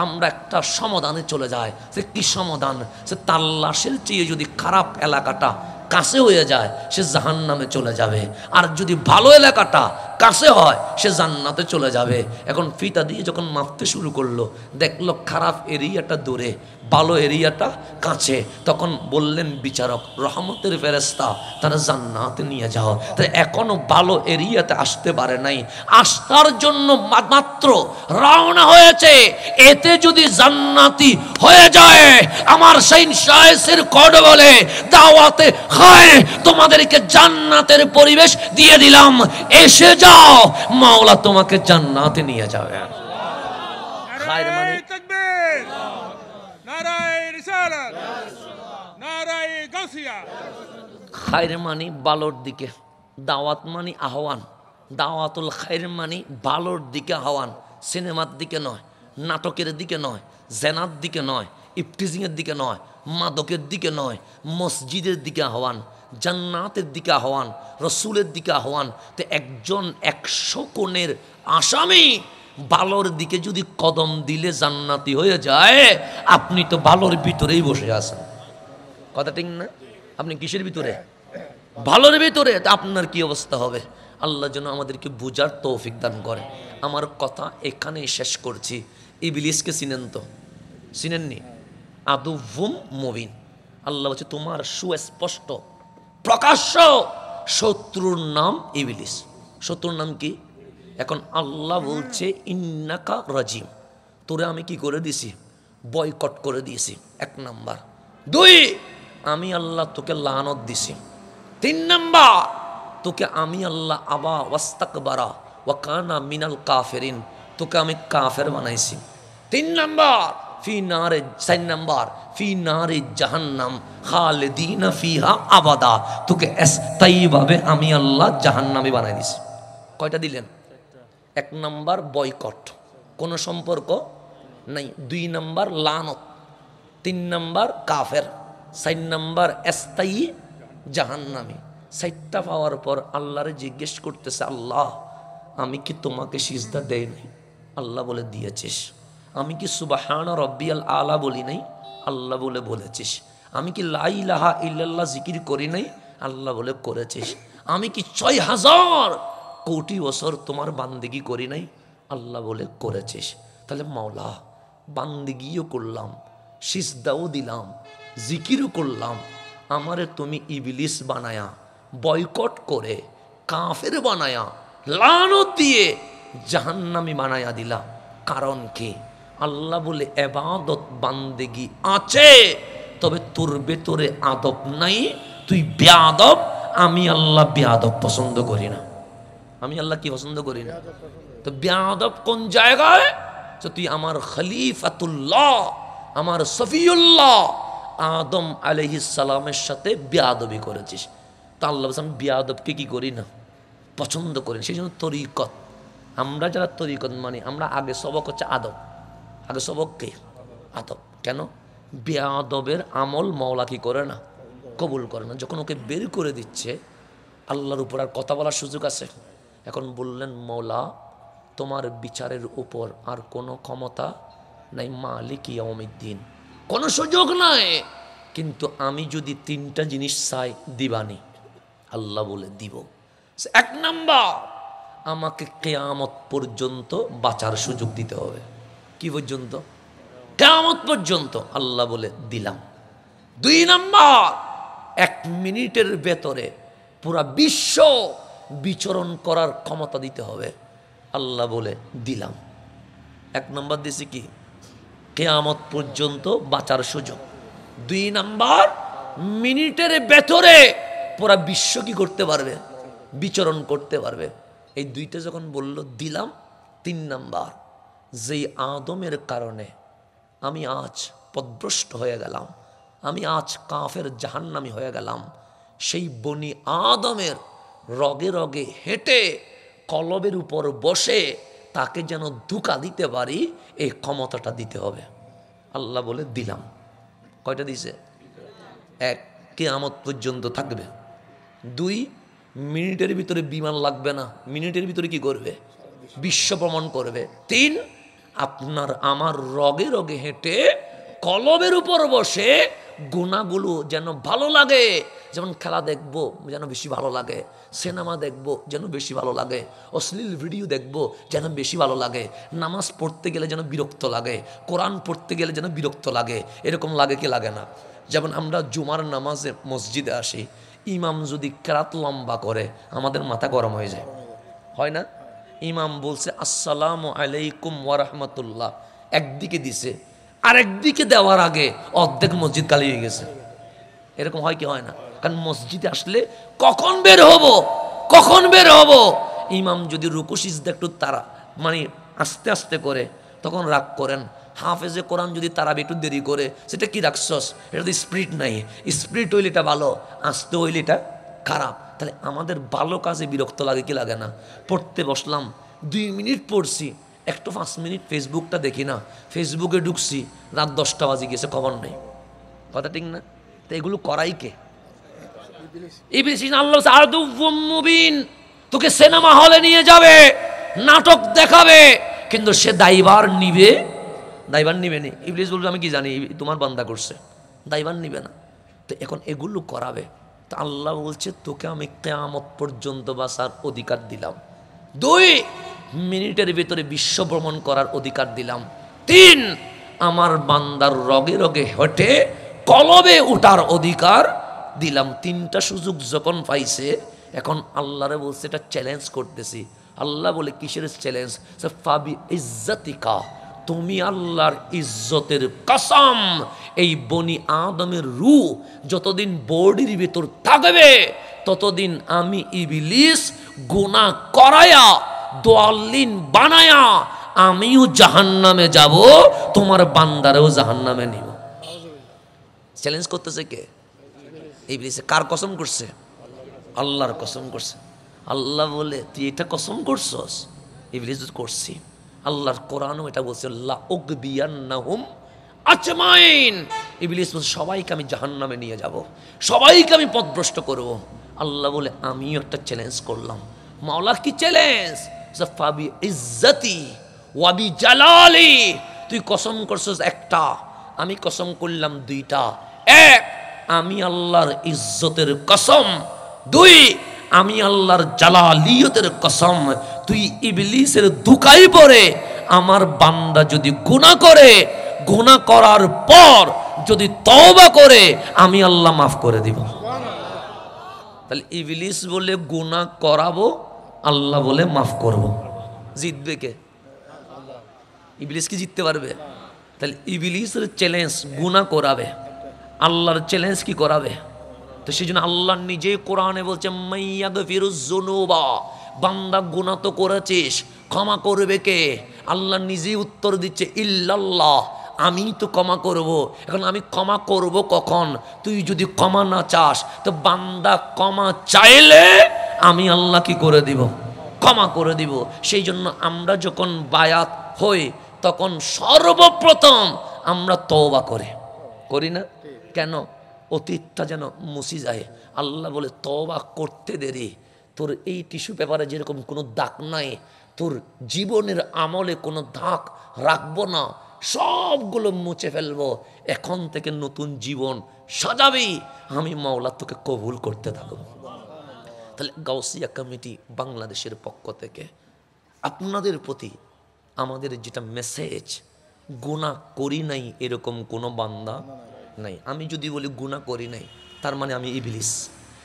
আমরা একটা সমাধানে চলে যাই। সে কি সমাধান? সে তার লাশের চেয়ে যদি খারাপ এলাকাটা কাছে হয়ে যায়, সে জাহান্নামে চলে যাবে, আর যদি ভালো এলাকাটা কাছে হয়, সে জান্নাতে চলে যাবে। এখন ফিতা দিয়ে যখন মাপতে শুরু করলো, দেখলো খারাপ এরিয়াটা দূরে, ভালো এরিয়াটা কাছে। তখন বললেন বিচারক, রহমতের ফেরেশতা তারা জান্নাতে নিয়ে যাও। তাই এখনো ভালো এরিয়াতে আসতে পারে নাই, আসার জন্য মাত্র রওনা হয়েছে। এতে যদি জান্নাতি হয়ে যায়, আমার সেই শায়েসের কোড বলে দাওয়াতে খায়, তোমাদেরকে জান্নাতের পরিবেশ দিয়ে দিলাম, এসে যাও, মাওলা তোমাকে জান্নাতে নিয়ে যাবে। খায়ের মানে তাকবীর, নারায়ে রিসালাত, নারায়ে গাউসিয়া। খায়ের মানে ভালোর দিকে, দাওয়াত মানে আহ্বান, দাওয়াতুল খায়ের মানে ভালোর দিকে আহ্বান, সিনেমার দিকে নয়, নাটকের দিকে নয়, জেনার দিকে নয়, ইফটিজিংয়ের দিকে নয়, মাদকের দিকে নয়, মসজিদের দিকে আহ্বান, জান্নাতের দিকে আহ্বান, রসুলের দিকে আহ্বান। তো একজন 100 খুনের আসামি ভালোর দিকে যদি কদম দিলে জান্নাতি হয়ে যায়, আপনি তো ভালোর ভিতরেই বসে আছেন। কথা ঠিক না? আপনি কিসের ভিতরে? ভালোর ভিতরে। তা আপনার কি অবস্থা হবে? আল্লাহ যেন আমাদেরকে বুঝার তৌফিক দান করে। আমার কথা এখানেই শেষ করছি। ইবলিসকে চিনেন তো? চিনেননি? আদুভুম মুবিন। আল্লাহ বলছে তোমার সুস্পষ্ট প্রকাশ্য শত্রুর নাম ইবলিস। শত্রুর নাম কি? এখন আল্লাহ বলছে ইন্নাকা রাজিম, তোরে আমি কি করে দিছি? বয়কট করে দিয়েছি, 1 নাম্বার। 2, আমি আল্লাহ তোকে লানত দিছি। 3 নাম্বার, তোকে আমি আল্লাহ আবা ওয়াস্তাকবারা ওয়া কানা মিনাল কাফিরিন, তোকে আমি কাফের বানাইছি। 3 নাম্বার ফি নারে, 4 নাম্বার ফি নারে জাহান্নাম খালিদিনা ফিহা আবাদা, তোকে স্থায়ীভাবে আমি আল্লাহ জাহান্নামে বানাই দিছি। কয়টা দিলেন? 1 নাম্বার বয়কট, কোনো সম্পর্ক নাই। 2 নাম্বার লানত, 3 নাম্বার কাফের, 4 নাম্বার স্থায়ী জাহান্নামী। 4টা পাওয়ার পর আল্লাহরে জিজ্ঞেস করতেছে, আল্লাহ আমি কি তোমাকে সিজদা দেই নাই? আল্লাহ বলে দিয়েছিস। আমি কি সুবহান রব্বিয়াল আলা বলি নাই? আল্লাহ বলে বলেছিস। আমি কি লা ইলাহা ইল্লাল্লাহ জিকির করি নাই? আল্লাহ বলে করেছিস। আমি কি 6000 কোটি বছর তোমার বান্দিগি করি নাই? আল্লাহ বলে করেছিস। তাহলে মাওলা বান্দিগিও করলাম, সিজদাও দিলাম, জিকিরও করলাম, আমারে তুমি ইবলিস বানায়া, বয়কট করে কাফের বানায়া, লানত দিয়ে জাহান্নামী বানায়া দিলা, কারণ কি? আল্লাহ বলে ইবাদত বান্দেগি আছে, তবে তোর ভেতরে আদব নাই, তুই বেয়াদব। আমি আল্লাহ বেয়াদব পছন্দ করি না। আমি আল্লাহ কি পছন্দ করি না? তো বেয়াদব কোন জায়গায়? তো তুই আমার খলিফাতুল্লাহ, আমার সফিউল্লাহ আদম আলাইহিস সালামের সাথে বেয়াদবি করেছিস। তা আল্লাহ বলছেন বেয়াদবকে কি করি না? পছন্দ করি। সেই জন্য তরিকত, আমরা যারা তরিকত মানি, আমরা আগে সবক হচ্ছে আদব। আগে সবক কে? আদব। কেন? বেয়াদবের আমল মওলা কি করে না? কবুল করে না। যখন ওকে বের করে দিচ্ছে, আল্লাহর উপর আর কথা বলার সুযোগ আছে? এখন বললেন, মওলা তোমার বিচারের উপর আর কোনো ক্ষমতা নাই, মালিক ইয়াউমিদ্দিন, কোনো সুযোগ নাই। কিন্তু আমি যদি 3টা জিনিস চাই দিবানি? আল্লাহ বলে দিব। 1 নাম্বার, আমাকে কিয়ামত পর্যন্ত বাঁচার সুযোগ দিতে হবে। কি পর্যন্ত? কিয়ামত পর্যন্ত। আল্লাহ বলে দিলাম। 2 নাম্বার, 1 মিনিটের ভেতরে পুরা বিশ্ব বিচরণ করার ক্ষমতা দিতে হবে। আল্লাহ বলে দিলাম। 1 নাম্বার দিছি কি? কিয়ামত পর্যন্ত বাঁচার সুযোগ। 2 নাম্বার, মিনিটের ভেতরে পুরা বিশ্ব কি করতে পারবে? বিচরণ করতে পারবে। এই 2টা যখন বলল দিলাম। 3 নাম্বার, যেই আদমের কারণে আমি আজ পথভ্রষ্ট হয়ে গেলাম, আমি আজ কাফের জাহান্নামী হয়ে গেলাম, সেই বনি আদমের রগে রগে হেঁটে কলবের উপর বসে তাকে যেন ধোঁকা দিতে পারি, এই ক্ষমতাটা দিতে হবে। আল্লাহ বলে দিলাম। কয়টা দিছে? 1, কিয়ামত পর্যন্ত থাকবে। 2, মিনিটের ভিতরে বিমান লাগবে না, মিনিটের ভিতরে কি করবে? বিশ্ব ভ্রমণ করবে। 3, আপনার আমার রগে রগে হেঁটে কলবের উপর বসে গুনাহগুলো যেন ভালো লাগে। যেমন খেলা দেখবো যেন বেশি ভালো লাগে, সিনেমা দেখবো যেন বেশি ভালো লাগে, অশ্লীল ভিডিও দেখবো যেন বেশি ভালো লাগে, নামাজ পড়তে গেলে যেন বিরক্ত লাগে, কোরআন পড়তে গেলে যেন বিরক্ত লাগে। এরকম লাগে কি লাগে না? যেমন আমরা জুমার নামাজে মসজিদে আসি, ইমাম যদি কেরাত লম্বা করে আমাদের মাথা গরম হয়ে যায়, হয় না? ইমাম বলছে আসসালামু আলাইকুম ওয়া রাহমাতুল্লাহ, একদিকে দিছে, আর একদিকে দেওয়ার আগে অর্ধেক মসজিদ খালি হয়ে গেছে। এরকম হয় কি হয় না? কারণ মসজিদে আসলে কখন বের হব, কখন বের হব। ইমাম যদি রুকু সিজদা একটু তারা মানে আস্তে আস্তে করে তখন রাগ করেন। হাফেজে কোরআন যদি তারা একটু দেরি করে, সেটা কি রাখছস? এটা তো স্পিরিট নাই। স্পিরিট হইলে এটা ভালো, আস্তে হইলে এটা খারাপ। তাহলে আমাদের ভালো কাজে বিরক্ত লাগে কি লাগে না? পড়তে বসলাম, 2 মিনিট পড়ছি, একটু 5 মিনিট ফেসবুকটা দেখি না, ফেসবুকে ঢুকছি, রাত 10টা বাজে গেছে, খবর নেই। কথা ঠিক না? তো এগুলো করাই কে? ইবলিস। আল্লাহ আদুউম মুবিন, তোকে সিনেমা হলে নিয়ে যাবে, নাটক দেখাবে, কিন্তু সে দায়ভার নিবে? দায়ভার নিবে না। ইবলিস বলবে আমি কি জানি, তোমার বান্দা করছে, দায়ভার নিবে না। তো এখন এগুলো করাবে। তো আল্লাহ বলছে তোকে আমি কিয়ামত পর্যন্ত বাঁচার অধিকার দিলাম। 2, মিনিটের ভিতরে বিশ্ব ভ্রমণ করার অধিকার দিলাম। 3, আমার বান্দার রগে রগে হেঁটে কলবে উঠার অধিকার দিলাম। 3টা সুযোগ যখন পাইছে, এখন আল্লাহরে বলছে এটা চ্যালেঞ্জ করতেছি। আল্লাহ বলে কিসের চ্যালেঞ্জ? ফাবি ইজ্জাতিকা, তুমি আল্লাহর ইজ্জতের কসম, এই বনি আদমের রূহ যতদিন বডির ভিতর থাকবে ততদিন আমি ইবলিস গুনাহ করায়া দোয়াল্লিন বানায়া আমিও জাহান্নামে যাব, তোমার বান্দারেও জাহান্নামে নিব। চ্যালেঞ্জ করতেছে কে? ইবলিস। কার কসম করছে? আল্লাহর কসম করছে। আল্লাহ বলে তুই এটা কসম করছস? ইবলিস করছি। আল্লাহর কোরআনও এটা বলছে লা উগবিয়ান্নাহুম আজমাইন। ইবলিস বলছে সবাইকে আমি জাহান্নামে নিয়ে যাব, সবাইকে আমি পথভ্রষ্ট করব। আল্লাহ বলে আমিও একটা চ্যালেঞ্জ করলাম। মাওলা কি চ্যালেঞ্জ? ফাবি ইজ্জতি ওয়া বিজালালি, তুই কসম করছস একটা, আমি কসম করলাম 2টা। 1, আমি আল্লাহর ইজ্জতের কসম। 2, আমি আল্লাহর জালালিয়তের কসম। তুই ইবলিসের ধোঁকায় পড়ে আমার বান্দা যদি গুনাহ করে, গুনাহ করার পর যদি তওবা করে, আমি আল্লাহ মাফ করে দিব। তাহলে ইবলিস বলে গুনাহ করাবো, আল্লাহ বলে মাফ করব। জিতবে কে? ইবলিস কি জিততে পারবে? তাহলে ইবলিসের চ্যালেঞ্জ গুনাহ করাবে, আল্লাহর চ্যালেঞ্জ কি করাবে? তো সেই জন্য আল্লাহ নিজেই কোরআনে বলছে মাইয়াগফিরুজ যুনুবা, বান্দা গুনাহ তো করেছিস, ক্ষমা করবে কে? আল্লাহ নিজেই উত্তর দিচ্ছে ইল্লাল্লাহ, আমি তো ক্ষমা করব। এখন আমি ক্ষমা করব কখন? তুই যদি ক্ষমা না চাস, তো বান্দা ক্ষমা চাইলে আমি আল্লাহ কি করে দিব? ক্ষমা করে দিব। সেই জন্য আমরা যখন বায়াত হই তখন সর্বপ্রথম আমরা তওবা করি না? কেন? অতীতটা যেন মুছি যায়। আল্লাহ বলে তওবা করতে দেরি, তোর এই টিস্যু পেপারে যেরকম কোনো দাগ নাই, তোর জীবনের আমলে কোনো দাগ রাখবো না, সবগুলো মুছে ফেলবো। এখন থেকে নতুন জীবন সাজাবি, আমি মাওলা তোকে কবুল করতে থাকবো। তাহলে গাউসিয়া কমিটি বাংলাদেশের পক্ষ থেকে আপনাদের প্রতি আমাদের যেটা মেসেজ, গুনাহ করি নাই এরকম কোনো বান্দা নাই। আমি যদি বলি গুনাহ করি নাই, তার মানে আমি ইবলিস।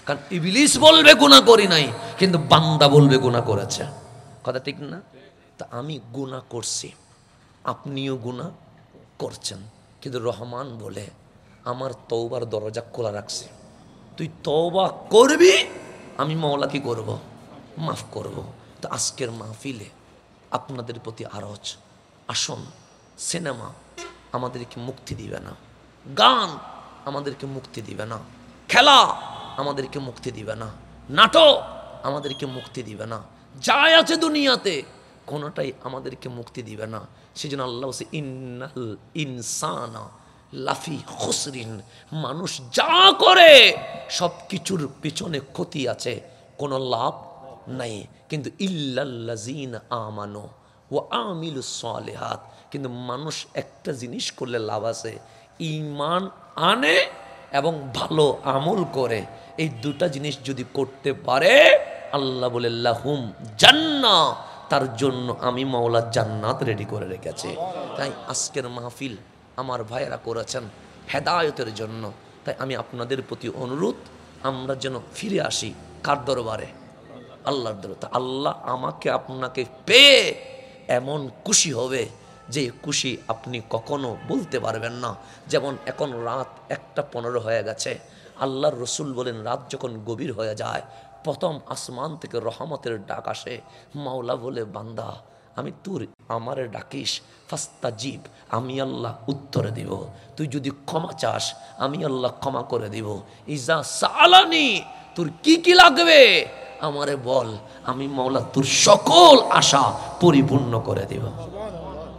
কারণ ইবলিস বলবে গুনাহ করি নাই, কিন্তু বান্দা বলবে গুনাহ করেছে। কথা ঠিক না? তা আমি গুনাহ করছি, আপনিও গুনাহ করছেন, কিন্তু রহমান বলে আমার তওবার দরজা খোলা রাখছে। তুই তওবা করবি, আমি মওলা কি করব? মাফ করব। তো আজকের মাহফিলে আপনাদের প্রতি আরজ, আসুন, সিনেমা আমাদেরকে মুক্তি দিবে না, গান আমাদেরকে মুক্তি দিবে না, খেলা আমাদেরকে মুক্তি দিবে না, নাটক আমাদেরকে মুক্তি দিবে না, যাই আছে দুনিয়াতে কোনোটাই আমাদেরকে মুক্তি দিবে না। সেই জন্য আল্লাহ বলছে ইন্নাল ইনসানা লাফি খুসরিন, মানুষ যা করে সব কিছুর পিছনে ক্ষতি আছে, কোনো লাভ নাই। কিন্তু ইল্লাল্লাযিনা আমানু ওয়া আমিলুস সালিহাত, কিন্তু মানুষ একটা জিনিস করলে লাভ আছে, ঈমান আনে এবং ভালো আমল করে। এই দুটা জিনিস যদি করতে পারে, আল্লাহ বলে লাহুম জান্নাহ, তার জন্য আমি মাওলা জান্নাত রেডি করে রেখেছি। তাই আজকের মাহফিল আমার ভাইয়েরা করেছেন হেদায়েতের জন্য। তাই আমি আপনাদের প্রতি অনুরোধ, আমরা যেন ফিরে আসি কার দরবারে? আল্লাহর দরবারে। আল্লাহ আমাকে আপনাকে পেয়ে এমন খুশি হবে যে খুশি আপনি কখনো বলতে পারবেন না। যেমন এখন রাত 1:15 হয়ে গেছে, আল্লাহর রসুল বলেন রাত যখন গভীর হয়ে যায়, প্রথম আসমান থেকে রহমতের ডাক আসে। মাওলা বলে বান্দা আমি তোর আমারে ডাকিস, ফাস্তাজিব, আমি আল্লাহ উত্তরে দিব। তুই যদি ক্ষমা চাস, আমি আল্লাহ ক্ষমা করে দিব। ইজা সালানি, তোর কি কি লাগবে আমারে বল, আমি মাওলা তোর সকল আশা পরিপূর্ণ করে দিব।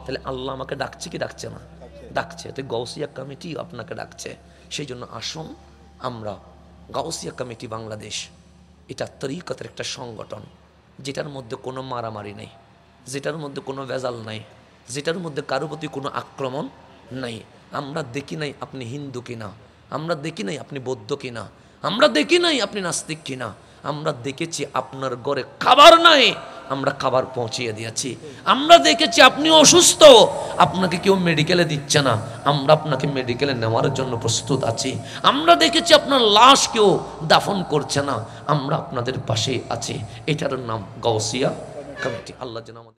তাহলে আল্লাহ আমাকে ডাকছে কি ডাকছে না? ডাকছে। তো গাউসিয়া কমিটি আপনাকে ডাকছে। সেই জন্য আসুন, আমরা গাউসিয়া কমিটি বাংলাদেশ, এটা তরিকতের একটা সংগঠন, যেটার মধ্যে কোনো মারামারি নেই, যেটার মধ্যে কোনো ভেজাল নাই, যেটার মধ্যে কারো প্রতি কোনো আক্রমণ নাই। আমরা দেখি নাই আপনি হিন্দু কিনা, আমরা দেখি নাই আপনি বৌদ্ধ কিনা, আমরা দেখি নাই আপনি নাস্তিক কিনা, আমরা দেখেছি আপনার ঘরে খাবার নাই, আমরা খাবার পৌঁছিয়ে দিয়েছি। আমরা দেখেছি আপনি অসুস্থ, আপনাকে কেউ মেডিকেলে দিচ্ছে না, আমরা আপনাকে মেডিকেলে নেওয়ার জন্য প্রস্তুত আছি। আমরা দেখেছি আপনার লাশ কেউ দাফন করছে না, আমরা আপনাদের পাশে আছি। এটার নাম গাউসিয়া কমিটি। আল্লাহ যেন আমাদের